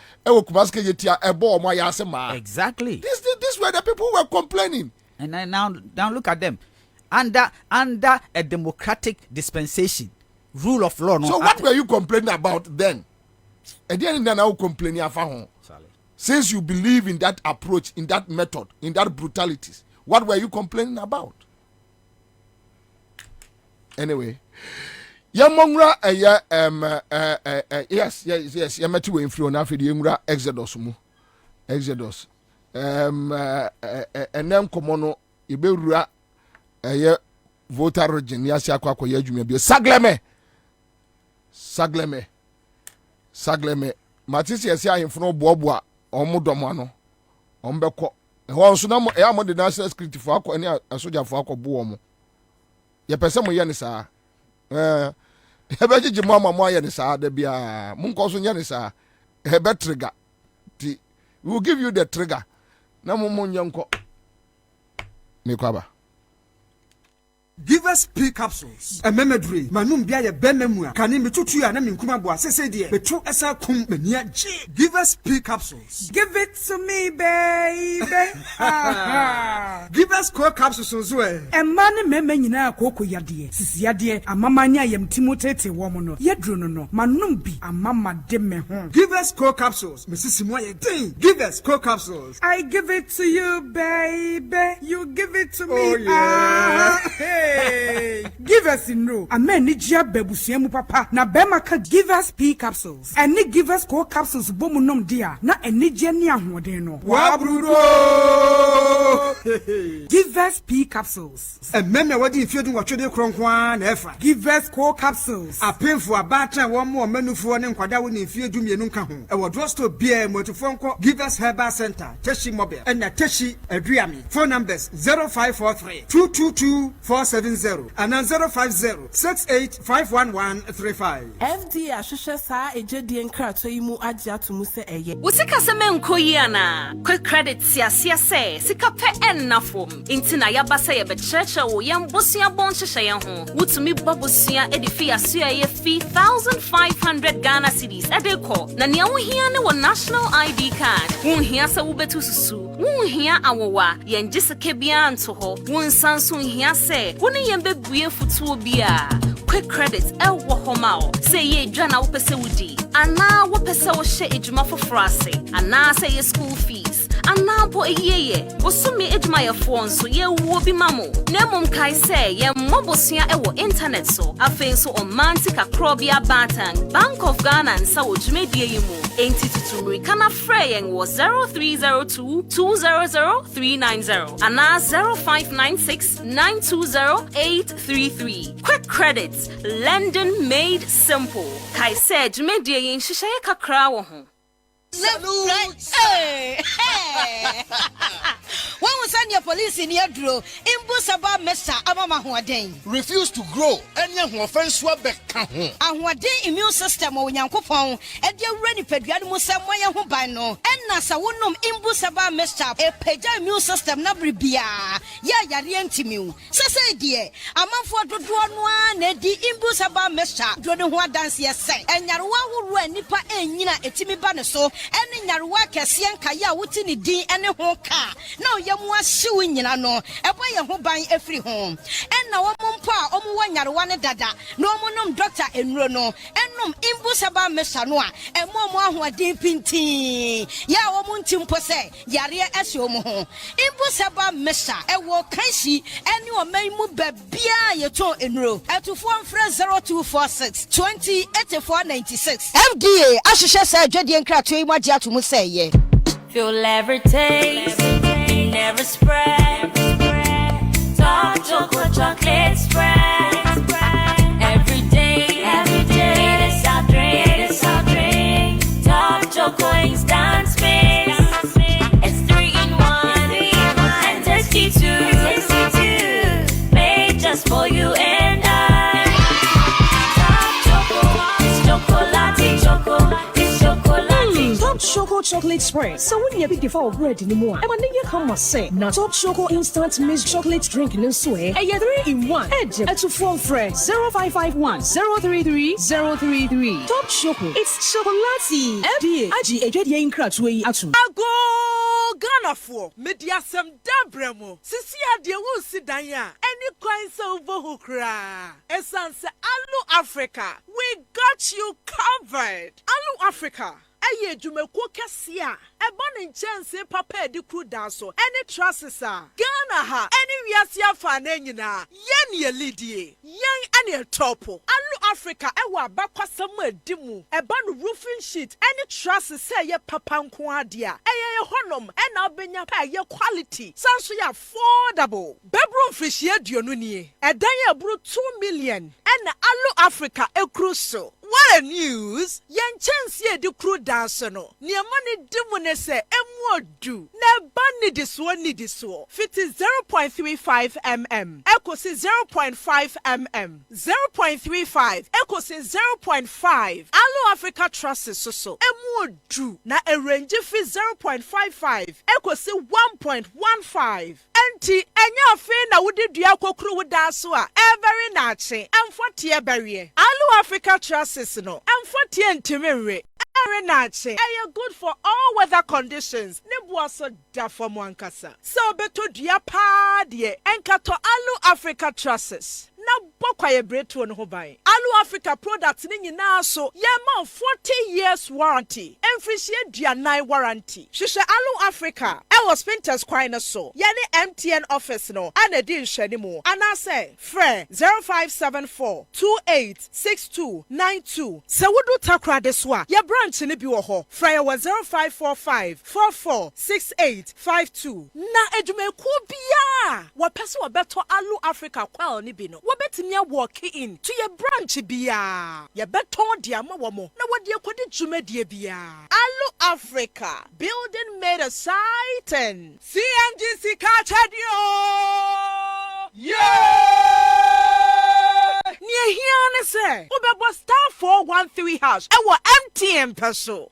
exactly. These were the people who were complaining. And now look at them. Under a democratic dispensation, rule of law. So what were you complaining about then? And then now complaining since you believe in that approach, in that method, in that brutalities, what were you complaining about? Anyway, Yamongra yes, Yamati we influence na fidi Yamura Exodus mu. Exodus. And then komono ibewura voter region yasi akwa kwa yadwuma bi sagleme matisi yasi ahemfo boaboa omodomo ano ombekọ ho nso na e amode national security for akọ ani asoja for akọ bo omo ye pese mo ye ne saa ebeji mo ye ne saa da bia mo nko so ye ne saa ebe trigger we will give you the trigger na mo nyanko me kwaba. Give us P capsules. A memedry. Manum bia ye benemua. Kani metutu ya na minkuma boa sese die. Betu esa kum menia G. Give us P capsules. Give it to me, baby. Give us core capsules onzo. E mane meme nyina akoko yade. Sisi yade amamanya yem timotete wo mo no. Yedru no. Manum bi amama de me ho. Give us core capsules. Mrs. Moye ding. Give us core capsules. I give it to you, baby. You give it to me. Oh yeah. Hey, give us in no. Amen ni jia bebusuemu papa. Na bema ka give us P capsules. Eni give us core capsules bomu nom dia. Na eni jia ni ahoden no. Wabrudo. Give us P capsules. Meme wadi ifiedu watwede kronkwa na efa. Give us core capsules. Apemfo abatra wo mo manufo ne nkwada wo ne ifiedu mienu nka ho. E wo drosto bia motufo nko Give us Herbal Center, Teshi Mobile. And na Teshi Aduami. Phone numbers 0543 222 470 and 050-68-51135. FD Ashusha sa ejedi enkrato imu aji atumu se eye. Usika se menko yana. Quick credit siasia se. Sika pe ennafom. Intina yabasa ye becheche wo yambosia boncheshe ye ho. Wutumi babosia edifi asu ye fee 1,500 Ghana cedis edeko. Na nia wo hia ne wo national ID card. Wo hia se wo betu susu. Wo hia awowa yenjise kebia anto ho. Wo sanso hia se. Woni yembe buye futuo bia. Quick credit wo homao. Say ye dwana wo pese wudi. Ana wo pese wo hye ejuma foforo ase. Ana say ye school fees. Ana bo eyeye. Wo sumi ejuma ye fo nso ye wo bi mamo. Na mom kai say ye mobosua wo internet so. Afen so on mantika krobia batan. Bank of Ghana nsa wo dwumedie yimu. Enti tutumri kana freyen wo 0302 200 390. Ana 0596 920 833. Quick credits, lending made simple. Kai said, "Media yin shishaye kakra wo ho." Salute! Hey! When we send your police in your draw, Imbusaba Mesa Amama Huaden. Refuse to grow, and young offense swabek. And what day immune system or Yankopon, and your ready pediatric Samoya Hubano, and Nasa Wunum Imbusaba Mesa, a peja immune system Nabribia. Ya Rientimu. Sasa dear, a month for the one, Eddie Imbusaba Mesa, Dronua dance yes, and Yarwa who ran Nipa and Nina Etimi Banaso. Any Narwa Cassian Kaya Wutini D and a home car. No, Yamwa suing in no, a boy who buying every home. And now Mumpa, Omuan Yarwana Dada, no monum doctor in Rono, and num Imbusaba Mesanoa, and Momo who are deep in tea. Ya Omuntim Pose, Yaria Esiomo. Imbusaba Mesa, a walk Kanshi, and you may move Bia Yato in row. At to 0246 20 8496. FDA, Ashisha said, Jedian Cratry. Feel every taste, never spread. Dark chocolate spread. Every day, it's our drink, Dark chocolate instant space. It's 3 in 1, and tasty too. Made just for you and I. Dark chocolate, it's chocolate. Chocolate Choco chocolate spread. So when you be default bread anymore, I'm gonna come say now Top Choco instant mixed chocolate drink in swear. And 3-in-1. Edge at 4 friend 0551 033 033. Top Choco. It's chocolatey. FDA. Aji ejedi inkratwe atu. Ago Ghana for media some dabremo. Sisi ade wo si dan ya. Any coins over hukra. Essence Alu Africa. We got you covered. Alu Africa. Aye jumeko kesia. Ebon chance papa di crew danso. Any trusses Ghana ha. Any wiasia fane nyina. Yen ye lidie. Yen any topo. Alu Africa ewa bakwa samu dimu. Ebon roofing sheet. Any trusses say ye papa nko adia. Eye honom ena obenya pa ye quality. Sanso ya affordable. Bedroom fish ye duonu nie. Edan ye bru 2 million. Ena Alu Africa ekruso. What a news! Yen chance ye di crew dance no. Ni amani dimu ne se emu du. Ne bani diswo ni diswo. Fiti 0.35 mm. Eko si 0.5 mm. 0.35. Eko si 0.5. Alu Africa Trust so. Emu du. Na a range fi 0.55. Eko si 1.15. Enti enya fe na wudi dua kokru wudaso a every nache. Amfotie berie. Alu Africa Trust no. Amfotie ntimere. Every nache. Are good for all weather conditions. Ne boaso da for mwankasa. So beto dua pa de enkato Alu Africa Trust. Na bokwa ye bretu no hoban. Alu Africa products ni nyina so ye ma 40 years warranty. Emfrishie duanan warranty. Hwehwe Alu Africa. E was Spinters kwan so. Ye ne MTN office no. Ana di nhwani mu. Ana say frɛ 0574 286292. Se wudu takra de so a ye branch ni bi wo ho. Frɛ ye 0545 446852. Na edumeku bia. Wo pese wo beto Alu Africa kwal ni bi no. Wobetimi walk in to your branch bia. Ye beton dia ma wo mo. Na wode akodi dwumadie bia. Alu Africa, building made exciting. CMGC Kachadio. Near here say, Ubebo star 413 house. Ewa MTN peso.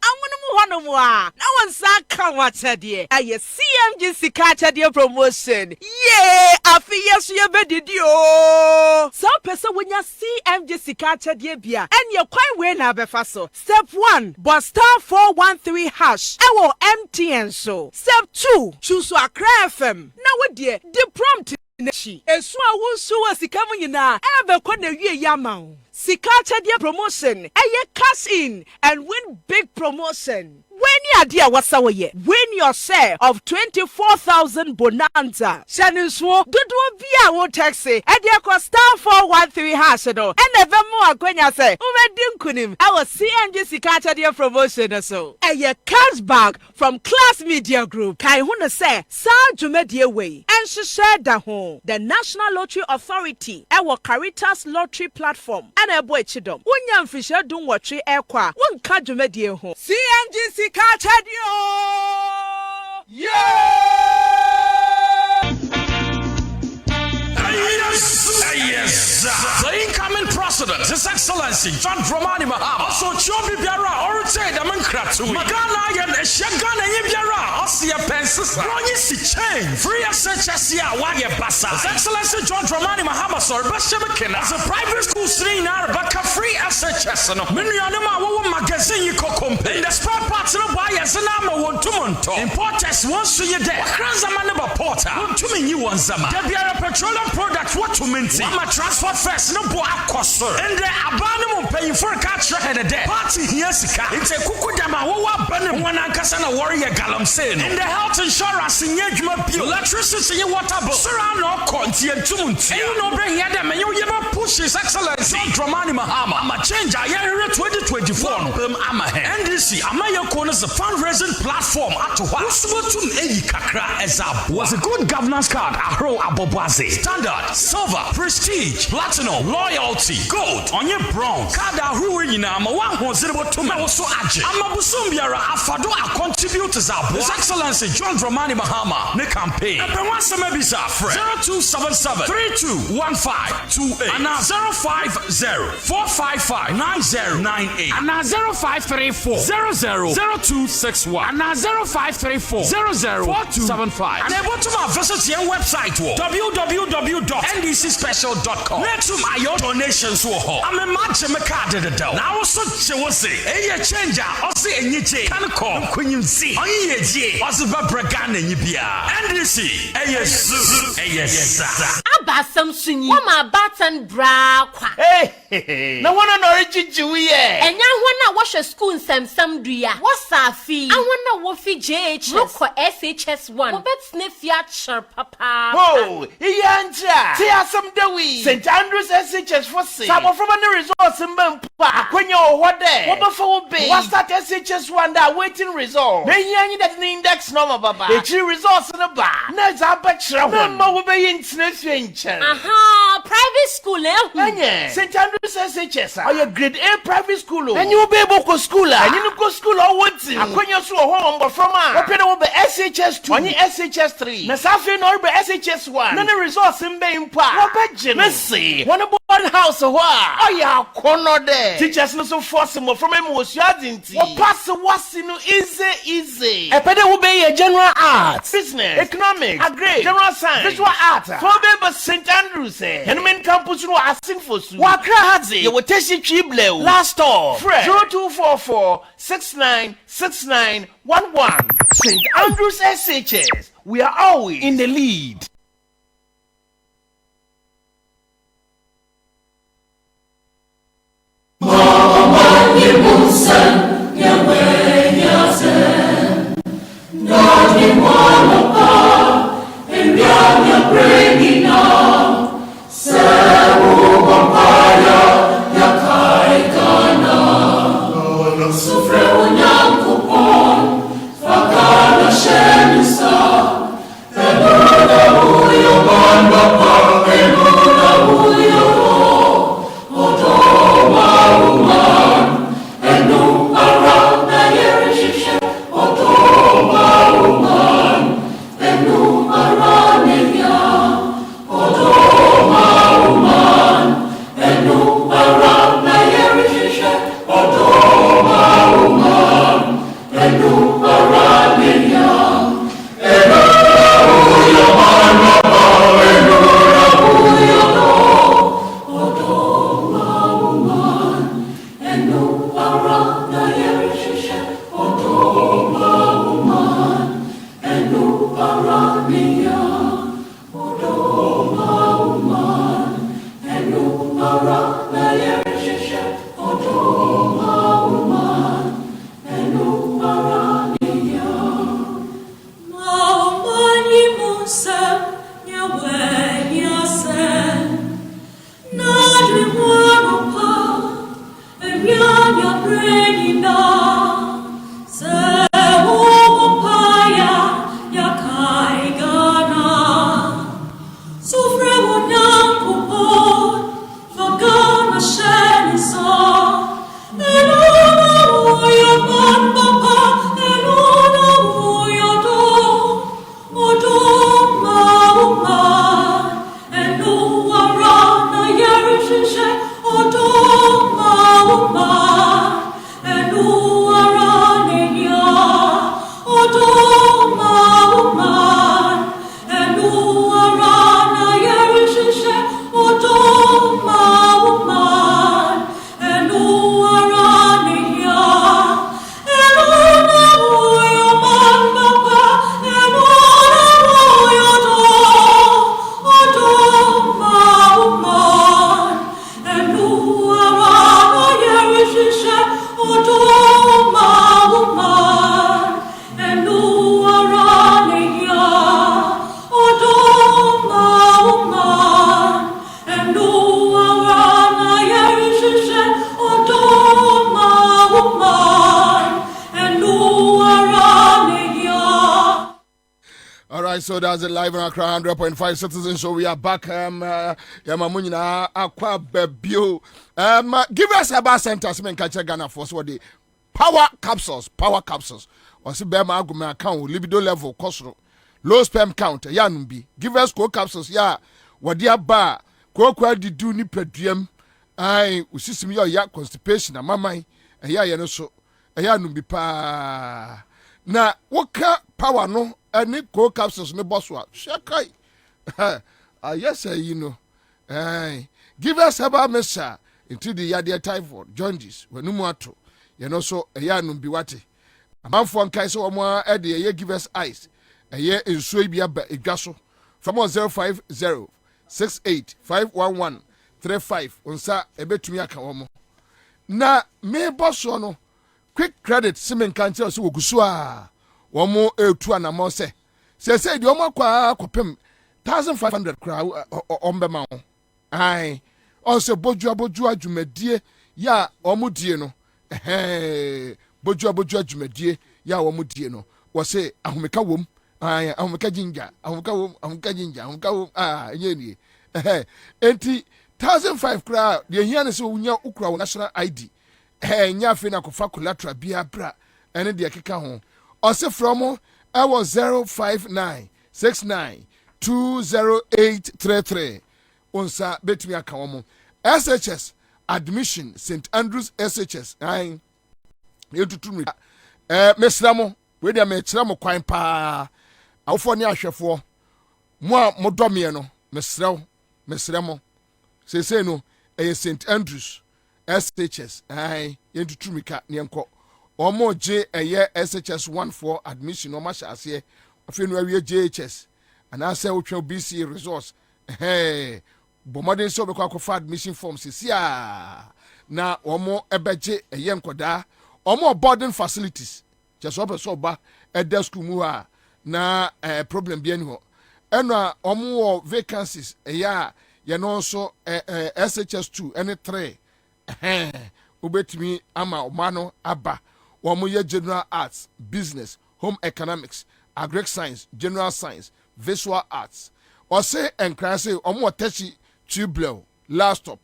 One more. No one said come what's a dear. I CMGC Kachadio promotion. Yeah, I feel yes you better do. So person when you CMGC Kachadio bia and you're quite well now befaso. Step 1, but star 413 hash. Ewa MTN so. Step 2, choose a FM. Now what dear, the prompt Neshi. Esu awusu wasikamu nyina ebe kwa na wie yamao. Sika Chadia promotion. Eye cash in and win big promotion. When you are dear wasawaye, win your share of 24,000 bonanza. Shaniswo, dudu via wo taxi. Edia kwa star 413 hasado. And never more kwenya say. Uwe kunim. Our CMGC Chadia promotion so. Eye cashback from Class Media Group. Kai huna say, sa jumedie way. And she shared da home. The National Lottery Authority. Our Caritas Lottery Platform. And a boy chidom. Unyam fisher dun watri ekwa. One kajumedie home. CMGC Kachadio! Yes, the incoming president, His Excellency John Dramani Mahama. Also, Chobi Biara, or say the Mankratu. Magana and Shagana Biara, Ossia Pensis, Ronnie Chain, free as such as Waya Bassa. His Excellency John Dramani Mahama, sir, Bashamakina, as a private school stream, Arbaka free as such as no. Minianama magazine you complain. In the spare parts of buyers and I'm one to Monto. Importers once to your day. Kranzamanaba Porter, one to me, you want Zama. There be a petroleum product, what to minty. I'm a transport first, no boy, cost, and the abandonment paying for a catch and a day. Party here, it's a Kukudama, one one Ankasana warrior Galam saying. And the health insurance in Yajma, electricity, water, surround no conti and tunes. And you know, bring here them and you never push His Excellency Dramani Mahama. I'm a change, I hear 2024. NDC, Amaya Corners, the fundraising platform. to what? Usubotum eyi kakra ezab was a good governance card. Ahro abobaze. Standard, silver, prestige, platinum, loyalty, gold, onye bronze. Card ahro nyina ma wan ho zerebotum na wo so age. Amabusum biara afado a contribute zab. His Excellency John Dramani Mahama ne campaign. Epenwa semebisa fre 0277 321528 and 050-455-9098 and 0534-000261 and 0534-004275 and able to visit your website www.ndcspecial.com. Next to my donations I'm a match me card the dough. Now also we say a changer or say a niche can call when you see on ye je was a bragana yibia NDC yes Abasam sunyi ma batan bra kwa na wana no rejijuye enya hwana wo hwe school nsam dua wo safi ahwana wo fi JHS roko SHS1 wo betne fia chir papa oh iyanja ti asam dawi St Andrews SHS for say sabo from the results mpa akwenya ohode wo befa wo be wo start SHS1 that waiting result na yanyi that index number baba e chi results no ba na za ba chira ho na ma wo be yintina fie nchen aha private school anye St Andrews SHS or your grade A private school and you be able to school and you go school or what akwenya so ho mbo from a open wo be SHS2 onye SHS3 na safi no be SHS1 na the results mbe mpa wo be je me see one born house ho a ya kono de teachers no so force mo from em wo suadinti wo pass wasi no easy epede wo be your general arts business economics agri general science visual arts for be St Andrews and main campus no asking for su wakra hadzi you will test it chible last off 0244696911 St Andrews SHS we are always in the lead. right, so that's it live on Accra 100.5 Citizen Show. We are back. Yamamunina Aqua Bebio. Give us about centers, men catch Ghana for so the power capsules. Or see Bema Aguma account, libido level, costro, low sperm count, Yanumbi. Give us co capsules, what dear bar, co di do ni pedrium. I see me your constipation, and mamma, so, Yanumbi pa. Na waka power no any co capsules no boss wa shakai. Yes you know. Give us about Mesa into the yadia typhoid jaundice when no ato. You know so no be wate. A man for kai so mo e de ye give us ice. A ye ensuo bia ba edwaso. From 050 68 511 35 onsa ebetumi aka wo mo. Na me boss no quick credit simen kanche so wogusu a womo etu anamo se di omo kwa kopem 1500 kra ombema ho ai onse boju adwumadie ya omo die no boju adwumadie ya omo die no wo se ahomeka wom ai ahomeka jinja ahomeka yeni enti 1500 kra de hia ne se unya ukura national ID nya fe na kofa collateral bia bra ene de keka ho ose from I was 05969208833 onsa betumi aka wo SHS admission St Andrews SHS ai yetutu mesramo we dia mechiramo kwan pa awofo ne ahwefo mo a modome no mesramo sese no St Andrews SHS ai yentutu mika ne enko omo je SHS 14 admission o ma hyase afenu awie JHS ana say otwa BC resource bomodin so be kwa admission forms sia na omo ebeje nkoda omo boarding facilities just obe so ba eda school mu ha na problem bi ani ho eno omo vacancies ye no so SHS 2 and 3 ubetimi ama omano aba womo general arts, business, home economics, agric science, general science, visual arts. Or say and say omo techi tubular last stop.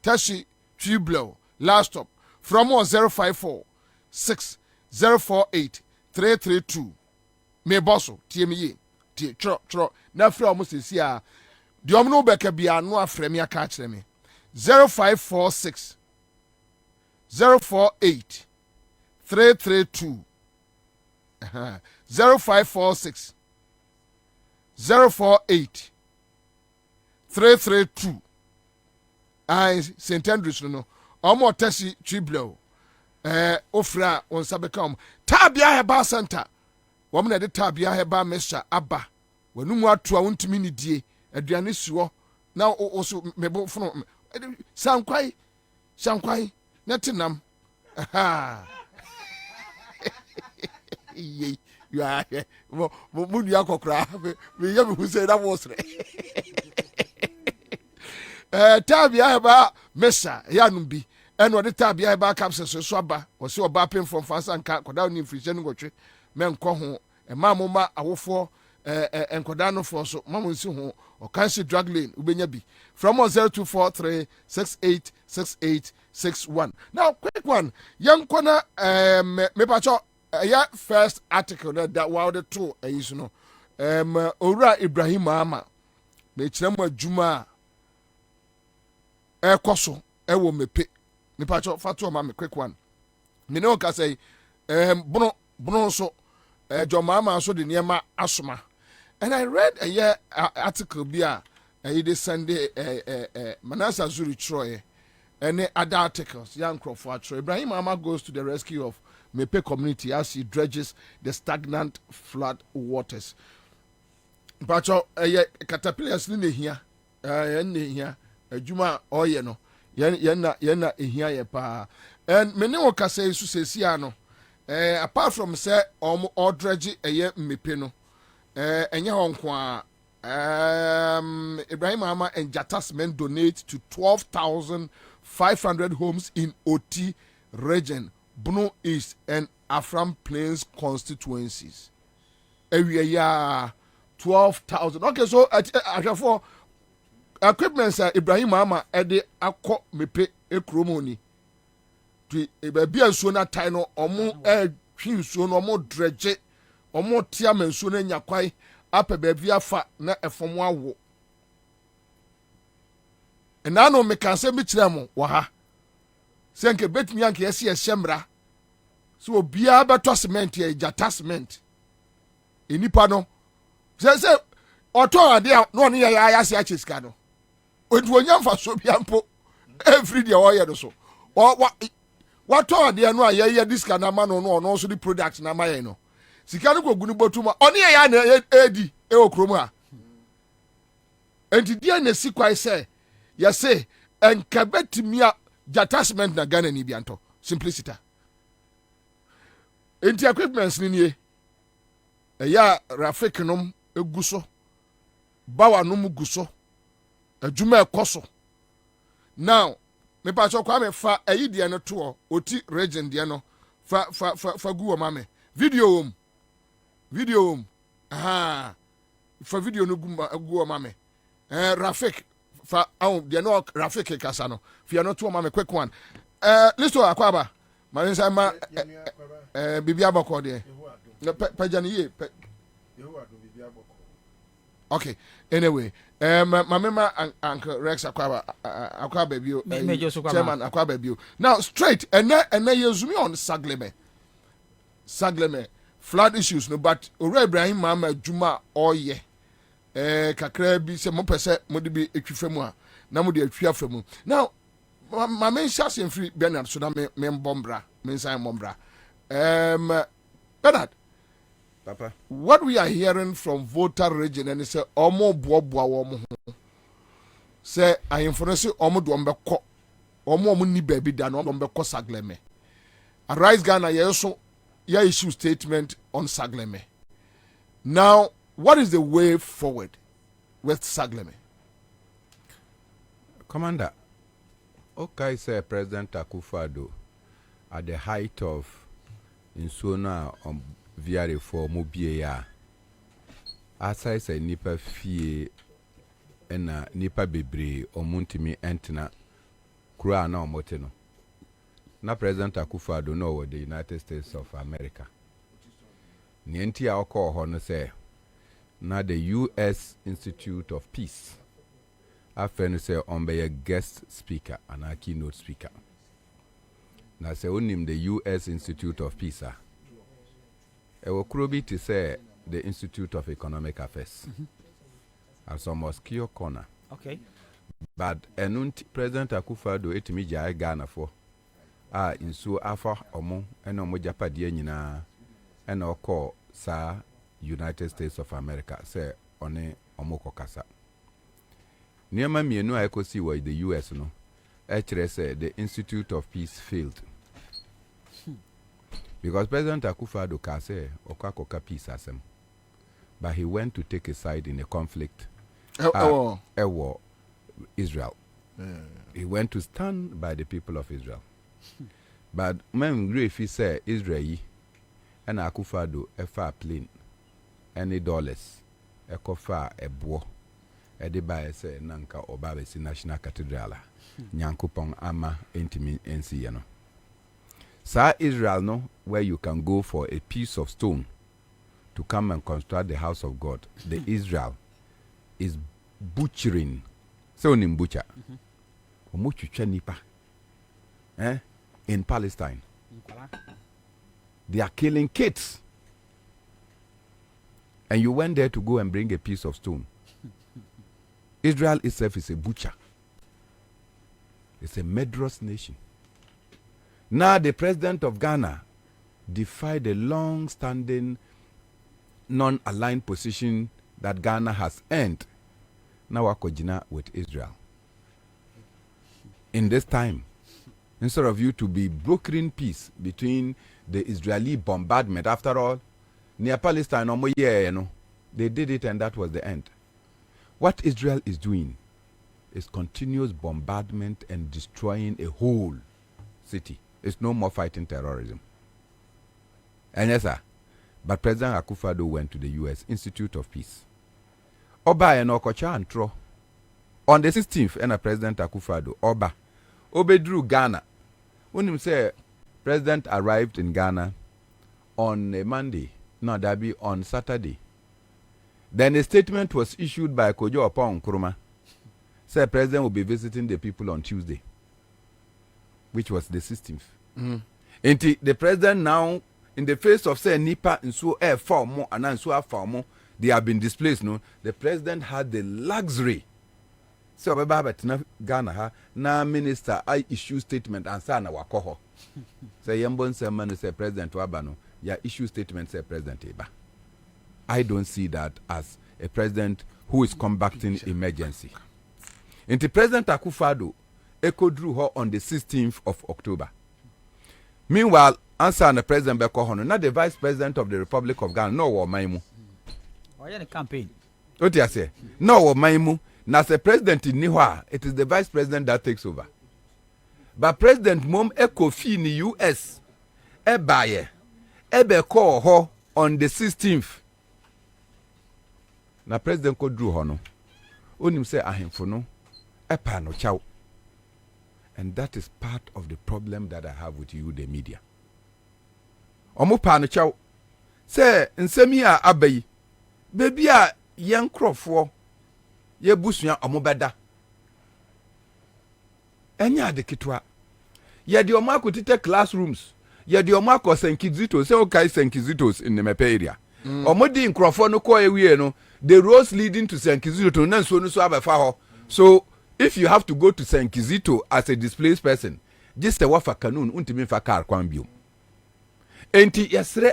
Techi tubular last stop. From 054 6 048 332. Me bosso TME T tro na frɛ omo sesia di omo no beka bia no afrɛ me aka kyerɛ me 0546 048 332 0546 048 332 I St Andrews no omo tesi triblo ofra on sabekam tabia heba center wo me na de tabia heba mesha aba wanumu atu a wontumi ni die aduane suo na oso mebo fono sankwai netinam you are mudu akokra me yam who say that was tabia heba mesha yanumbi eno de tabia heba capsules so aba o se oba pem from fansanka koda ni frisian ngotwe menko ho emamoma awofo enkoda no for so mamu nsi ho o cancer drug lane ubenya bi from 0243 686861. Now quick one yankona me pacho first article that wow the two is no ora Ibrahim ama me kyerem adwuma ekoso ewo mepe me pacho fatu ma me quick one me no ka say bono so jomama so de niema asoma. And I read a article bia a Sunday Manasa Zuri Troy and other articles young Crawford Troy. Ibrahim Ama goes to the rescue of Mepe community as he dredges the stagnant flood waters. But caterpillars in here Juma oyeno yena here pa and many oka say Susiano apart from say or dredge a year mepeno. Enya honkwa Ibrahim Ama and Jatasmen donate to 12,500 homes in OT region, Bono East and Afram Plains constituencies. Area 12,000. Okay, so for equipment Ibrahim Ama ede akọ mepe ekromoni to baby ansuo na tai no omo twi nsuo no omo dredge omo tia mansuo na nyakwai apa baby afa na efom awo na no meka se bi kire mo wo ha se nke betimi anke yesi ehemra so obia beto cement ye jata cement enipa no se oto ade no ne ya se achiska no odu onyamfa so bia mpo every day o ye do so what to ade no aye diska na ma no so the product na ma ye no sika no kogu no botuma oni ya na edi e okrom ha enti dia na sikwai se ya say enka betimi a attachment na Ghana ni bianto simplicity enti equipments ni nie ya rafik nom eguso bawa nom guso adwuma ekoso now me pa so kwa me fa ayi de no to oti region de no fa guo mame video aha fa video no guo mame rafik fa de no rafik kasa no fi no to mame quick one listo akwaba ma nsa ma bibia boko de pajani ye okay anyway mama uncle Rex akwaba bio chairman akwaba bio now straight and yezumi on sagleme flood issues no but ore Ibrahim mama juma oye kakra bi se mo pese mo de bi etwifemu a na mo de atwia famu now mama nshase mfiri Bernard so na me mbombra me nsan mbombra Bernard Papa, what we are hearing from voter region and say omo boaboa wo mo say ayemfonese omo do ombekọ omo ni baby da no ombekọ sagleme Arise Ghana yeso ya issue statement on sagleme. Now what is the way forward with sagleme? Commander, okay, say President Akufo-Addo at the height of insona via for mobia asai say nipa fie na nipa bebre omuntimi entena kura na omote no na President Akufo-Addo no wo the United States of America ni enti a okọ ho no say na the US Institute of Peace afenu say on be a guest speaker and a keynote speaker na say onim the US Institute of Peace Ekrobi to say the Institute of Economic Affairs. And some mosquito corner. Okay. But President Akufo-Addo etimi jai Ghana for in so afa omo eno mo japade nyina eno call sa United States of America say one omo kokasa. Niema mienu a ekosi wo the US no say the Institute of Peace failed. Because President Akufo-Addo can say Okakoka peace asem, but he went to take a side in a conflict. A war, Israel. He went to stand by the people of Israel. But when he say Israel and Akufo-Addo a plane, any dollars, a kofa a boy, a debay say Nanka or Babesi National Cathedral, Nyankupong ama intimi NCNO. Sir Israel no, where you can go for a piece of stone to come and construct the house of God. The Israel is butchering. So nim butcher. Nipa. In Palestine. They are killing kids. And you went there to go and bring a piece of stone. Israel itself is a butcher. It's a murderous nation. Now the president of Ghana defied the long-standing non-aligned position that Ghana has earned. Now wakojina with Israel. In this time, instead of you to be brokering peace between the Israeli bombardment, after all, near Palestine, they did it and that was the end. What Israel is doing is continuous bombardment and destroying a whole city. It's no more fighting terrorism. And yes, sir. But President Akufo-Addo went to the U.S. Institute of Peace Oba and Okocha and Tro. On the 16th, and President Akufo-Addo, Oba, Obedru Ghana. When him say President arrived in Ghana on a Monday, no, that be on Saturday. Then a statement was issued by Kojo Opon Nkrumah. Said President will be visiting the people on Tuesday, which was the 16th. And the President now, in the face of say Nipa and so air form and so form, they have been displaced. No, the President had the luxury. So Baba Ghana na minister I issue statement and say na wakoho. Say Yambon Sermon say President Wabano, ya issue statement say President Eba. I don't see that as a president who is combating emergency. And the President Akufo-Addo echo drew her on the 16th of October. Meanwhile, Ansah and the President Beko not the Vice President of the Republic of Ghana, no war maimu. Why the campaign? What do you say? No war maimu. Now, the President in Niwa, it is the Vice President that takes over. But President Mom Eko Fi in the US, Ebaye, call her on the 16th. Now, President ko drew her no. Onim say ahemfo no, epa no chow. And that is part of the problem that I have with you, the media. Omo pa no chow. Say, nsemi a abayi, baby a young crofo. Ye busua omobeda enya de kitwa ye de omako tite classrooms ye de omako senkizito se okay senkizitos in the mepe area omodi nkrofo no ko ewie no the roads leading to senkizito na so no so abefa ho. So if you have to go to senkizito as a displaced person, just a wafa kanun untimi fa car kwan biom enti yesre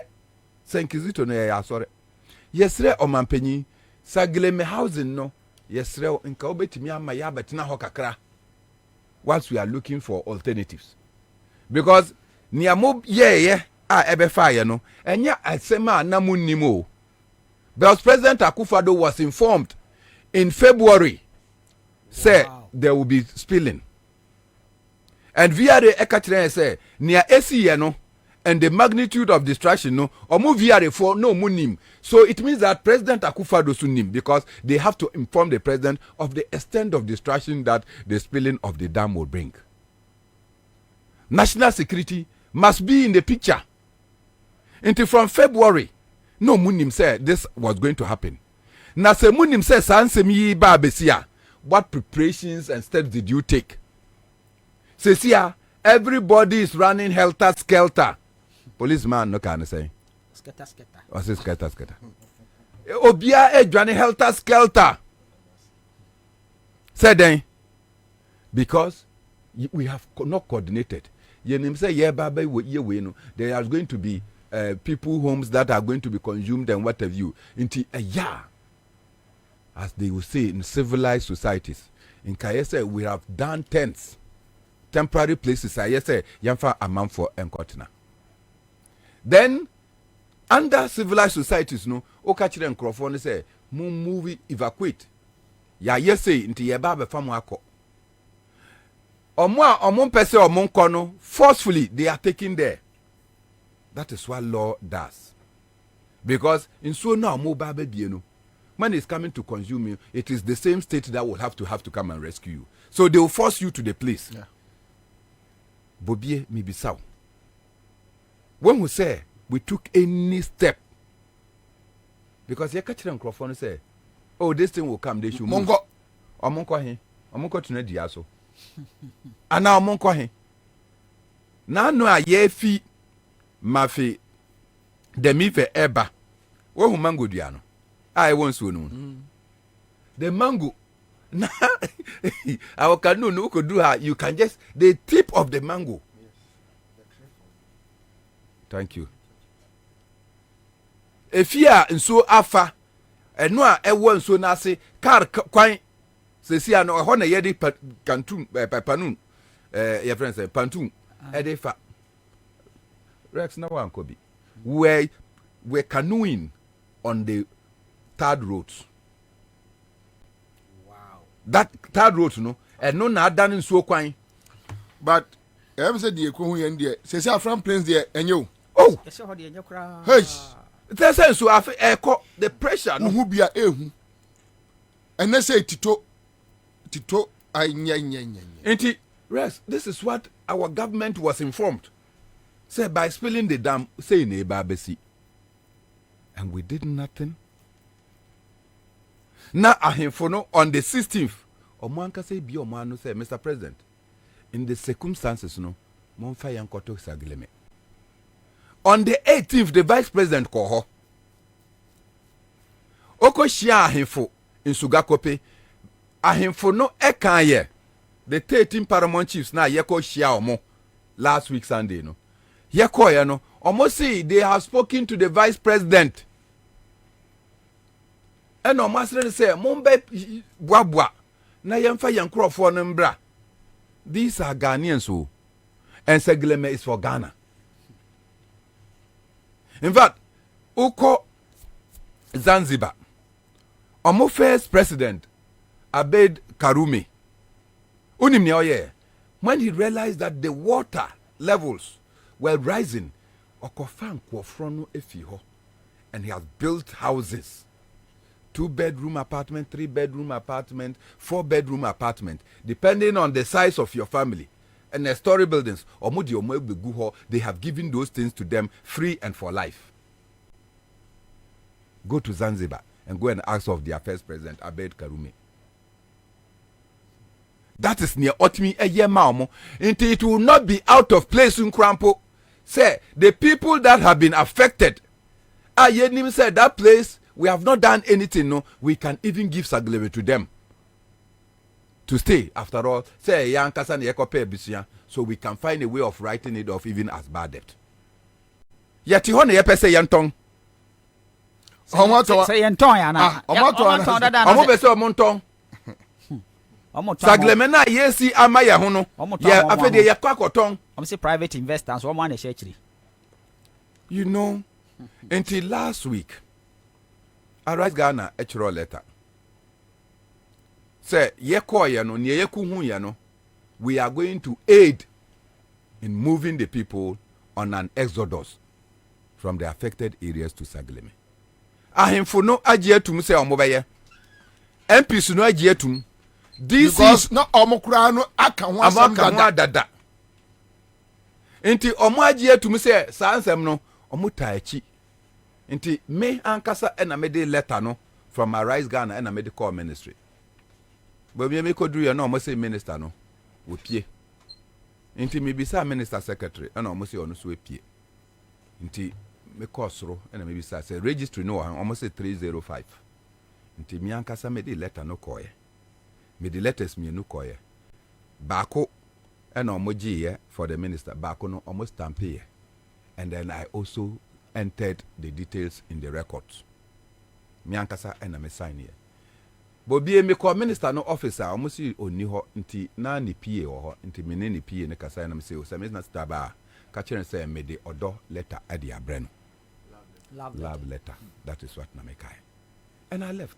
senkizito no ye asore yesre omampanyi sagleme housing no. Yes, nka obetimi ama ya betina ho kakra. Once we are looking for alternatives, because niamo ye ebe fire no enya asema na munimo. Because President Akufo-Addo was informed in February, say there will be spilling, and via the ekatre say near AC no. And the magnitude of destruction, no, or move here for no munim. So it means that President Akufo-Addo sunim, because they have to inform the president of the extent of destruction that the spilling of the dam will bring. National security must be in the picture. Until from February, no munim said this was going to happen. Now se munim said sansemi ba besia. What preparations and steps did you take? Sesia, everybody is running helter skelter. Policeman no can say. Skelter. Or say skelter. Obia edwane helter skelter. Say then, because we have not coordinated. Yenim say ye baba ye we no. There are going to be people homes that are going to be consumed and what have you. Into a year, as they will say in civilized societies. In Kayese we have done tents. Temporary places, I say, Yamfa amount for Enkotina. Then, under civilized societies, no, Okachire and Crawford say, movie evacuate. Ya say, into Yababa Famwako. Or mon pese or mon kono, forcefully, they are taken there. That is what law does. Because in so now, mobile baby, man is coming to consume you, it is the same state that will have to come and rescue you. So they will force you to the place. Yeah. Bobie Mibisau. When we say we took any step, because you catch them Crawford say, oh, this thing will come, they should move. Mongo, Omonko he, Omonko to Nediaso. And now Omonko he. Now no a ye fi mafi demife eba. Wo mango diano. I want to know. The mango. Now, our canoe no could do her. You can just the tip of the mango. Thank you. If you are in so afa, and no, I want so nasi car quite. Se si ano hona yedi cantum panun. Your friends say pantum. Edefa. Rex na one kobi. We're canoeing on the third road. That third road, no, and no na done in so quite. But I said the Equal India says our front planes there and you. Oh, hey, that's so I echo the pressure. No, who be a And they say Tito, Auntie, rest. This is what our government was informed. Say by spilling the dam, say neighbor Bessie. And we did nothing. Now ahemfono on the 16th. Omanka say bi omano say Mr. President. In the circumstances no, monfa yankoto sagleme. On the 18th, the Vice President called her. Oko shia ahemfo in Sugakope. Ahemfo no ekaye. The 13 Paramount Chiefs na yeko shia omo last week Sunday no. Yeko ya no. Omo say they have spoken to the Vice President. And no master say Mumbai Bwabwa na yemfa yankrofo no mbra. These are Ghanaians who and Segleme is for Ghana. In fact, Uko Zanzibar, Omo first president Abed Karume, Unimnioye, when he realized that the water levels were rising, Okofan Kwofrono Efiho, and he has built houses, 2-bedroom apartment, 3-bedroom apartment, 4-bedroom apartment, depending on the size of your family. And the story buildings, they have given those things to them free and for life. Go to Zanzibar and go and ask of their first president, Abed Karume. That is near Otmi a year maumo. Until it will not be out of place in Krampo. Say, the people that have been affected, Ayenim said that place, we have not done anything, no. We can even give Saglebe to them to stay. After all, say Yankasan Yekope Bisia, so we can find a way of writing it off even as bad debt. Yet you want to say Yantong. Say Yantong, Yana. Omobeso Montong. Saglemena, yesi, Amaya Hono. Yeah, after the Yakakotong. I'm say private investors, one man is actually. You know, until last week, I write Ghana a letter. Say, we are going to aid in moving the people on an exodus from the affected areas to Sagleme. Ahemfo no agietum say omobaye. MPs no agietum. This because no omokura no aka ho asam dada. Enti omo agietum say sa ansem no omo taachi. Enti me ankasa na me de letter no from Arise Ghana na me de call ministry. But me kodru ya no omo say minister no wo pie. Enti me bisa minister secretary na omo say ono so pie. Enti me call soro na me bisa say registry no omo say 305. Enti me ankasa me de letter no call ye. Me the letters me no call ye. Bako na omo giye for the minister. Bako no omo stamp ye. And then I also entered the details in the records. Me ankasa na me sign here. Bobie me call minister no officer almost oni ho nti na ni PA ho nti me ne ni PA ne kasa na me say o say me na staba ka kire say me de odo letter ade abre no love letter. That is what na me kai. And I left.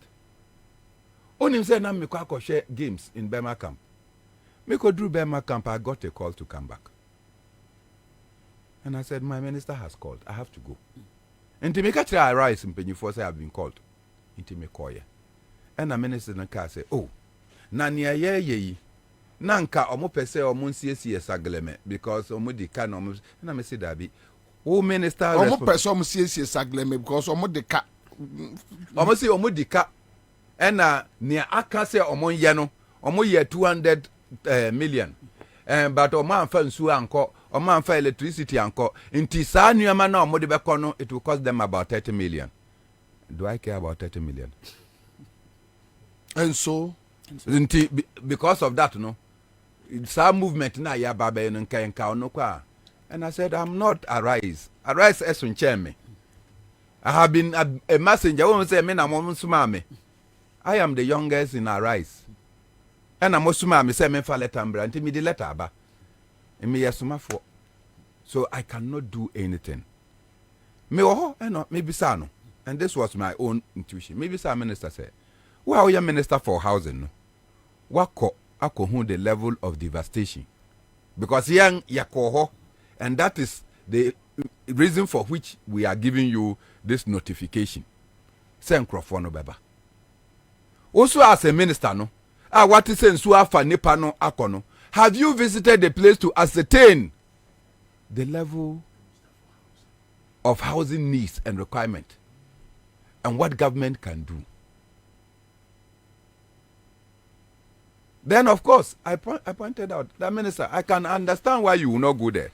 Onim say na me kwa share games in Bema camp. Me ko drew Bema camp, I got a call to come back. And I said, my minister has called. I have to go. And to make a try Arise in Penny say I've been called. Into me call ye. And the minister in the car say, oh, Nanya ye. Nanka omo pese omo CSC sagleme because omo di ka no omo na me say dabi. O minister omo pese omo CSC sagleme because omo di ka. Omo say omo di ka. And near aka say omo ye no omo ye 200 million. But omo anfa nsu anko omo anfa electricity anko nti saa nuama na omo de beko no it will cost them about 30 million. Do I care about 30 million? And so nti because of that no some movement na ya baba no nka no kwa. And I said I'm not Arise esun cheme. I have been a messenger when say me na mo nsuma me. I am the youngest in Arise. And I'm also me say me fa letter mbra nti me the letter aba. Me yesuma for. So I cannot do anything. Me ho no me bisa no. And this was my own intuition. Maybe some minister said, well, you're minister for housing. No? Wako akohu the level of devastation. Because young yakoho, and that is the reason for which we are giving you this notification. Say microphone beba. Also as a minister no. What is in Suafa Nipano Akono? Have you visited the place to ascertain the level of housing needs and requirement and what government can do? Then of course I pointed out that minister, I can understand why you will not go there.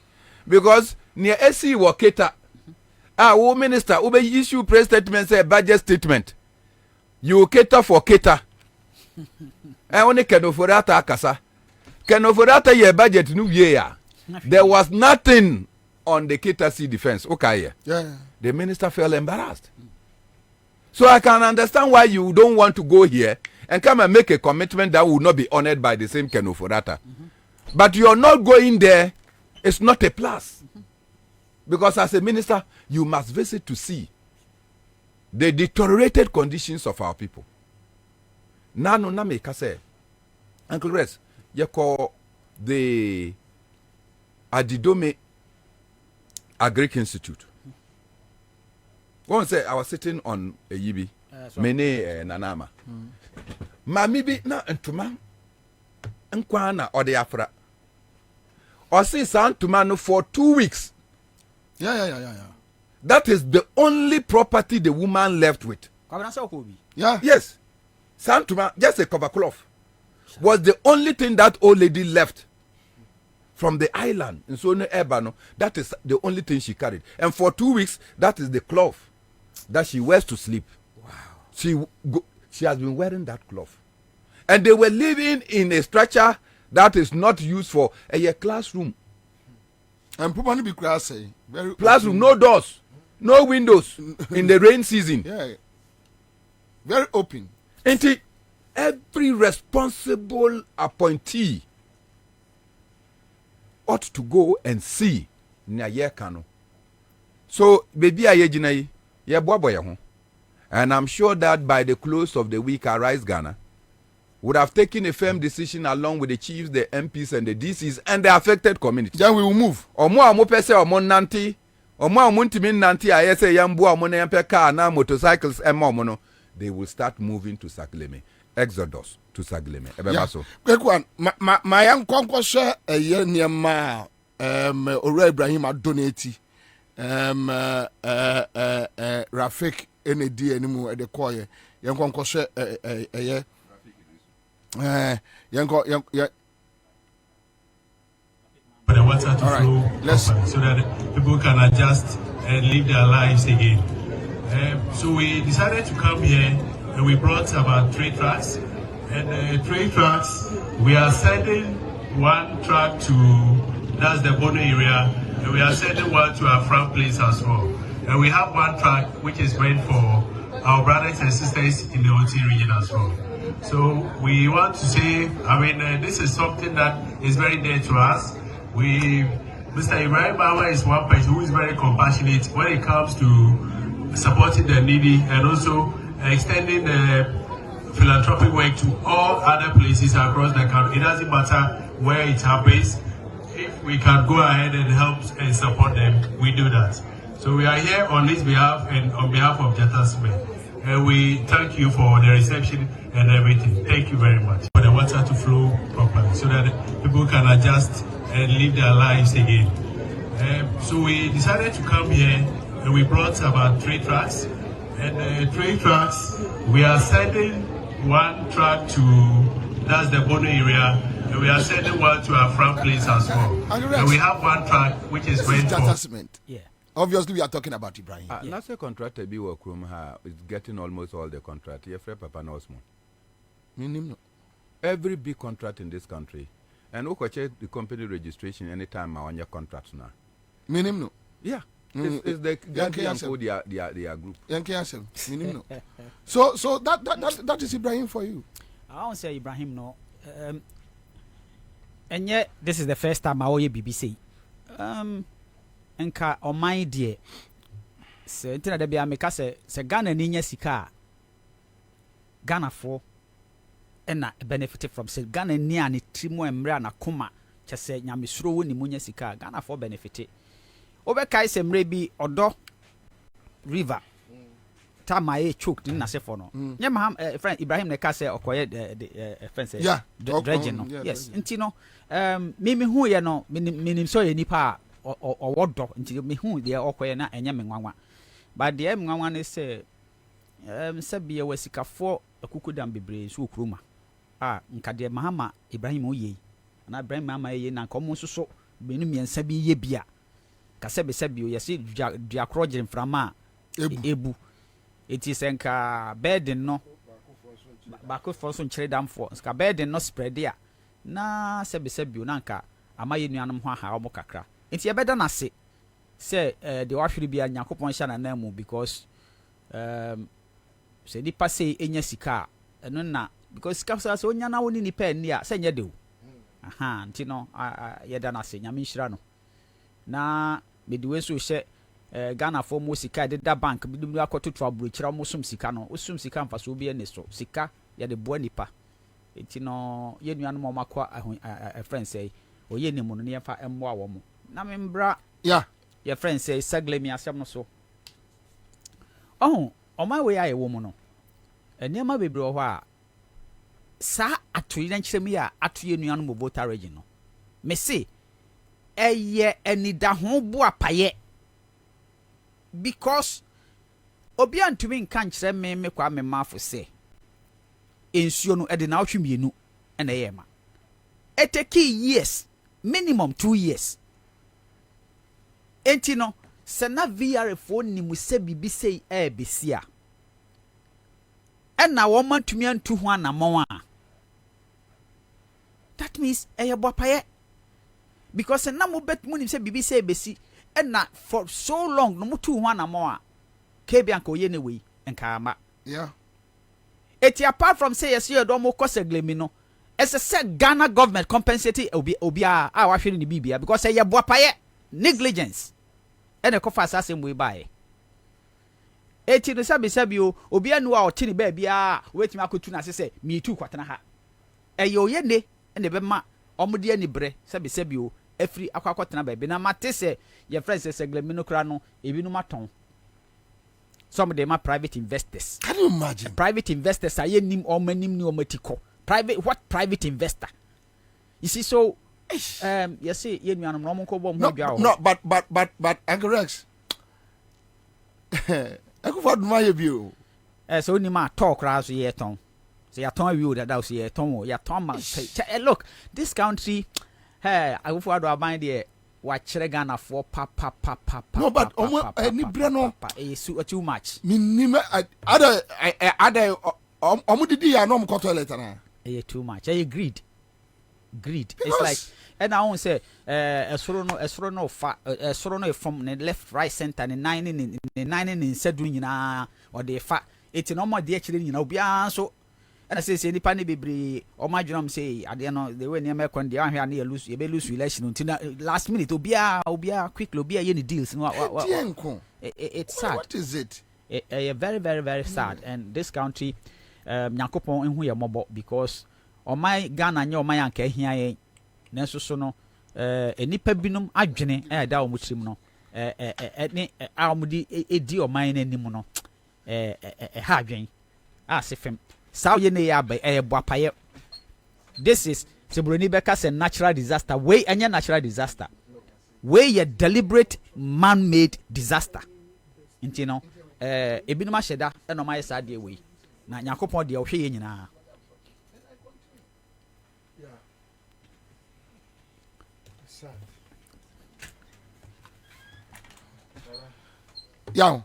Because near SC or Keta, minister, ube issue press statement, say budget statement. You cater for Keta. I only can offer that akasa. Can offer that year budget new year. There was nothing on the Keta Sea defense. Okay. Yeah. The minister felt embarrassed. So I can understand why you don't want to go here and come and make a commitment that will not be honored by the same Kenoforata. But you're not going there. It's not a plus. Because as a minister, you must visit to see the deteriorated conditions of our people. Nano name kase. Uncle Res, you call the Adidome Agric Institute. One say I was sitting on a yibi, mene nanama. Mamibi na entuma, enkwana or the afra. Or see Santumano for 2 weeks. Yeah. That is the only property the woman left with. Yeah. Yes. Santuma, just a cover cloth, was the only thing that old lady left from the island in Sone Ebano. That is the only thing she carried. And for 2 weeks, that is the cloth that she wears to sleep. Wow. She has been wearing that cloth. And they were living in a structure that is not used for a classroom. And probably be classy. Classroom, no doors, no windows in the rain season. Yeah. Very open. And every responsible appointee ought to go and see Nyayekano. So, baby, and I'm sure that by the close of the week, Arise Ghana would have taken a firm decision along with the chiefs, the MPs, and the DCs, and the affected community. Then we will move. Nanti, I say Yambu, car, now motorcycles, and mono. They will start moving to Sakleme. Exodus to Sakleme. Yeah. Quick one. My uncle share a year near ma Ore Ibrahim donate Rafik NAD anymore at the choir. Young uncle share a year. For the water to flow so that people can adjust and live their lives again. So we decided to come here and we brought about 3 trucks. And 3 trucks, we are sending 1 truck to, that's the Bono area, and we are sending 1 to our front place as well. And we have 1 truck which is meant for our brothers and sisters in the OT region as well. So we want to say, this is something that is very dear to us. Mr. Ibrahim Bawa is one person who is very compassionate when it comes to supporting the needy and also extending the philanthropic work to all other places across the country. It doesn't matter where it happens. If we can go ahead and help and support them, we do that. So we are here on his behalf and on behalf of Advertisements. And we thank you for the reception and everything. Thank you very much. For the water to flow properly so that people can adjust and live their lives again. So we decided to come here and we brought about 3 trucks. And 3 trucks, we are sending 1 truck to, that's the Bono area, and we are sending 1 to our front place as well. And we have 1 truck which is meant for. Yeah. Obviously, we are talking about Ibrahim. Last year contract be work room is getting almost all the contract. Yeah, Papa knows more. Every big contract in this country, and we check the company registration anytime I want your contract now. Minimum. Yeah. It's the Yankee and Co their group. Yankee Ansah. Minimum. So that is Ibrahim for you. I won't say Ibrahim no. And yet this is the first time I hear BBC. Enka on my dear. Se ntina de bia meka se Ghana ni nya sika Ghana for na benefit from se Ghana ni ani trimo emre na koma che se nyamesuro wo ni munya sika Ghana for benefit. Obekai se mre bi odo river time I choked in say for no nya maham friend Ibrahim ne ka say okoye the friend say dredging no yes nti no me hu ye no minim so ye nipa o wodo nti me hu de okoye na enya me nwanwa but de me nwanwa ne say sabi ye wasikafo akukudam bebre so okroma nka de mahama Ibrahim oye na Ibrahim mahama ye na nka omo so benu miensa bi ye bia ka sabi o ye se dua krogere mframa ebu it is enka burden no back for so nkyere damfo ska burden no spread ya na sabi o na nka amaye nuanom ho aha omo kakra enti ye beda na se say de wahwere bia Nyankopon hya na namu because se di passe enya sika eno na because sika so onya na woni ni pen ni a se nya de o nti no ye da na se nyame nhira no na mediwe so hye Ghana for mo sika de da bank bi dum akoto trouble kira mo sum sika no osum sika mfa so bi ene so sika ye de boa nipa enti no ye nuanu mo makwa friend say oye ni mo no ye fa emmo a wo mo na membra ye friend say sagle mi asem no so my way I wo mo no enema bebre ho a sa atoyi na nkyerem ya atoye nuanu mo bota region no me say eye enida ho bo apaye because obi antumi nka nkyerem me kwa me mafo say ensuo no ede na ahwemienu na ye ma it take years minimum 2 years enti no sena VR phone ni mu se bibi sei besia na wo mantumi antu ho anamon a that means bopaye because na mo bet mu ni se bibi sei besi na for so long no mutu ho anamon a kebia nka oye ne wei nka ama eti apart from say yes you do mo koseglemi no ese se Ghana government compensate obi a wahwere ni bibia because bopaye negligence ene ko fa asase mwe bae eti no sabi obi anu a otini ba bia wetimi akotu na se me tu kwatena ha oye ne ene be ma omode ani bre sabi o afri akwakotena ba bi na mate se ye friends se glemi no kra no ebi no maton some of them are private investors. Can you imagine? Private investors are nim or manim ni omatiko. What private investor? You see, so you see, no, but Uncle Rex, I could find my view. So ni ma talk ras ye ton. So ya ton view that was ye ton ya ton man. Look, this country, I go for do mind there. Watch Ghana for papa. No, but any brano is too much. Minima other omudidi ya no mko toilet na. Too much. I agreed. It's like and I won't say a soro no from the left, right, center, and nine in sedun na or the fat. It's no more the actually so. And I say any pani be or my drum say I don't know they were near American they are here near lose relation until last minute obia quick be any deals it's sad. What is it? Very very very sad and this country Nyankopon hu ye mobo because on my Ghana nya o my anka hia yen nanso so no enipa binum adwene da o mutrim no ni amudi edi o man nanim no ha adwen asefem Sao ye ne ya ba boapaye. This is Sebroni Beka say natural disaster. Way any natural disaster. Way ye deliberate man-made disaster. Inti no ebinuma sheda e no ma yesa de we. Na Yakopon de ohwe ye nyina. Yaw.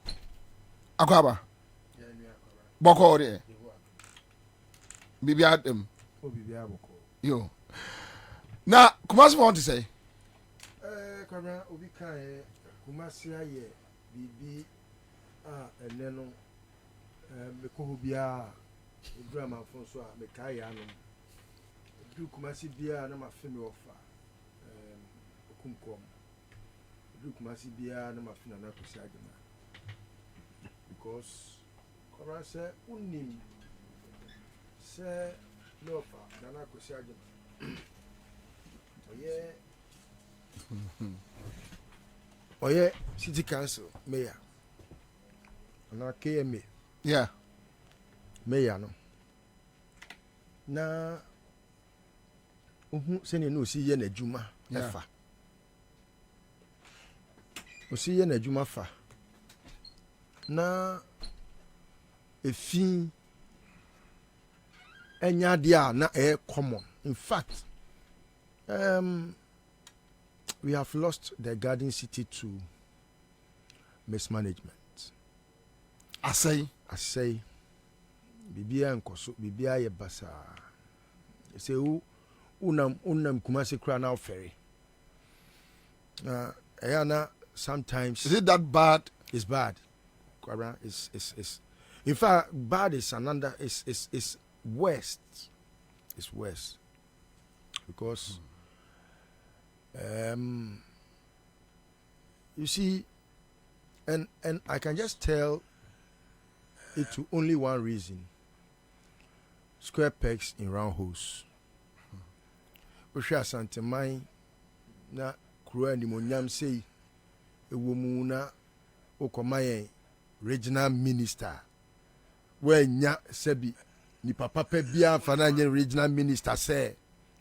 Akwaba. Boko ore. Bibia dem. Bibia boko. Yo. Now, Kumasi want to say? Kwabena obi kan Kumasi aye bibi eneno me ko bia drama fon so a me kai ya no. Du Kumasi bia na ma fe me ofa okunkom. Du Kumasi bia na ma fe na kusi agema. Because Kwabena say unim se lofa nana kusi agema. Oye city council mayor na KMA Yeah. Mayor no. Na sene no si ye na adwuma efa. O si ye na adwuma fa. Na efin enya dia na common. In fact, we have lost the garden city to mismanagement. I say, Bibia nkoso, Bibia ye basa. Say unam Kumasi kra now ferry. Ayana sometimes. Is it that bad? It's bad. Kwabena is. In fact, bad is another. Is worst. It's worse because you see, and I can just tell it to only one reason: square pegs in round holes. Osha Santemai na kruwa ni monyam sei ewomu na okomaye regional minister wenya sebi ni papa pe bia fana nye regional minister say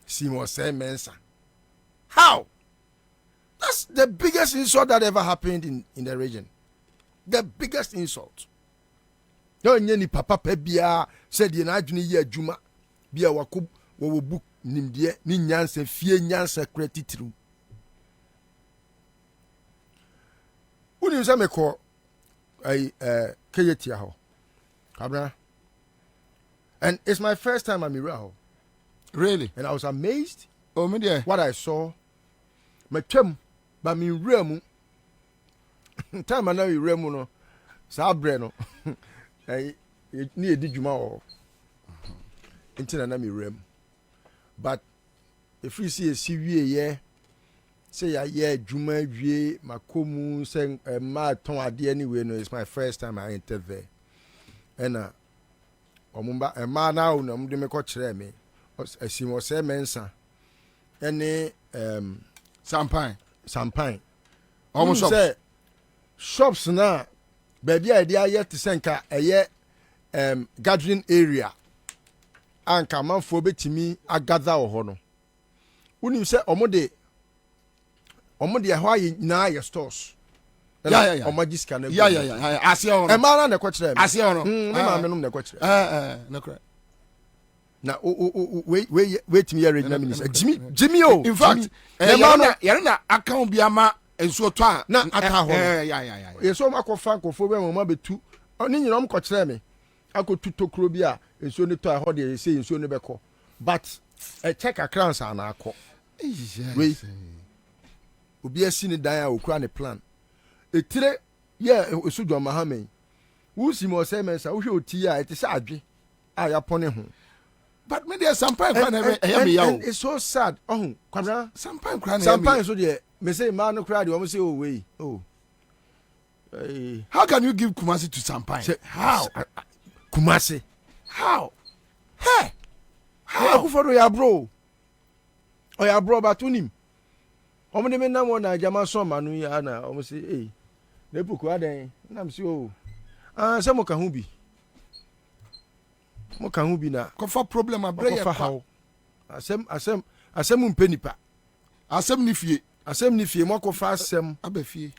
Simo say mensa. How? That's the biggest insult that ever happened in the region. The biggest insult. Don't nye ni papa pe bia said ye na adwene ye adwuma bia wakob wo book nimdie ni nyanse fie nyanse credit through. Uni say me ko ai keyetia ho. Kwabena. And it's my first time I'm in Raho. Really? And I was amazed. Oh, me dear. What I saw. My term, but me remu. Time I know you remu no. Sabre no. I ni edi juma o. Intina na me rem. But if you see a CV ye, say ya ye juma wie makomu say ma ton ade anyway no. It's my first time I entered there. And omumba ema na o na mde me ko kire me asimo se mensa ene sampan almost say shops na baby idea yet to senka eye gathering area anka manfo betimi agather ho no unim say omode ho aye na ye stores yeah. Omaji scan yeah. Ase ono. E mara na kwakire me. Ase ono. Me ma menum na kwakire. No correct. Na wait me regional minister. Jimmy o. In fact, yare na account bi ama enso to a na ata ho. Yeah. Yeso makofa nkofo be mo betu. Oni nyinom kwakire me. Akotu tokro bi a enso ne to a ho de say enso ne beko. But a check accounts na akọ. We obi asi ne dan a okura ne plan. Etire ye osudwa mahamen wo simo say mensa wo hwe oti a ete say adwe a ya pone ho but me there sampan kra na me ya o it's so sad Kwabena sampan kra na sampan so de me say man no kra de wo say oh we how can you give Kumasi to sampan how Kumasi how akufo ya bro but unim omo de me na mo na jama so manu ya na omo say ne puku adan nam si o se mo ka hu bi na kofa problem abre ya pa asem mpenipa asem ni fie mo kofa asem abafie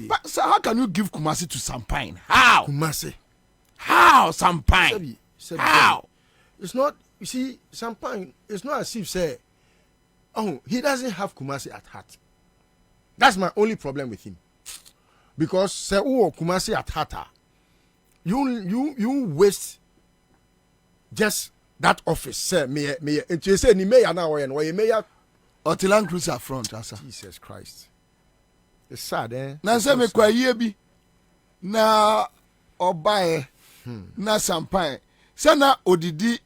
but so how can you give Kumasi to Sampan how Kumasi how Sampan how it's not you see Sampan it's not as if say he doesn't have Kumasi at heart. That's my only problem with him. Because say Kumasi at heart, you waste just that office. Say me you say ni mayor now or you mayor Otilan Cruiser front Ansah. Jesus Christ. It's sad Na say me kwa yie bi na obae na Sampan. Say na odidi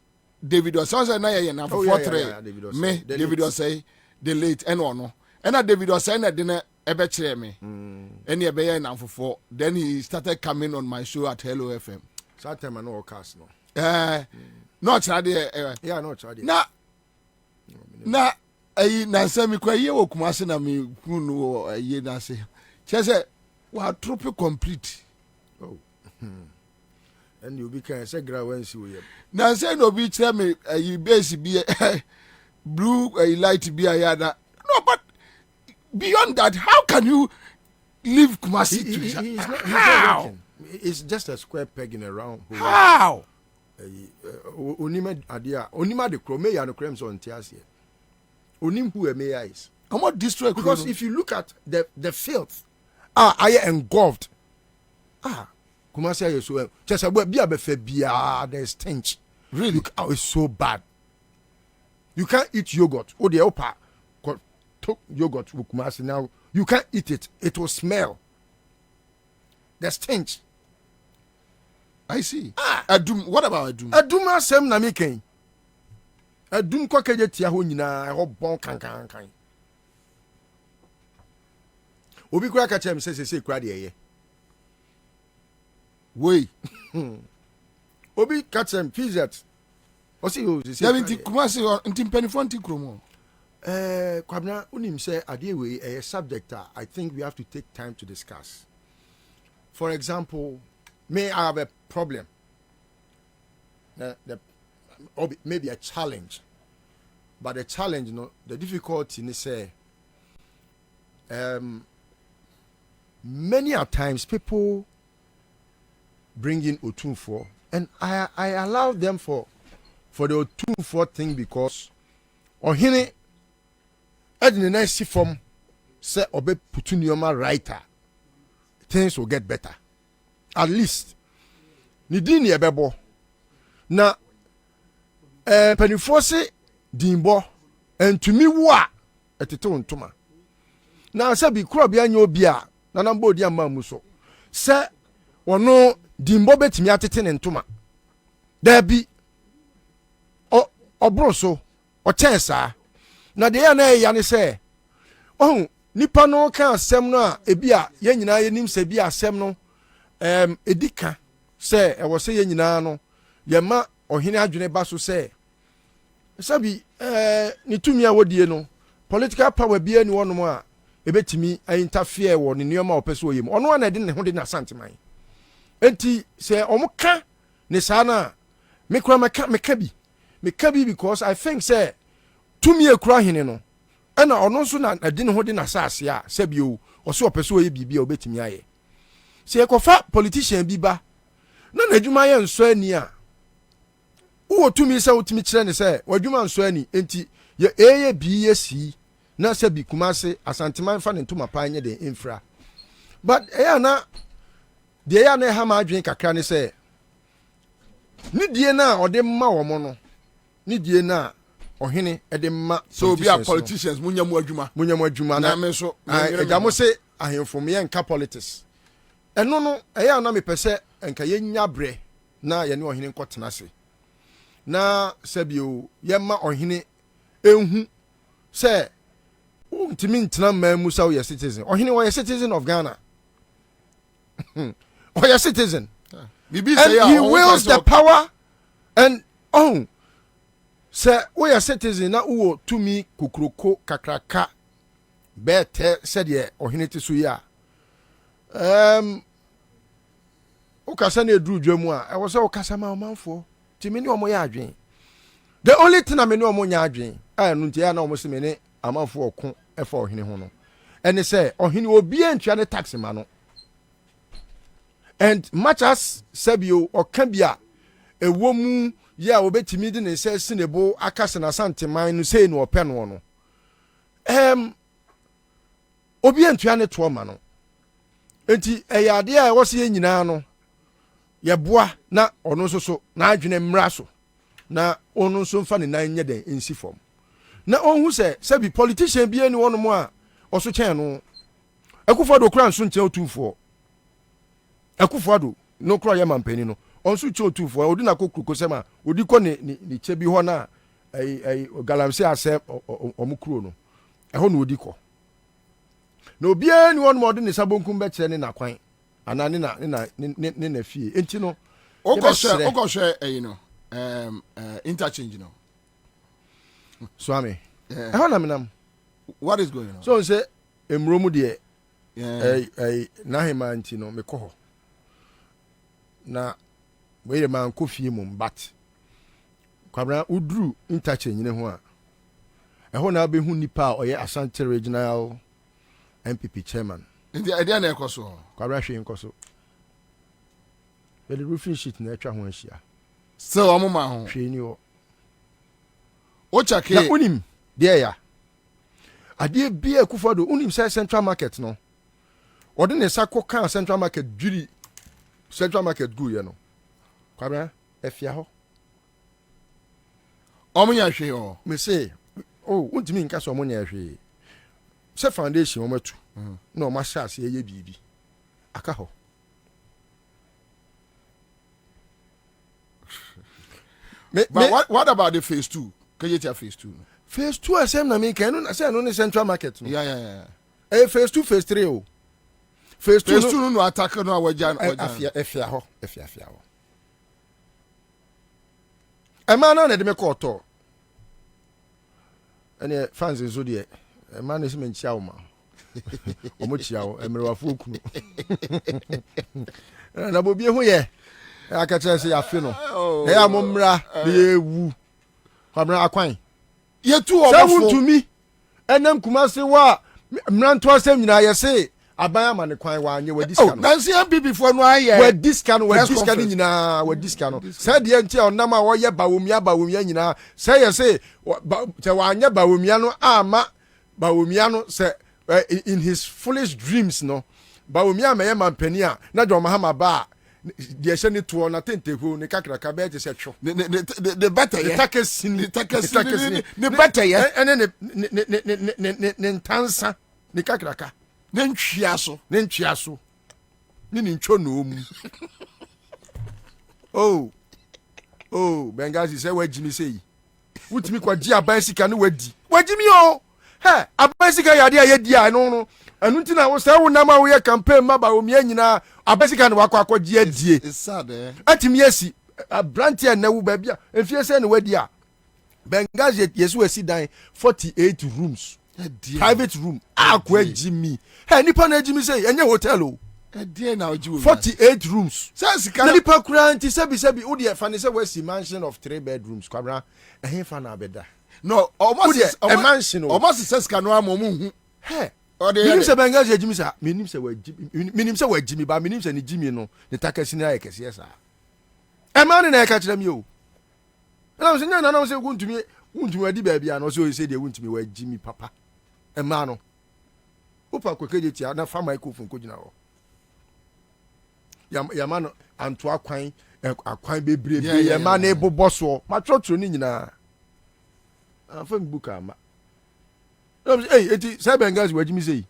David Osei na ye na for 3 me David Osei the late and ono and David Osei na de na ebe kire me and ye be ye na for then he started coming on my show at Hello FM that time I no cast no not there yeah not there na na say me kwa ye wo Kumasi na me kunu ye na say che say wa trope complete and you be can say gra when see we. Now say no be tell me you base be blue light be ayada. No, but beyond that, how can you leave Kumasi? How? It's just a square peg in a round hole. How? Onima adia, onima de krome ya no krem so ntiase. Onim who Emea is. And what district? Because if you look at the filth, I engulfed. Kumasi is so just a be a there's stench. Really? Look how it's so bad. You can't eat yogurt. Oh, the opa took yogurt with Kumasi now. You can't eat it. It will smell. The stench. I see. Adum. What about Adum? Aduma sem na making. Adum kwa keje tia ho nyina ho bon kan. Obi kura ka chem say kura de ye. Wey. Obi ka chem pizet. O si o say. Ya binti Kumasi nti mpanifo nti kromo. Kwabena unim say ade we a subject I think we have to take time to discuss. For example, may I have a problem? Or maybe a challenge. But the challenge, the difficulty is say many a times people bring in Otunfo, and I allow them for the Otunfo thing because Ohine in the next form say obe putunioma writer, things will get better. At least Nidini ebebo na penifose dimbo and to me wa etete ntoma na se bi kro bia nya obi a na namba odi ama muso se wono dimbo betimi atete ne ntoma da bi obroso o chensa na de ya na ya ne se nipa no kan asem no a ebi a ye nyina ye nim se bi asem no edika se e wo se ye nyina no ye ma ohene adwene ba so se sabi ni tumi a wodie no political power bia ni wonom a ebetimi interfere wo ne nioma opese oyem ono na de ne ho de na santeman enti se omuka ne sana me kura meka bi because I think say tumi ekura hene no na ono so na de ne ho de na saase a sabi o so opese oye bibia obetimi aye se ekofa politician bi ba na adwuma ye nso ani a wo tumi se wotimi kire ne se wadwuma nso ani enti ye eye bi ye si na se bi Kumasi asanteman fa ne ntoma pa anye de infra but na de ya na ha ma adwen kakra ne se ni die na ode ma wo mo no ni die na ohene de ma so be a politicians munyamu adwuma na me so ejamo se ahemfo me nka politics eno no na me pese enka ye nya bre na ye ne ohene nkotena se na sabio ye ma ohene enhu se untimi ntena mamu sa wo citizen ohene wo citizen of Ghana or citizen and he wields the power and say we are citizen na wo tumi kukroko kakraka bete said ye ohene tisu ya ukasa na edru dwamu a e wo se ukasa ma omanfo timi ni omo ya adwen the only thing ameni omo nya adwen anu ntia ya na omo se meni amanfo okun e fa ohene ho no ene se ohene obi antwa ne tax ma no and much as sabio okabia ewomu ya obetimi di ne se sinebo akase na santeman no sei no ope no no obi antwa ne to ma no enti eyade a wo se nyina no ye boa na ono so na adwene mmra so na ono so mfa ne nan nye den ensi fom na onhu se sabi politician bi ani wono mo a oso chen no akufado kura nso nche otufo akufado no kura ya mampani no onso che otufo odi na kokruko sema odi ko ne che bi ho na galamse asem omukuro no eho na odi ko na obi ani wono mo odi ne sabonkum be kire ne na kwan ana ne na fie enti no okoshe interchange no swami eho na menam what is going on so say emromu de na hema enti no mekoho na we man ko fie mum but Kwabena udru interchange ne ho a ɛho na be hu nipa oyɛ Asante regional MPP chairman ndi idea na ekoso Kwabena hwe nkoso the roofing sheet na atwa ho ahia so omuma ho hwe ni o chake na unim there ya ade bia Akufo-Addo unim say Central Market no ode ne sako kan Central Market dwiri Central Market go ye no Kwabena efia ho omunya hwe ho me say untimi nka so omunya hwe se foundation omatu na o ma sha ase ye bibi aka ho but what about the phase 2? Kayetia phase 2. Phase 2 asem na me kan no say no ne Central Market no. Yeah. Phase 2 phase 3 o. Phase 2 no attack no awajan. Efia ho. E ma na de me ko to. Ene fans nso de e ma na se me nchia wo ma. Omo chia wo emerewafo okunu. Na Bobie ho ye. Aka tell say afi no. E amomra de ewu. Kwabena akwan. Ye tu obofo. To me. Enam Kumase wa mranto asem nyina ye say aban ama ne kwan wa anye wadi scan. Nansi MPP fo no aye. Wadi scan nyina wadi scan. Say de ntia onam a wo ye bawomia nyina. Say ye say te wa anye bawomia no ama bawomia no say in his foolish dreams no. Bawomia me ye mampani a na do mahama ba the shani to na tentehu ne kakraka be je se tro the better the takes the better yeah ene ne ntansa ne kakraka ne ntwia so ne ntwo no mu oh Bengazi say wajimi say wutimi kwa ji aban sika ne wajimi o he aban sika yade ayedi a no anu ntina wo say wo nam a wo ye campaign ma ba o mia nyina abesika ne wakwa die adie it's sad atimi yesi brantia na wo ba bia efie say ne wadi a Bengazi yesu wasi dan 48 rooms private room akwa jimi he nipa na jimi say enye hotel o adie na oji wo 48 rooms sika nipa kura nti sebi wo de fa ne say wasi mansion of 3 bedrooms Kwabena ehin fa na abeda no almost a mansion almost sika no amomu hu he minim se Bengazi jimi sa minim se wajimi ba minim se ni jimi no ne takasi na ayekese esa e ma ne na eka kire mi o na so nya na se wuntumi adi ba bia no so say de wuntumi wajimi papa e ma no opa kokeje tia na fa microphone ko gina ho ya ma no anto akwan bebre ya ma na ebobo so ma trotro ni nyina afa mbuka ma eti say Bengazi wajimi say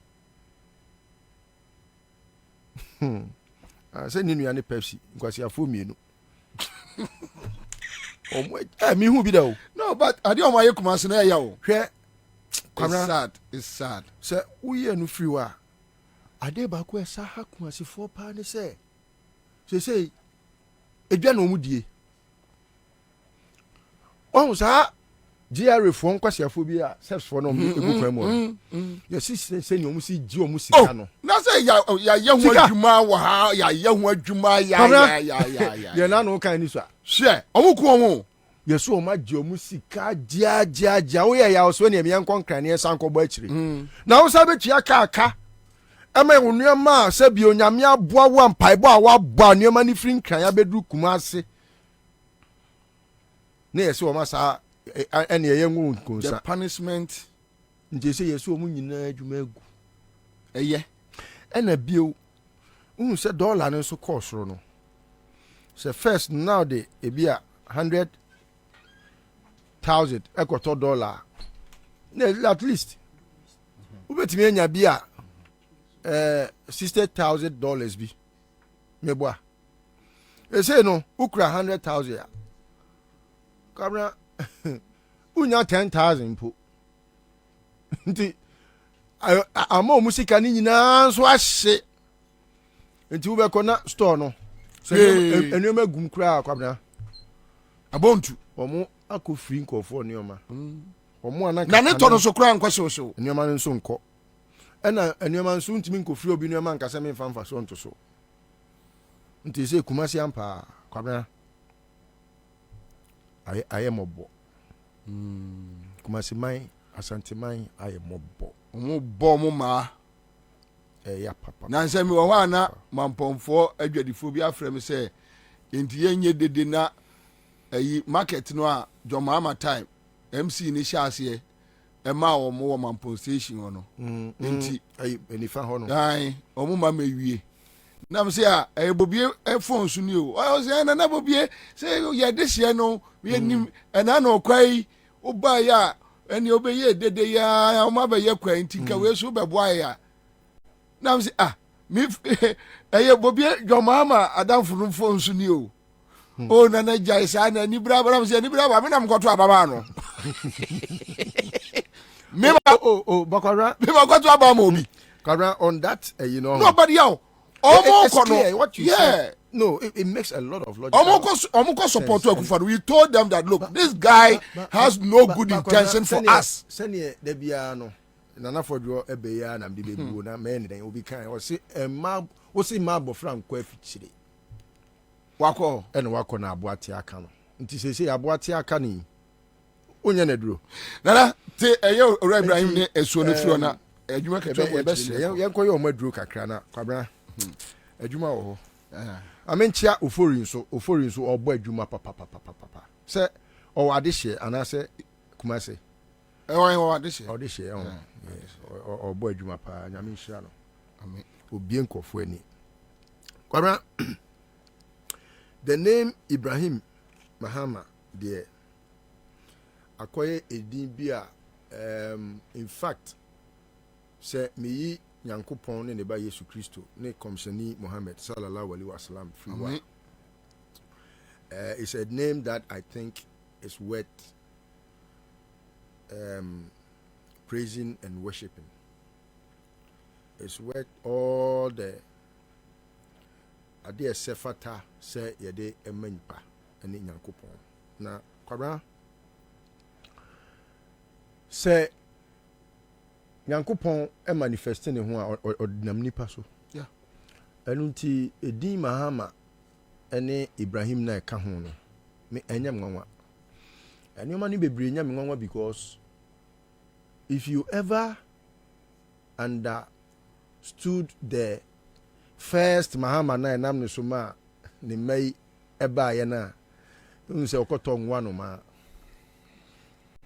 say ni nua ne Pepsi nkwasi afo mienu mi hu bi da o no but ade o ma ye Kumase na ya o hwe it's sad say uye no free wa ade ba ko esa ha Kumase fo pa ne say edwa na omudie on sa GRA fo nkwasi afo bi a self fo no egu kwan mu yes say ni omusi ji omusi ka no na say ya ye hu adwuma wa ha ya ye hu adwuma ya na no kan ni so hwe omuku omu yesu o ma ji omusi ka ja wo ya so ne me nkonkran ne san kobo akire na wo sa betua ka ama wonu ma se bi onyame aboa wo mpaebo a wa boa ne ma ni firi nkran ya bedru Kumase ne yesu o ma sa ene ye ngu nkonsa the punishment nje se yesu o mu nyina adwuma agu eye ena bio unu se dollar no so kosoro no se first now the ebia 100,000 ekoto dollar at least ubetimi enya bia $60,000 bi meboa e say no ukra 100,000 ya Kwabena unya 10,000 po nti ama omusika ni nyina so ahye nti wo be kona store no enema gum kura Kwabena abontu omo akofiri nkofo neoma omo anaka na ne to no so kura nkwaso neoma nso nko ena neoma nso ntimi nkofiri obi neoma nkasa me famfa so nto so nti se Kumase ampa Kwabena I am obo. Kumasi mai asante mai I am obo. Mo ma. Ya papa. Na nse mi wo hwa na mampomfo adwadifo bi afre me say enti yenye dede na ayi market no a Jomama time MC ni hyase e ma wo mo mampon station no enti ayi enifa ho no ai omo ma mewie na me say a Bobie phone so ni o say na Bobie say ye de hye no we nim na na okwai oba ya eni obeye dede ya o ma be ye kwa enti ka we so be boa ya na me say mi Bobie Jomama adamfunu phone so ni o oh na jai sa na ni bra me na mkoto ababa no me ba Bakara me ba kwato abama obi Kara on that you know nobody else Omo what you said no it makes a lot of logic Omo support Akufo we told them that look this guy has no good intention for us senior de bia no nana fodwo ebe ya na mde bebu na me ne obi kan o se ma bofra nkwa afichire wako wako na aboate aka no nti sese aboate aka ni onye na duro nana te ora Ibrahim ne esuo no fio na adwuma kebe yenko ye o maduro kakra na Kwabena adwuma wo ho amenchia ofori nso obo adwuma papa se o wade hye anase kumase o wade hye obo adwuma pa nyame nhira no amen obie nkofo ani Kwabena. The name Ibrahim Mahama there akoye edin bia in fact say me Nyankopon ne ba Yesu Kristo ne komshani Muhammad sallallahu alaihi wasallam free it's a name that I think is worth praising and worshiping. It's worth all the ade sefata se yede emanpa ene Nyankopon na Kwabena se Nyankopon manifeste ne ho a odinam nipa so yeah enunti edin Mahama ene Ibrahim na ka ho no me enyam nwanwa enioma ni bebre enyam nwanwa because if you ever understood the first Mahama na enam ne so ma ne mai eba ye na unse okoto nwa no ma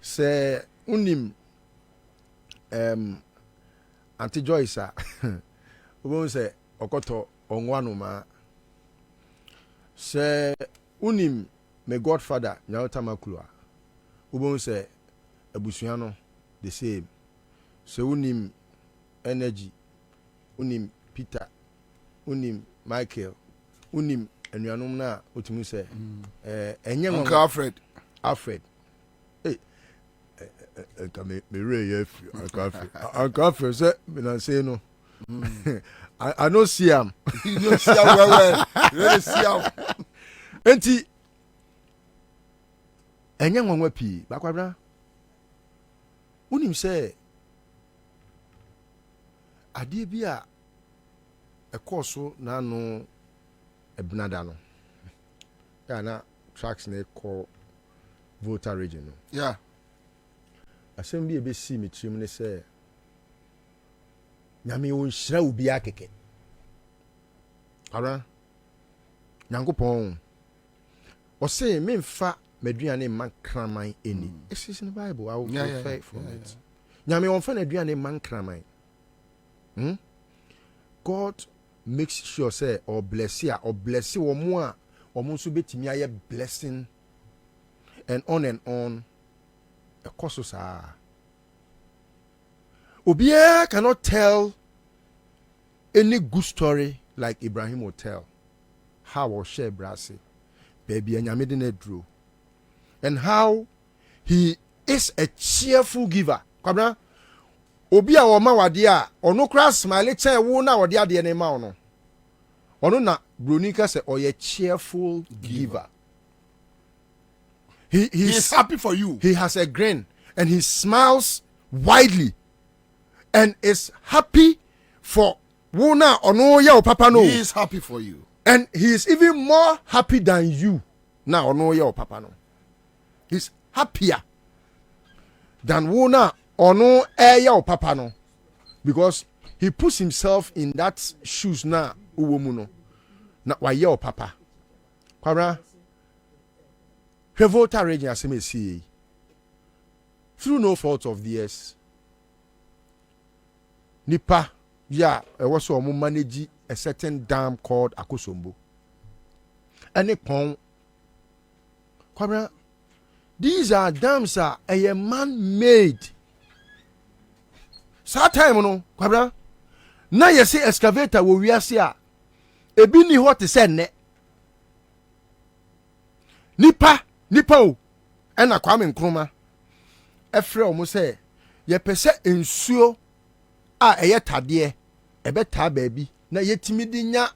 se unim Auntie Joyce ubon se okoto onwa no ma se unim me godfather Nyawta Makulua ubon se abusua no the same se unim energy unim Peter unim Michael unim enuanum na otumu se enye Uncle Alfred me re ye Uncle Alfred say me na say no I no see am you no see am well you no see am enti enye nwanwa pi Kwabena unim se ade bi a ekoso na no ebnada no ya na tracks na call voter region no yeah asem bi ebesi mitrim ne se nyame won hira obi akeke ara Nyankopon o say me mfa maduane man kraman eni it's in the Bible I will pray for it nyame won fa na aduane man kraman God makes sure say or bless ya or bless wo mo a omo so betimi aye blessing and on a kososa obia cannot tell any good story like Ibrahim will tell how or share brase baby anyame de na duro and how he is a cheerful giver Kwabena obi a wo ma wade a ono kra smile che wo na wade ade ne ma ono ono na bronika say oye cheerful giver he is happy for you he has a grin and he smiles widely and is happy for wo na ono ye o papa no he is happy for you and he is even more happy than you na ono ye o papa no He's happier than Wona or no air or papa no. Because he puts himself in that shoes now, uwomuno. Na why your papa. Kwabena, he voted raging as he see. Through no fault of theirs. Nipa, yeah, I was so manage a certain dam called Akosombo. And a pond. Kwabena, these are dams are a man-made. Sa time no, Kwabena. Na you say excavator wo wiase a ebi ni what say ne. Nipa o. Ena Kwame Nkrumah. Efre omo say ye pese ensuo a eye tade ebeta baabi na yetimi di nya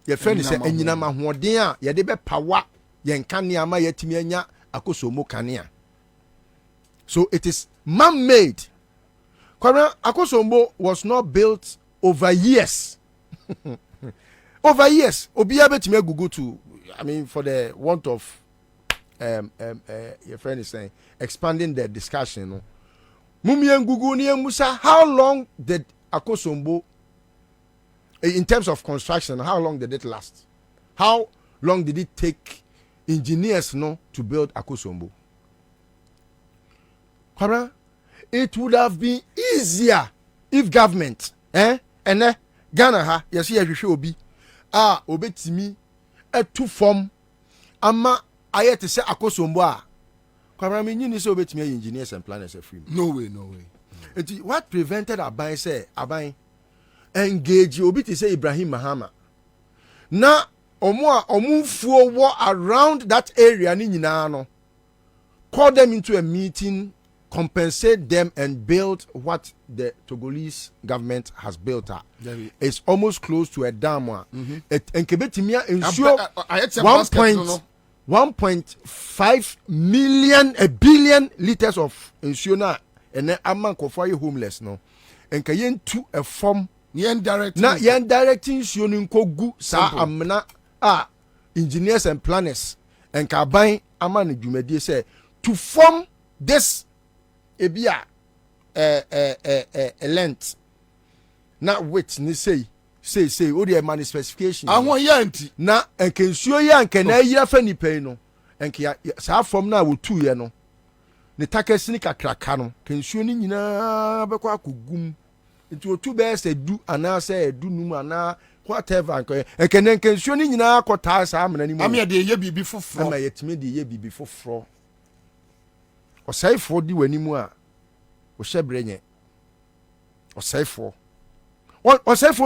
ye fe ni say enyina mahoden a ye de be pawa ye nkane ama yetimi anya Akosombo kanea. So it is man-made. Kwabena, Akosombo was not built over years. Over years. Obiya betime Google to, I mean, for the want of your friend is saying, expanding the discussion. No? Mumien Google ni Musa, how long did Akosombo, in terms of construction, how long did it last? How long did it take engineers to build Akosombo? Kwabena, it would have been easier if government, and Ghana ha, yes, yes, obi, obetimi, two form, ama ayet to say Akosombo a. Kwabena, me ni so obetimi engineers and planners are free. No way. What prevented Abai engage obi to say Ibrahim Mahama? Na omufuo war around that area ni nyina no. Call them into a meeting, compensate them and build what the Togolese government has built. It's almost close to a dam. And Kebetimia ensure 1.5 million, a billion liters of ensure and then amman kofai homeless no. And kayen to a form yen directing ensure kogu sa amna engineers and planners and kabain amman jumedi say to form this ebia length na width ni say o dey man specification ahon yanti na enkensuo ya nkena yira fa ni pay no enke sa form na wo tu ye no ne takasi ni kakraka no kensuo ni nyina bekwa akogum nti otu be se du ana se edu num ana whatever enkene kensuo ni nyina akota sa amana ni mu am ye de ye bibi foforo ama yetime de ye bibi foforo Osaifo di wanimu a o hyebre Osaifo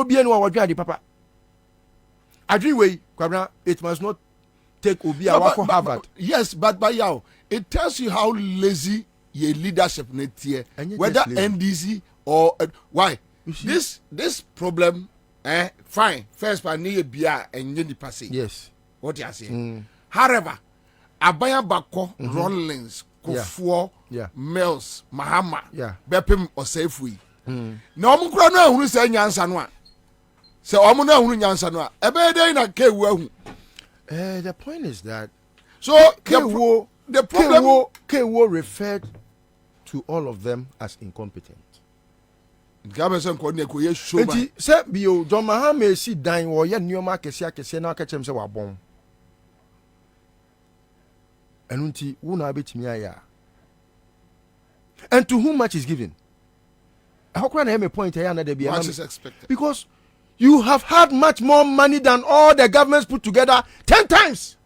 bi enu a wadwa de papa adwi wei Kwabena, it must not take obi a wako Harvard. Yes, but by now it tells you how lazy your leadership netie whether NDC or why this problem fine first by near bia and ni pass. Yes, what you say. However, Abaya Bako Rollins Kofuo Mills Mahama Bepim Osefui na omu kura no ahunu say nyansa no a say omu no ahunu nyansa no a ebe dey na kewu ahu. The point is that so the problem Kewo referred to all of them as incompetent. Government ko ne ko ye show ba say bio John Mahama si dan wo ye nioma kese na aka chem say wabon enunti wo na betimi aya. And to whom much is given? How can I have a point here? Much is expected. Because you have had much more money than all the governments put together 10 times.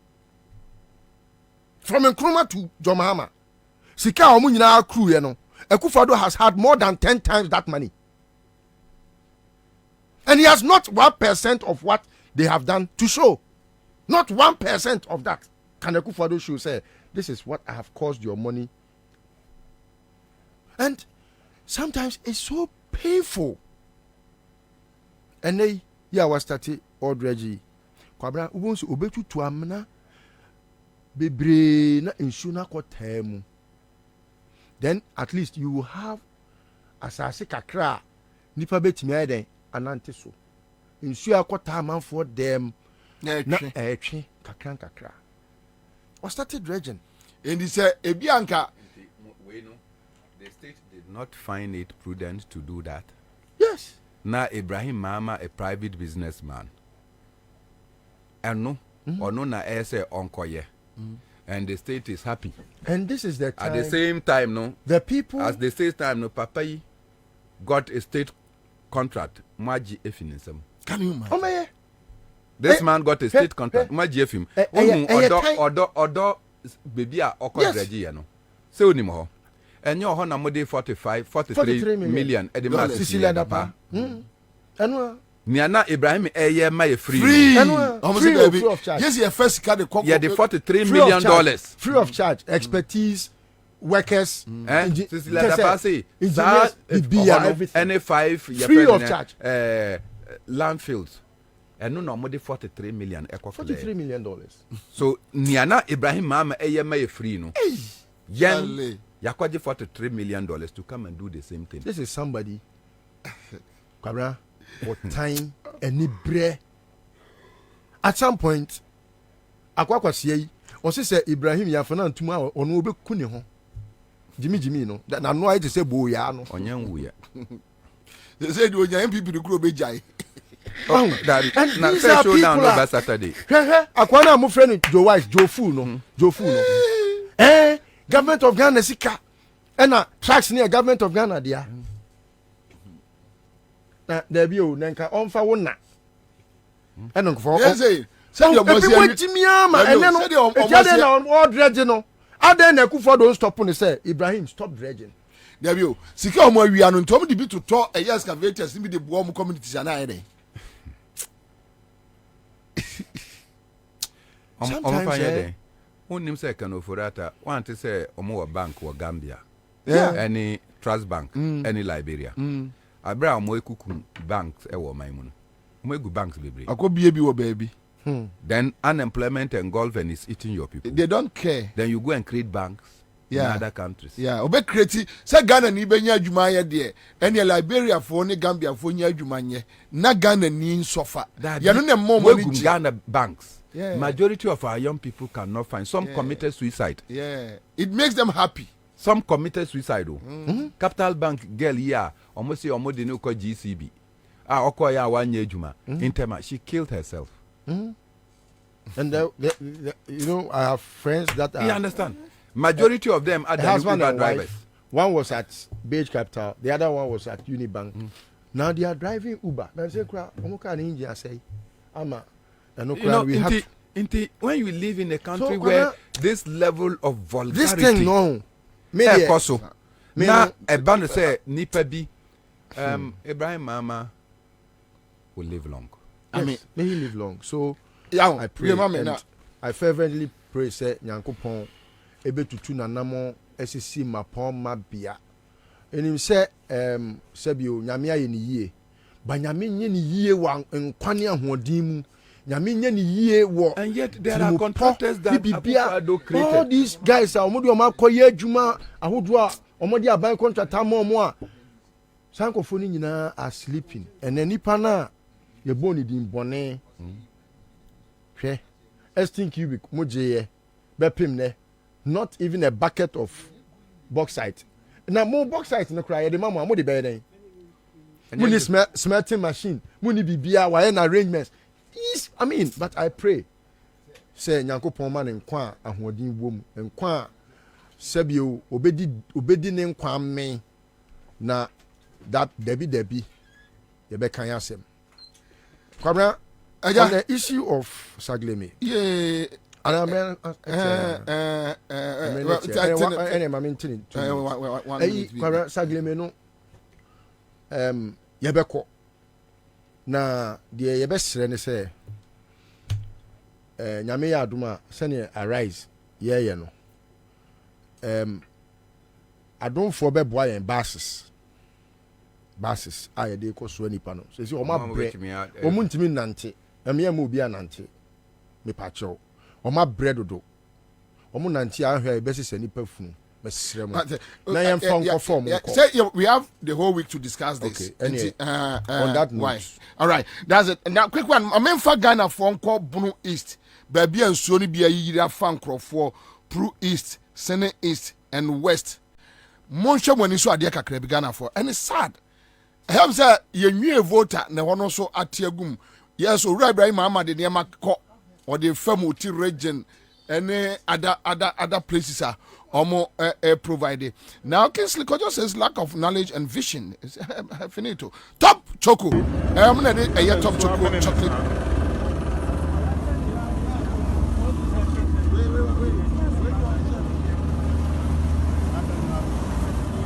From Nkrumah to John Mahama. Sika omu nyina crew you know. Akufo-Addo has had more than 10 times that money. And he has not 1% of what they have done to show. Not 1% of that. Can Akufo-Addo show say, this is what I have caused your money. And sometimes it's so painful. And they was started already. Kwabena ubonsu obetu to amna bebre na insuna ko temu. Then at least you will have asase kakra nipa betimi ayden anante so. Insu akota man for them na etwe kakra. Or started dredging. And he said, Ebianka. The state did not find it prudent to do that. Yes. Now, Ibrahim Mama, a private businessman. And no, or no, na say onkoye. And the state is happy. And this is the time. At the same time, no. The people. At the same time, no, Papa got a state contract. Maji efinism. Can you imagine? Oh, my. This man got a state contract. Maji efim. Odo baby a okodreji ya no. Se onim ho. Enyo ho na mode 43 million. Edema Sicily dapa. Eno. Niana Ibrahim eye ma free. Free of charge. Yes, your first card the yeah, the $43 million. Free of charge. Expertise, workers, engineers, everything. NA5 free of charge. Landfills. And no more than $43 million. $43 million. So Niana Ibrahim Mama eye ma free no. Yen yakwaje $43 million to come and do the same thing. This is somebody. Kwabena. For time any bre at some point akwakwasiye o say Ibrahim ya fana ntuma ono obeku ne ho jimi no na no ai say bo ya no onyan wu ya they say the onyan people the kuro bejai oh daddy na say show down over Saturday akwana mo friend Joe Wise Joe Fu no government of Ghana sika na tracks near government of Ghana dia na there be o nka onfa wo na eno nkofo say your boss here timiama ene no ejade na all dredge no aden na Akufo don stop no say Ibrahim stop dredging there be o sika omo awia no ntom de bi to excavators bi de bo omo communities ana ene omo fa yede unim say kanoforata want say omo wa bank wa Gambia any trust bank any Liberia Abra mo ekuku banks e wo man mu no. Mo egu banks bebre. Akobie bi wo baby. Then unemployment engulf and is eating your people. They don't care. Then you go and create banks in other countries. Yeah, obe create say Ghana ni be nya adwuma ye de. Ene Liberia fo ne Gambia fo nya adwuma nye. Na Ghana ni nsofa. Ya no ne mo money Ghana banks. Yeah. Majority of our young people cannot find. Some committed suicide. Yeah. It makes them happy. Some committed suicide. Capital Bank girl here almost say almost no call GCB. Okoya 1 year juma. Intema, she killed herself. And you know, I have friends that are. You understand? Majority of them are the Uber drivers. One was at Beige Capital, the other one was at Unibank. Now they are driving Uber. I say, I say, Ama. When you live in a country where this level of vulgarity, this thing no, now a band say nipa bi, Ibrahim Mama will live long. I mean, may he live long. So I pray, and I fervently pray. Say Nyankopon ebe tutu na namo esisi mapon mabia. Enim say sebio nyame aye ni yie, ba nyame nye ni yie wa nkwane ahoɔden mu. And yet there are contractors that Akufo created. All these guys are omodi omakoye adwuma ahodo a omodi aban contractor mo a sankofo ni nyina are sleeping. And nipa na ye boni din bone hwe estin cubic moje bepim ne not even a bucket of bauxite. Na mo bauxite no cry the mama mo de be den. Muni smelting machine, muni bibia wa na arrangements. Yes, I mean, but I pray. Say Nyankopon man nkwa ahoɔden wom nkwa sebio obedi ne nkwa men na that debi ye be kan yasem. Kwabena on the issue of Sagleme. Yeah. Kwabena Sagleme no yebekɔ na de yebesre ne se nyame ya aduma sene arise ye no adonfo be boa yen basis aye de ko so nipa no se o ma bre o mu ntimi nante ame ma obi anante me pa chew o ma bre dodo o mu nante ahwe be se nipa funu say we have the whole week to discuss this. Okay. Anyway, on that note. Why? All right, that's it. Now, quick one. I mean, for Ghana, for Bunu East, baby and Sony be a year fan crop for Pro East, Senate East, and West. Monsha when you saw Adiaka Krebigana for, and it's sad. I have said, you knew a voter, ne one also at Tiagum. Yes, or Rabbi Mama, the Niamak or the Famuti region, and other places are almost provided. Now, Kinsley Kojo says lack of knowledge and vision. It's finito. Top Choco. I'm going to top chocolate.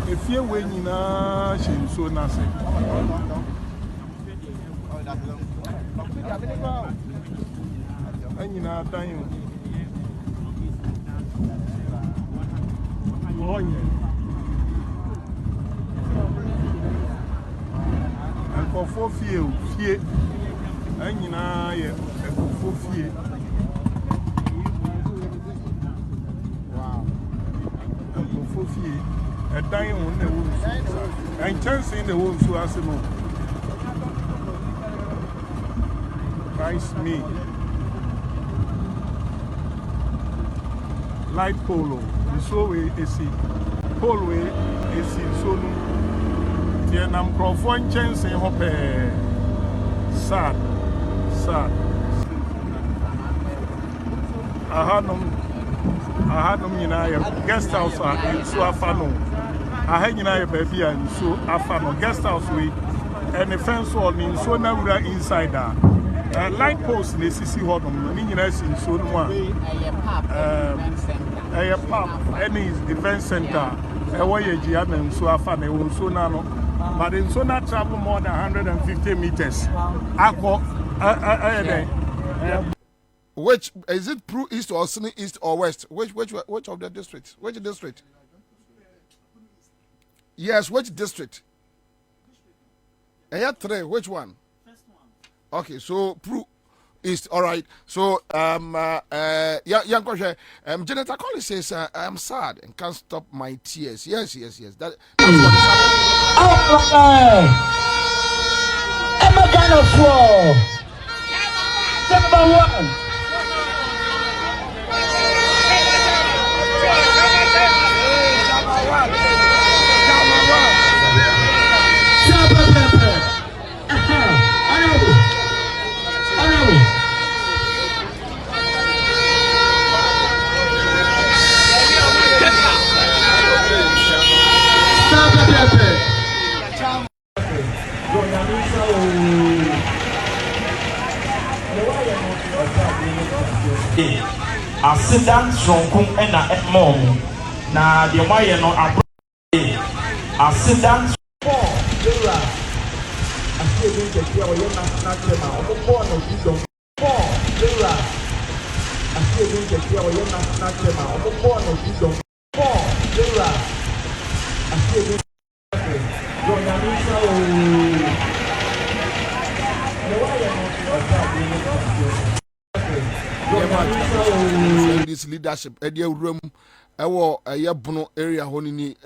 If you're winning, she's so nasty. And you know, time. And for 4 feet, and you know, for 4 feet. Wow. And for 4 feet. A dying on the wounds, and chance in the wounds to ask him. Christ me. Light polo, so we see. Polo is so no. The Namcrophone chance in hope. Sad. I had them in a guest house in Suafano. I had a baby and so afano guest house we and the fence wall in so now inside that light post in the CC Hodom, meaning in so one a pub any event center a way and so afano so nano but in so not travel more than 150 meters. Which is it? Pro East or Sunny East or West? Which of the districts? Which district? Yes, which district? Yeah, 3. Which one? First one. Okay, so Pro East. All right. So young question. Janetta Collins says I'm sad and can't stop my tears. Yes. That's what is happening. I'm a gun of war. Number 1. Accident sonkum ena mom na de moye no abro accident lera asie bin ke o ye na tema o ko no bidon lera asie bin ke o ye na tema o ko no bidon lera asie bin yo na misa o no why this leadership edia room ewo bono area honini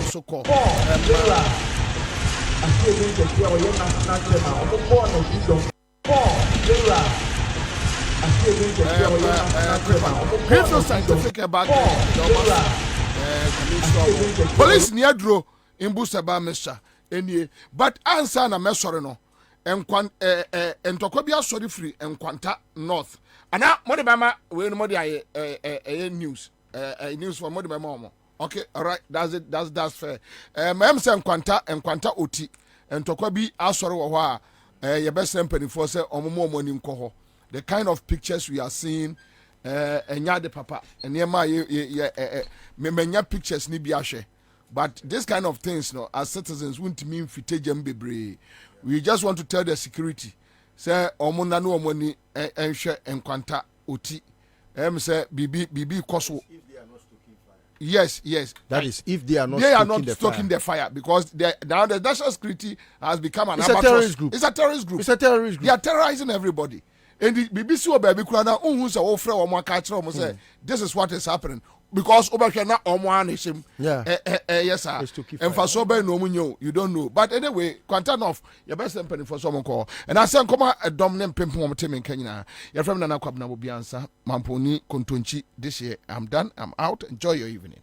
so call scientific about police near draw in Busaba Mesha any but Ansah na mesore no entokwa sorry free enkwanta north ana mode bama we no mode news news for mode bama omo okay all right that's fair mam say enkwanta oti entokwa bi asore wo ho a ye best company for say omo ni nko ho the kind of pictures we are seeing enya de papa enema menya pictures ni bi ahwe but this kind of things no as citizens won't mean fitajem bebre. We just want to tell the security say omuna no omoni enhwe enkwanta oti say bibi koso if they are not stoking fire. Yes that is if they are not stoking the fire because now the national security has become an it's a terrorist group. It's a terrorist group. They are terrorizing everybody. And the BBC or baby kurana unhu say wo frɛ wo aka kire wo say this is what is happening. because obahwe na omo anishim yes sir and for so be no munyo you don't know but anyway quantum of your best company for some call and I say come a dominant pimpon mo team Kenya your friend na Kwabena Bobie Ansah Mamponi Kontonchi this year I'm done I'm out enjoy your evening.